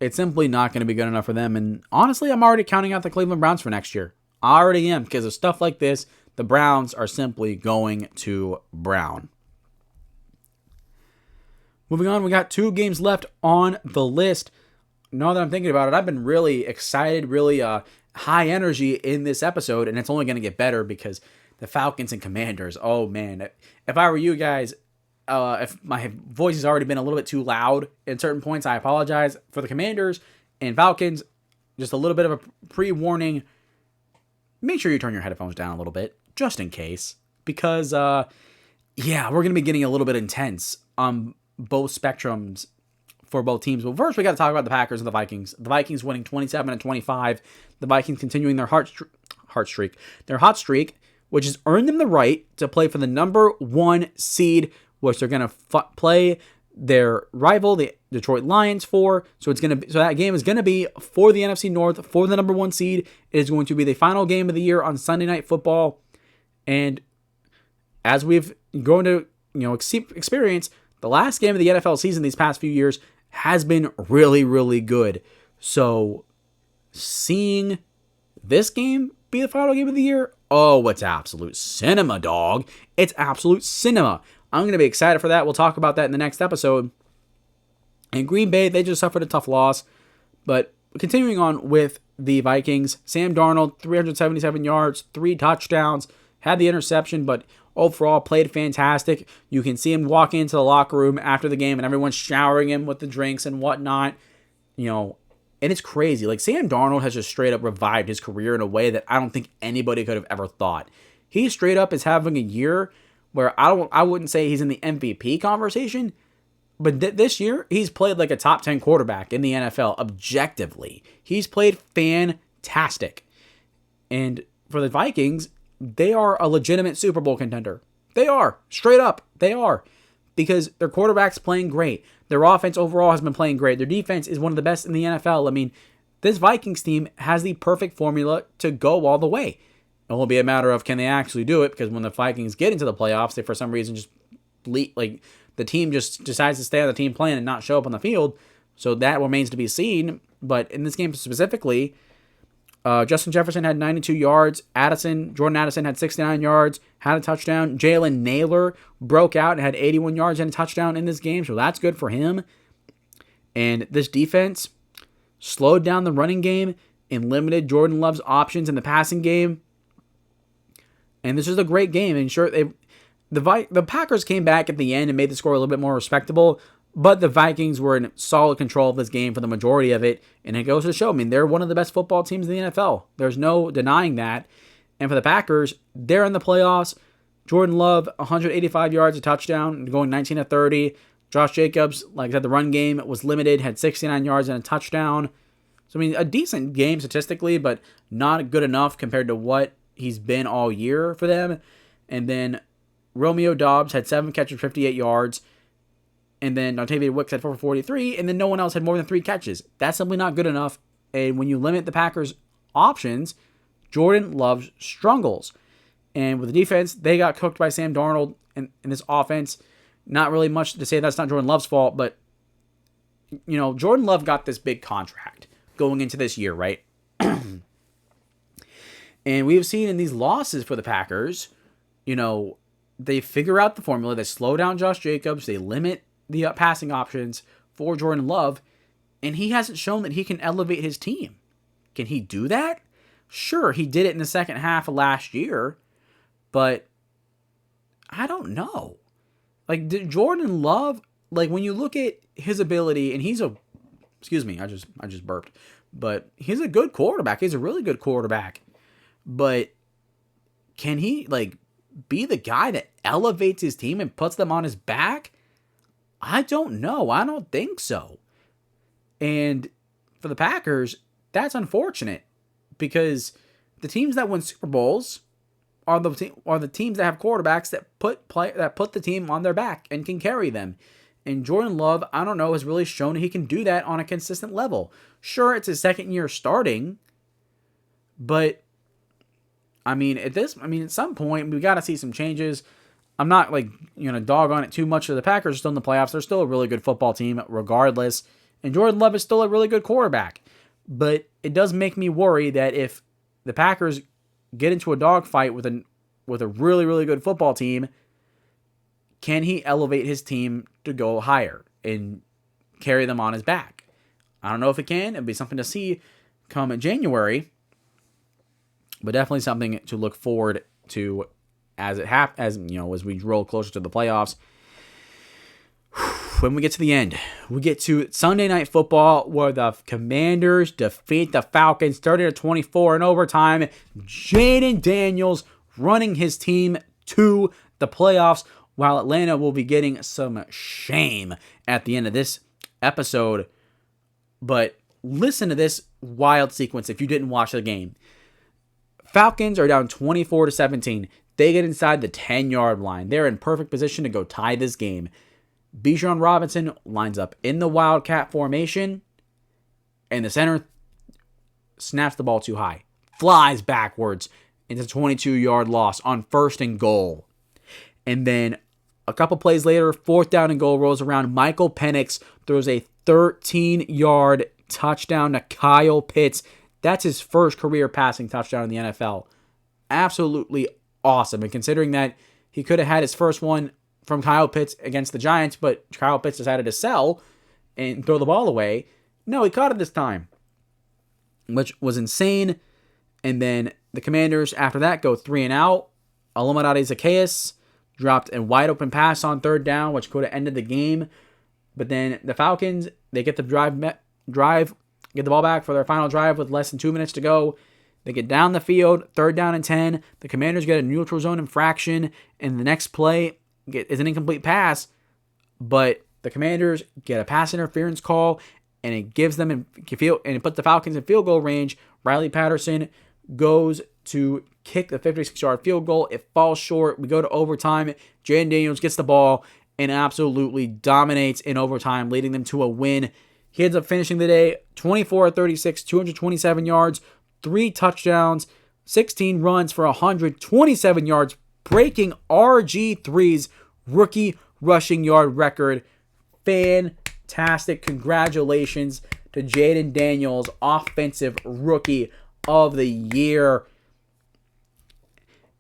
It's simply not going to be good enough for them. And honestly, I'm already counting out the Cleveland Browns for next year. I already am, because of stuff like this. The Browns are simply going to Brown. Moving on, we got 2 games left on the list. Now that I'm thinking about it, I've been really excited, really high energy in this episode, and it's only going to get better because the Falcons and Commanders. Oh, man. If I were you guys, if my voice has already been a little bit too loud at certain points, I apologize. For the Commanders and Falcons, just a little bit of a pre-warning. Make sure you turn your headphones down a little bit, just in case. Because, we're going to be getting a little bit intense on both spectrums for both teams. Well, first we got to talk about the Packers and the Vikings. The Vikings winning 27-25. The Vikings continuing their hot streak, which has earned them the right to play for the number 1 seed, which they're going to play their rival, the Detroit Lions, for. So that game is going to be for the NFC North, for the number 1 seed. It is going to be the final game of the year on Sunday Night Football. And as we've going to experience, the last game of the NFL season these past few years has been really, really good. So seeing this game be the final game of the year, oh, it's absolute cinema, dog. It's absolute cinema. I'm going to be excited for that. We'll talk about that in the next episode. And Green Bay, they just suffered a tough loss. But continuing on with the Vikings, Sam Darnold, 377 yards, 3 touchdowns, had the interception, but overall played fantastic. You can see him walk into the locker room after the game and everyone's showering him with the drinks and whatnot. And it's crazy. Like, Sam Darnold has just straight up revived his career in a way that I don't think anybody could have ever thought. He straight up is having a year where I wouldn't say he's in the MVP conversation, but this year he's played like a top 10 quarterback in the NFL objectively. He's played fantastic. And for the Vikings, they are a legitimate Super Bowl contender. They are. Straight up. They are. Because their quarterback's playing great. Their offense overall has been playing great. Their defense is one of the best in the NFL. I mean, this Vikings team has the perfect formula to go all the way. It will be a matter of can they actually do it, because when the Vikings get into the playoffs, they for some reason just the team just decides to stay on the team plan and not show up on the field. So that remains to be seen. But in this game specifically, Justin Jefferson had 92 yards. Jordan Addison had 69 yards, had a touchdown. Jalen Naylor broke out and had 81 yards and a touchdown in this game, so that's good for him. And this defense slowed down the running game and limited Jordan Love's options in the passing game. And this was a great game. And sure, the Packers came back at the end and made the score a little bit more respectable, but the Vikings were in solid control of this game for the majority of it, and it goes to show, I mean, they're one of the best football teams in the NFL. There's no denying that. And for the Packers, they're in the playoffs. Jordan Love, 185 yards, a touchdown, going 19 of 30. Josh Jacobs, like I said, the run game was limited, had 69 yards and a touchdown. So, I mean, a decent game statistically, but not good enough compared to what he's been all year for them. And then Romeo Doubs had 7 catches, 58 yards. And then Dontavius Wicks had 443, and then no one else had more than 3 catches. That's simply not good enough. And when you limit the Packers' options, Jordan Love struggles. And with the defense, they got cooked by Sam Darnold in this offense. Not really much to say that's not Jordan Love's fault, but, Jordan Love got this big contract going into this year, right? And we've seen in these losses for the Packers, they figure out the formula. They slow down Josh Jacobs. They limit the passing options for Jordan Love, and he hasn't shown that he can elevate his team. Can he do that? Sure, he did it in the second half of last year, but I don't know. Like, Jordan Love, like, when you look at his ability, and excuse me, I just burped, but he's a good quarterback. He's a really good quarterback, but can he, be the guy that elevates his team and puts them on his back? I don't know. I don't think so. And for the Packers, that's unfortunate because the teams that win Super Bowls are the teams that have quarterbacks that put the team on their back and can carry them. And Jordan Love, I don't know, has really shown he can do that on a consistent level. Sure, it's his second year starting, but at some point we got to see some changes. I'm not dog on it too much. The Packers are still in the playoffs. They're still a really good football team regardless. And Jordan Love is still a really good quarterback. But it does make me worry that if the Packers get into a dogfight with a really, really good football team, can he elevate his team to go higher and carry them on his back? I don't know if it can. It'd be something to see come in January. But definitely something to look forward to as we roll closer to the playoffs. When we get to the end, we get to Sunday Night Football where the Commanders defeat the Falcons 30-24 in overtime. Jaden Daniels running his team to the playoffs, while Atlanta will be getting some shame at the end of this episode. But listen to this wild sequence if you didn't watch the game. Falcons are down 24-17. They get inside the 10-yard line. They're in perfect position to go tie this game. Bijan Robinson lines up in the Wildcat formation, and the center snaps the ball too high. Flies backwards into 22-yard loss on 1st and goal. And then a couple plays later, 4th down and goal rolls around. Michael Penix throws a 13-yard touchdown to Kyle Pitts. That's his first career passing touchdown in the NFL. Absolutely awesome. And considering that he could have had his first one from Kyle Pitts against the Giants, but Kyle Pitts decided to sell and throw the ball away. No, he caught it this time, which was insane. And then the Commanders, after that, go 3 and out. Olumadade Zacchaeus dropped a wide open pass on 3rd down, which could have ended the game. But then the Falcons, they get the get the ball back for their final drive with less than 2 minutes to go. They get down the field, 3rd down and 10. The Commanders get a neutral zone infraction, and the next play is an incomplete pass. But the Commanders get a pass interference call, and it gives them and it puts the Falcons in field goal range. Riley Patterson goes to kick the 56-yard field goal. It falls short. We go to overtime. Jaden Daniels gets the ball and absolutely dominates in overtime, leading them to a win. He ends up finishing the day 24-36, 227 yards, 3 touchdowns, 16 runs for 127 yards, breaking RG3's rookie rushing yard record. Fantastic. Congratulations to Jaden Daniels, Offensive Rookie of the Year.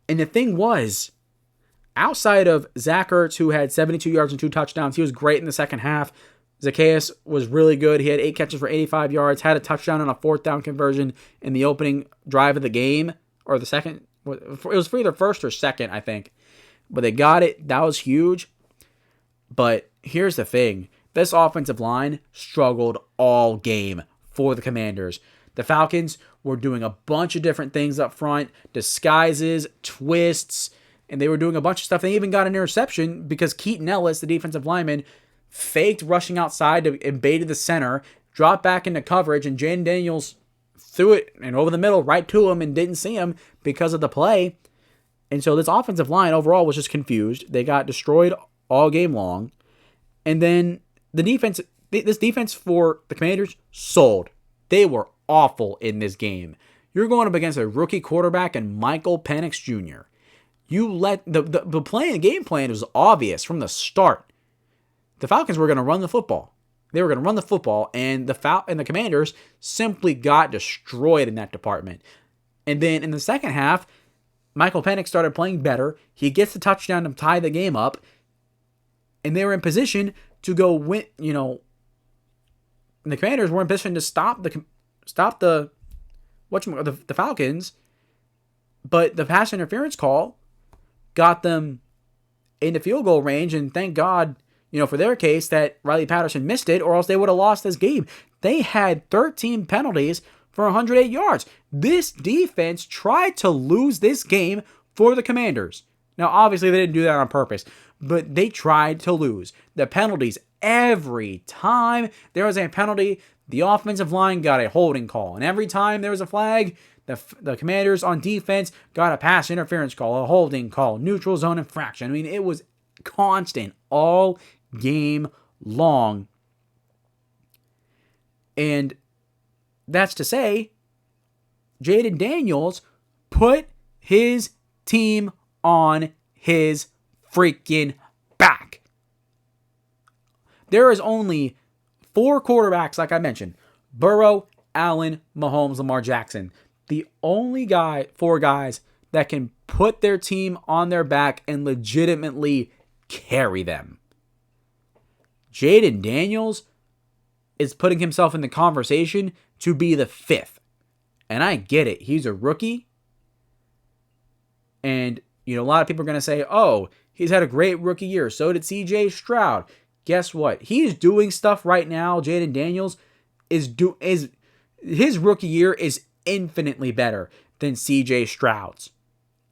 And the thing was, outside of Zach Ertz, who had 72 yards and 2 touchdowns, he was great in the second half. Zacchaeus was really good. He had 8 catches for 85 yards, had a touchdown on a 4th down conversion in the opening drive of the game, or the second. It was for either first or second, I think. But they got it. That was huge. But here's the thing. This offensive line struggled all game for the Commanders. The Falcons were doing a bunch of different things up front, disguises, twists, and they were doing a bunch of stuff. They even got an interception because Keaton Ellis, the defensive lineman, faked rushing outside to invaded the center, dropped back into coverage, and Jaden Daniels threw it and over the middle right to him and didn't see him because of the play. And so this offensive line overall was just confused. They got destroyed all game long. And then this defense for the Commanders sold. They were awful in this game. You're going up against a rookie quarterback and Michael Penix Jr. You let the game plan was obvious from the start. The Falcons were going to run the football. They were going to run the football, and the Commanders simply got destroyed in that department. And then in the second half, Michael Penix started playing better. He gets the touchdown to tie the game up, and they were in position to go win. And the Commanders were in position to stop the Falcons, but the pass interference call got them into field goal range, and thank God, for their case, that Riley Patterson missed it, or else they would have lost this game. They had 13 penalties for 108 yards. This defense tried to lose this game for the Commanders. Now, obviously, they didn't do that on purpose, but they tried to lose. The penalties, every time there was a penalty, The offensive line got a holding call. And every time there was a flag, the Commanders on defense got a pass interference call, a holding call, neutral zone infraction. I mean, it was constant all game long. And that's to say, Jaden Daniels put his team on his freaking back. There is only 4 quarterbacks, like I mentioned: Burrow, Allen, Mahomes, Lamar Jackson. The only 4 guys that can put their team on their back and legitimately carry them. Jaden Daniels is putting himself in the conversation to be the 5th. And I get it. He's a rookie. And, a lot of people are going to say, oh, he's had a great rookie year. So did CJ Stroud. Guess what? He's doing stuff right now. Jaden Daniels is his rookie year is infinitely better than CJ Stroud's.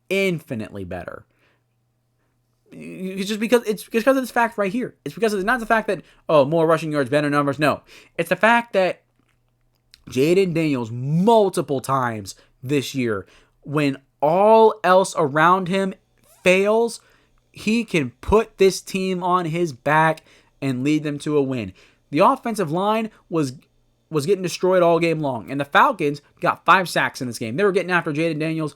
Infinitely better. It's just because of this fact right here. It's because it's not the fact that, more rushing yards, better numbers. No. It's the fact that Jaden Daniels multiple times this year, when all else around him fails, he can put this team on his back and lead them to a win. The offensive line was getting destroyed all game long, and the Falcons got 5 sacks in this game. They were getting after Jaden Daniels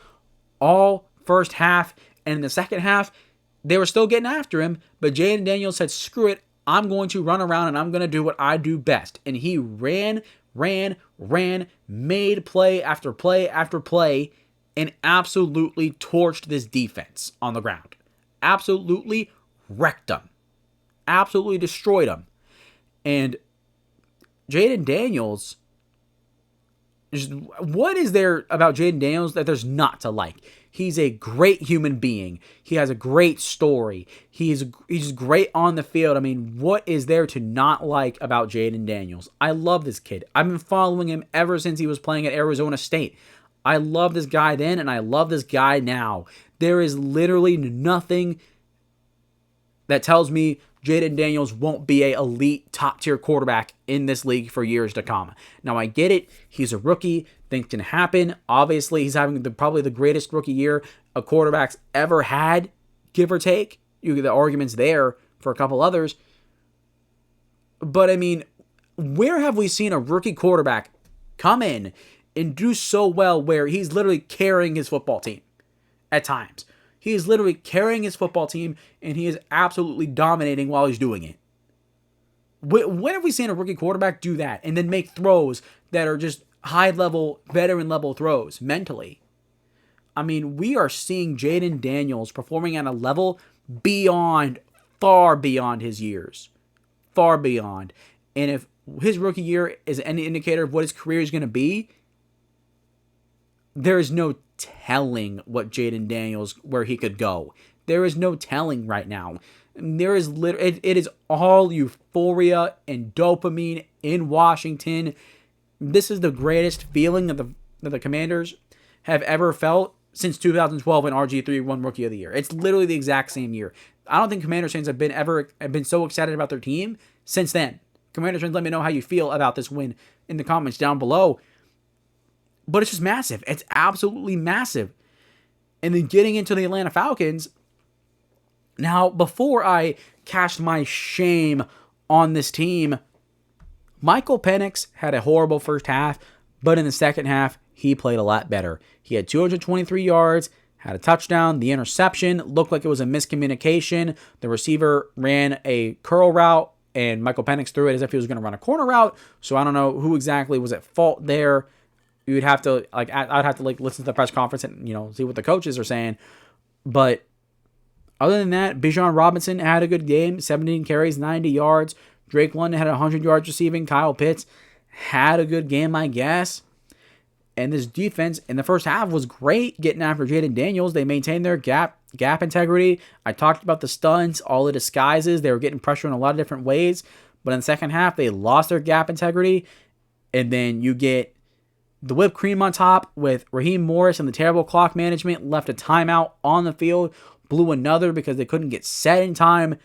all first half, and in the second half, they were still getting after him, but Jaden Daniels said, screw it, I'm going to run around and I'm going to do what I do best. And he ran, made play after play after play, and absolutely torched this defense on the ground. Absolutely wrecked them. Absolutely destroyed them. And Jaden Daniels, what is there about Jaden Daniels that there's not to like? He's a great human being. He has a great story. He's great on the field. I mean, what is there to not like about Jaden Daniels? I love this kid. I've been following him ever since he was playing at Arizona State. I love this guy then, and I love this guy now. There is literally nothing that tells me Jaden Daniels won't be an elite top-tier quarterback in this league for years to come. Now, I get it. He's a rookie. Things can happen. Obviously, he's having probably the greatest rookie year a quarterback's ever had, give or take. You get the arguments there for a couple others. But, I mean, where have we seen a rookie quarterback come in and do so well where he's literally carrying his football team at times? He is literally carrying his football team, and he is absolutely dominating while he's doing it. When have we seen a rookie quarterback do that and then make throws that are just high-level, veteran-level throws mentally? I mean, we are seeing Jaden Daniels performing at a level far beyond his years. Far beyond. And if his rookie year is any indicator of what his career is going to be, there is no telling what Jaden Daniels, where he could go. There is no telling right now. There is it is all euphoria and dopamine in Washington. This is the greatest feeling that the Commanders have ever felt since 2012 when RG3 won Rookie of the Year. It's literally the exact same year. I don't think Commanders fans have been so excited about their team since then. Commanders fans, let me know how you feel about this win in the comments down below. But it's just massive. It's absolutely massive. And then getting into the Atlanta Falcons. Now, before I cast my shame on this team, Michael Penix had a horrible first half, but in the second half, he played a lot better. He had 223 yards, had a touchdown. The interception looked like it was a miscommunication. The receiver ran a curl route, and Michael Penix threw it as if he was going to run a corner route. So I don't know who exactly was at fault there. You'd have to I'd have to listen to the press conference and see what the coaches are saying. But other than that, Bijan Robinson had a good game, 17 carries, 90 yards. Drake London had 100 yards receiving. Kyle Pitts had a good game, I guess. And this defense in the first half was great, getting after Jaden Daniels. They maintained their gap integrity. I talked about the stunts, all the disguises. They were getting pressure in a lot of different ways. But in the second half, they lost their gap integrity. And then you get the whipped cream on top with Raheem Morris, and the terrible clock management left a timeout on the field, blew another because they couldn't get set in time.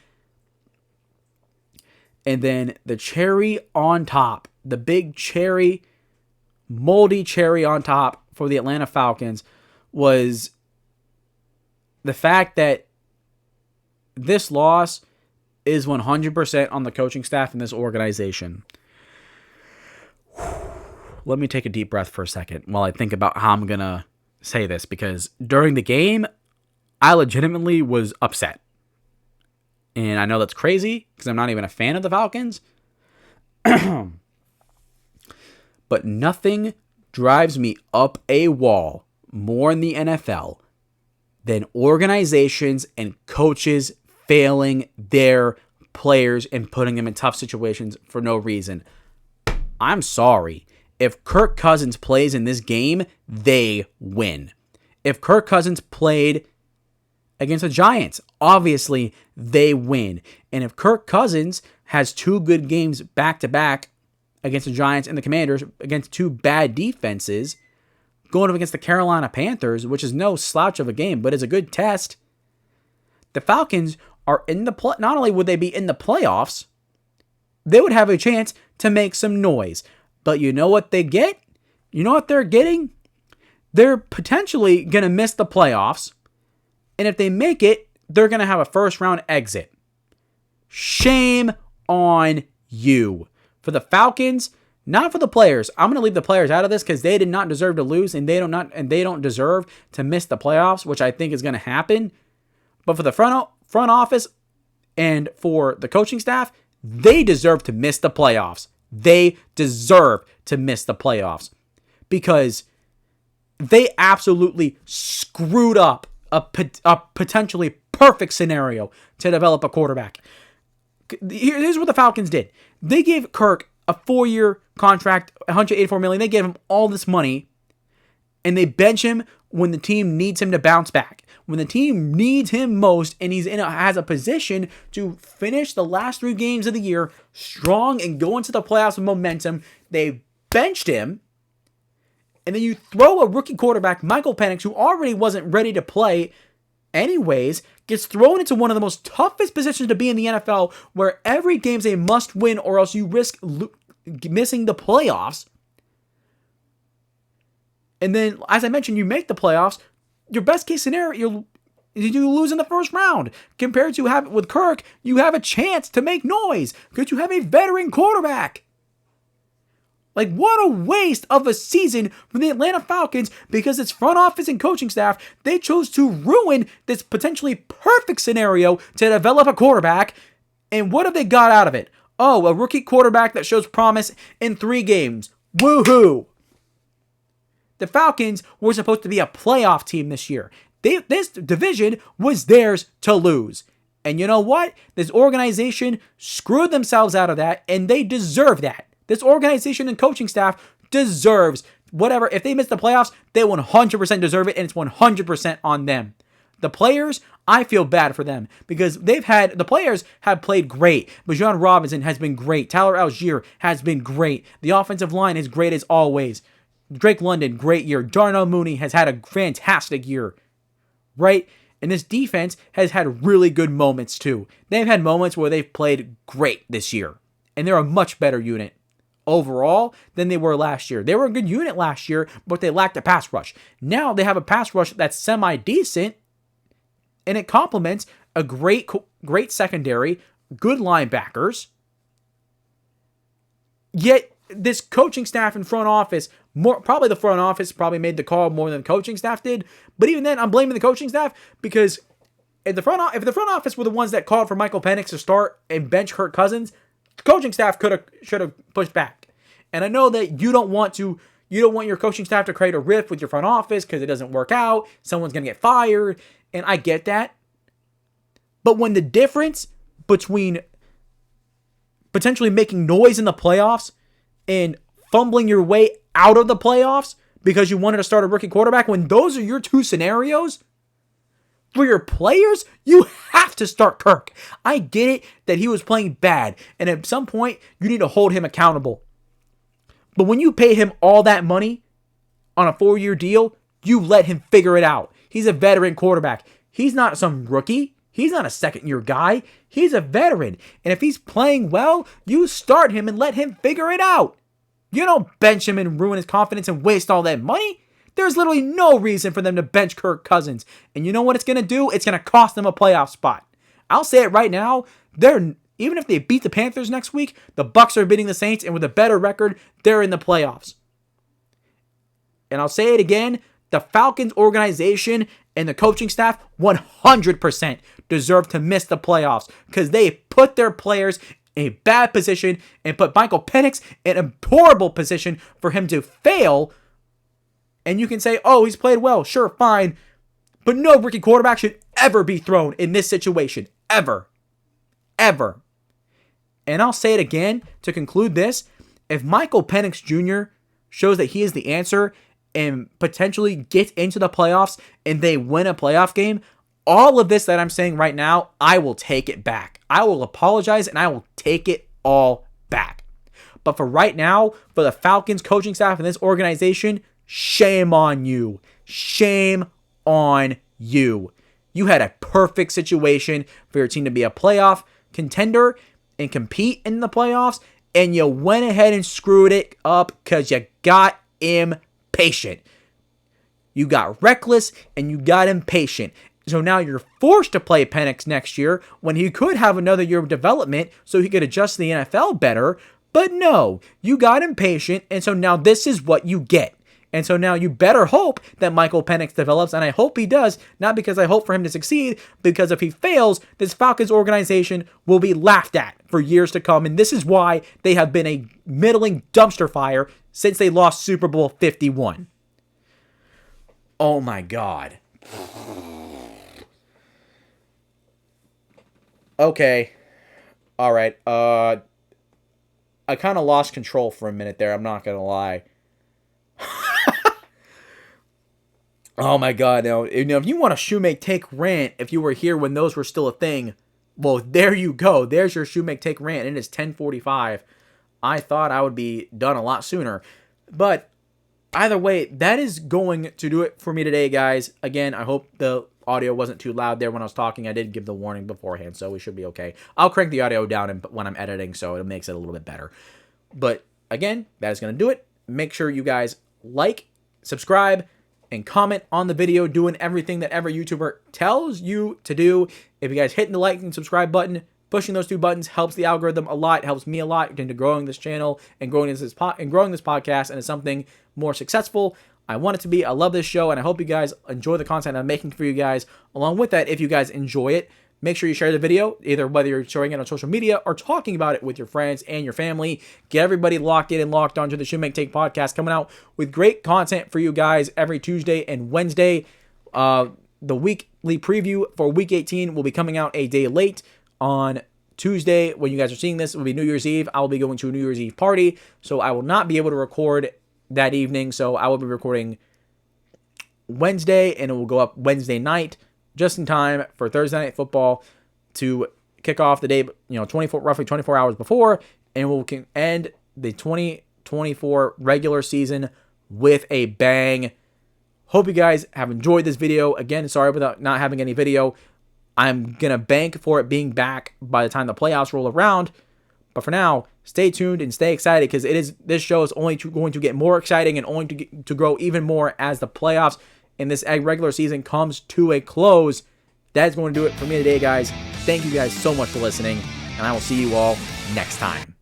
And then the cherry on top, the big cherry, moldy cherry on top for the Atlanta Falcons was the fact that this loss is 100% on the coaching staff in this organization. Let me take a deep breath for a second while I think about how I'm going to say this, because during the game, I legitimately was upset. And I know that's crazy because I'm not even a fan of the Falcons. But nothing drives me up a wall more in the NFL than organizations and coaches failing their players and putting them in tough situations for no reason. I'm sorry. If Kirk Cousins plays in this game, they win. If Kirk Cousins played against the Giants, obviously they win. And if Kirk Cousins has 2 good games back-to-back against the Giants and the Commanders, against 2 bad defenses, going up against the Carolina Panthers, which is no slouch of a game, but is a good test, the Falcons are in the not only would they be in the playoffs, they would have a chance to make some noise. But you know what they get? You know what they're getting? They're potentially going to miss the playoffs. And if they make it, they're going to have a first-round exit. Shame on you. For the Falcons, not for the players. I'm going to leave the players out of this because they did not deserve to lose, and they don't deserve to miss the playoffs, which I think is going to happen. But for the front office and for the coaching staff, they deserve to miss the playoffs. They deserve to miss the playoffs because they absolutely screwed up a potentially perfect scenario to develop a quarterback. Here's what the Falcons did. They gave Kirk a 4-year contract, $184 million. They gave him all this money, and they bench him when the team needs him to bounce back. When the team needs him most, and has a position to finish the last 3 games of the year strong and go into the playoffs with momentum, they benched him. And then you throw a rookie quarterback, Michael Penix, who already wasn't ready to play anyways, gets thrown into one of the most toughest positions to be in the NFL, where every game's a must-win or else you risk missing the playoffs. And then, as I mentioned, you make the playoffs. Your best case scenario, you lose in the first round. Compared to with Kirk, you have a chance to make noise because you have a veteran quarterback. Like, what a waste of a season for the Atlanta Falcons because its front office and coaching staff, they chose to ruin this potentially perfect scenario to develop a quarterback. And what have they got out of it? Oh, a rookie quarterback that shows promise in 3 games. Woohoo! The Falcons were supposed to be a playoff team this year. This division was theirs to lose. And you know what? This organization screwed themselves out of that, and they deserve that. This organization and coaching staff deserves whatever. If they miss the playoffs, they 100% deserve it, and it's 100% on them. The players, I feel bad for them because the players have played great. Bijan Robinson has been great. Tyler Algier has been great. The offensive line is great as always. Drake London, great year. Darnell Mooney has had a fantastic year, right? And this defense has had really good moments too. They've had moments where they've played great this year, and they're a much better unit overall than they were last year. They were a good unit last year, but they lacked a pass rush. Now they have a pass rush that's semi-decent, and it complements a great secondary, good linebackers. Yet this coaching staff and front office, probably the front office probably made the call more than the coaching staff did. But even then, I'm blaming the coaching staff because if the front office were the ones that called for Michael Penix to start and bench Kirk Cousins, the coaching staff should have pushed back. And I know that you don't want your coaching staff to create a rift with your front office because it doesn't work out. Someone's going to get fired. And I get that. But when the difference between potentially making noise in the playoffs and fumbling your way out of the playoffs because you wanted to start a rookie quarterback, when those are your 2 scenarios, for your players, you have to start Kirk. I get it that he was playing bad, and at some point, you need to hold him accountable. But when you pay him all that money on a 4-year deal, you let him figure it out. He's a veteran quarterback. He's not some rookie. He's not a second-year guy. He's a veteran. And if he's playing well, you start him and let him figure it out. You don't bench him and ruin his confidence and waste all that money. There's literally no reason for them to bench Kirk Cousins. And you know what it's going to do? It's going to cost them a playoff spot. I'll say it right now. Even if they beat the Panthers next week, the Bucs are beating the Saints, and with a better record, they're in the playoffs. And I'll say it again. The Falcons organization and the coaching staff 100% deserve to miss the playoffs because they put their players in a bad position and put Michael Penix in a horrible position for him to fail. And you can say, oh, he's played well. Sure, fine. But no rookie quarterback should ever be thrown in this situation. Ever. Ever. And I'll say it again to conclude this. If Michael Penix Jr. shows that he is the answer and potentially gets into the playoffs and they win a playoff game, all of this that I'm saying right now, I will take it back. I will apologize and I will take it all back. But for right now, for the Falcons coaching staff and this organization, shame on you. Shame on you. You had a perfect situation for your team to be a playoff contender and compete in the playoffs, and you went ahead and screwed it up because you got impatient. You got reckless and you got impatient. So now you're forced to play Penix next year when he could have another year of development so he could adjust to the NFL better. But no, you got impatient, and so now this is what you get. And so now you better hope that Michael Penix develops, and I hope he does, not because I hope for him to succeed, because if he fails, this Falcons organization will be laughed at for years to come, and this is why they have been a middling dumpster fire since they lost Super Bowl 51. Oh my God. Okay. All right. I kind of lost control for a minute there, I'm not going to lie. Oh my God! Now, if you want a Shumake Take rant, if you were here when those were still a thing, well, there you go. There's your Shumake Take rant. It is 10:45. I thought I would be done a lot sooner, but either way, that is going to do it for me today, guys. Again, I hope the audio wasn't too loud there when I was talking. I did give the warning beforehand, so we should be okay. I'll crank the audio down when I'm editing, so it makes it a little bit better. But again, that is going to do it. Make sure you guys like, subscribe, and comment on the video, doing everything that every YouTuber tells you to do. If you guys hitting the like and subscribe button, pushing those two buttons helps the algorithm a lot, helps me a lot into growing this channel and growing this podcast into something more successful. I want it to be. I love this show, and I hope you guys enjoy the content I'm making for you guys. Along with that, if you guys enjoy it, make sure you share the video, either whether you're sharing it on social media or talking about it with your friends and your family. Get everybody locked in and locked onto the Shumake Take podcast, coming out with great content for you guys every Tuesday and Wednesday. The weekly preview for Week 18 will be coming out a day late on Tuesday. When you guys are seeing this, it will be New Year's Eve. I will be going to a New Year's Eve party, so I will not be able to record that evening. So I will be recording Wednesday, and it will go up Wednesday night, just in time for Thursday Night Football to kick off the day, roughly 24 hours before, and we'll end the 2024 regular season with a bang. Hope you guys have enjoyed this video. Again, sorry about not having any video. I'm going to bank for it being back by the time the playoffs roll around. But for now, stay tuned and stay excited because this show is only going to get more exciting and only to grow even more as the playoffs and this regular season comes to a close. That's going to do it for me today, guys. Thank you guys so much for listening, and I will see you all next time.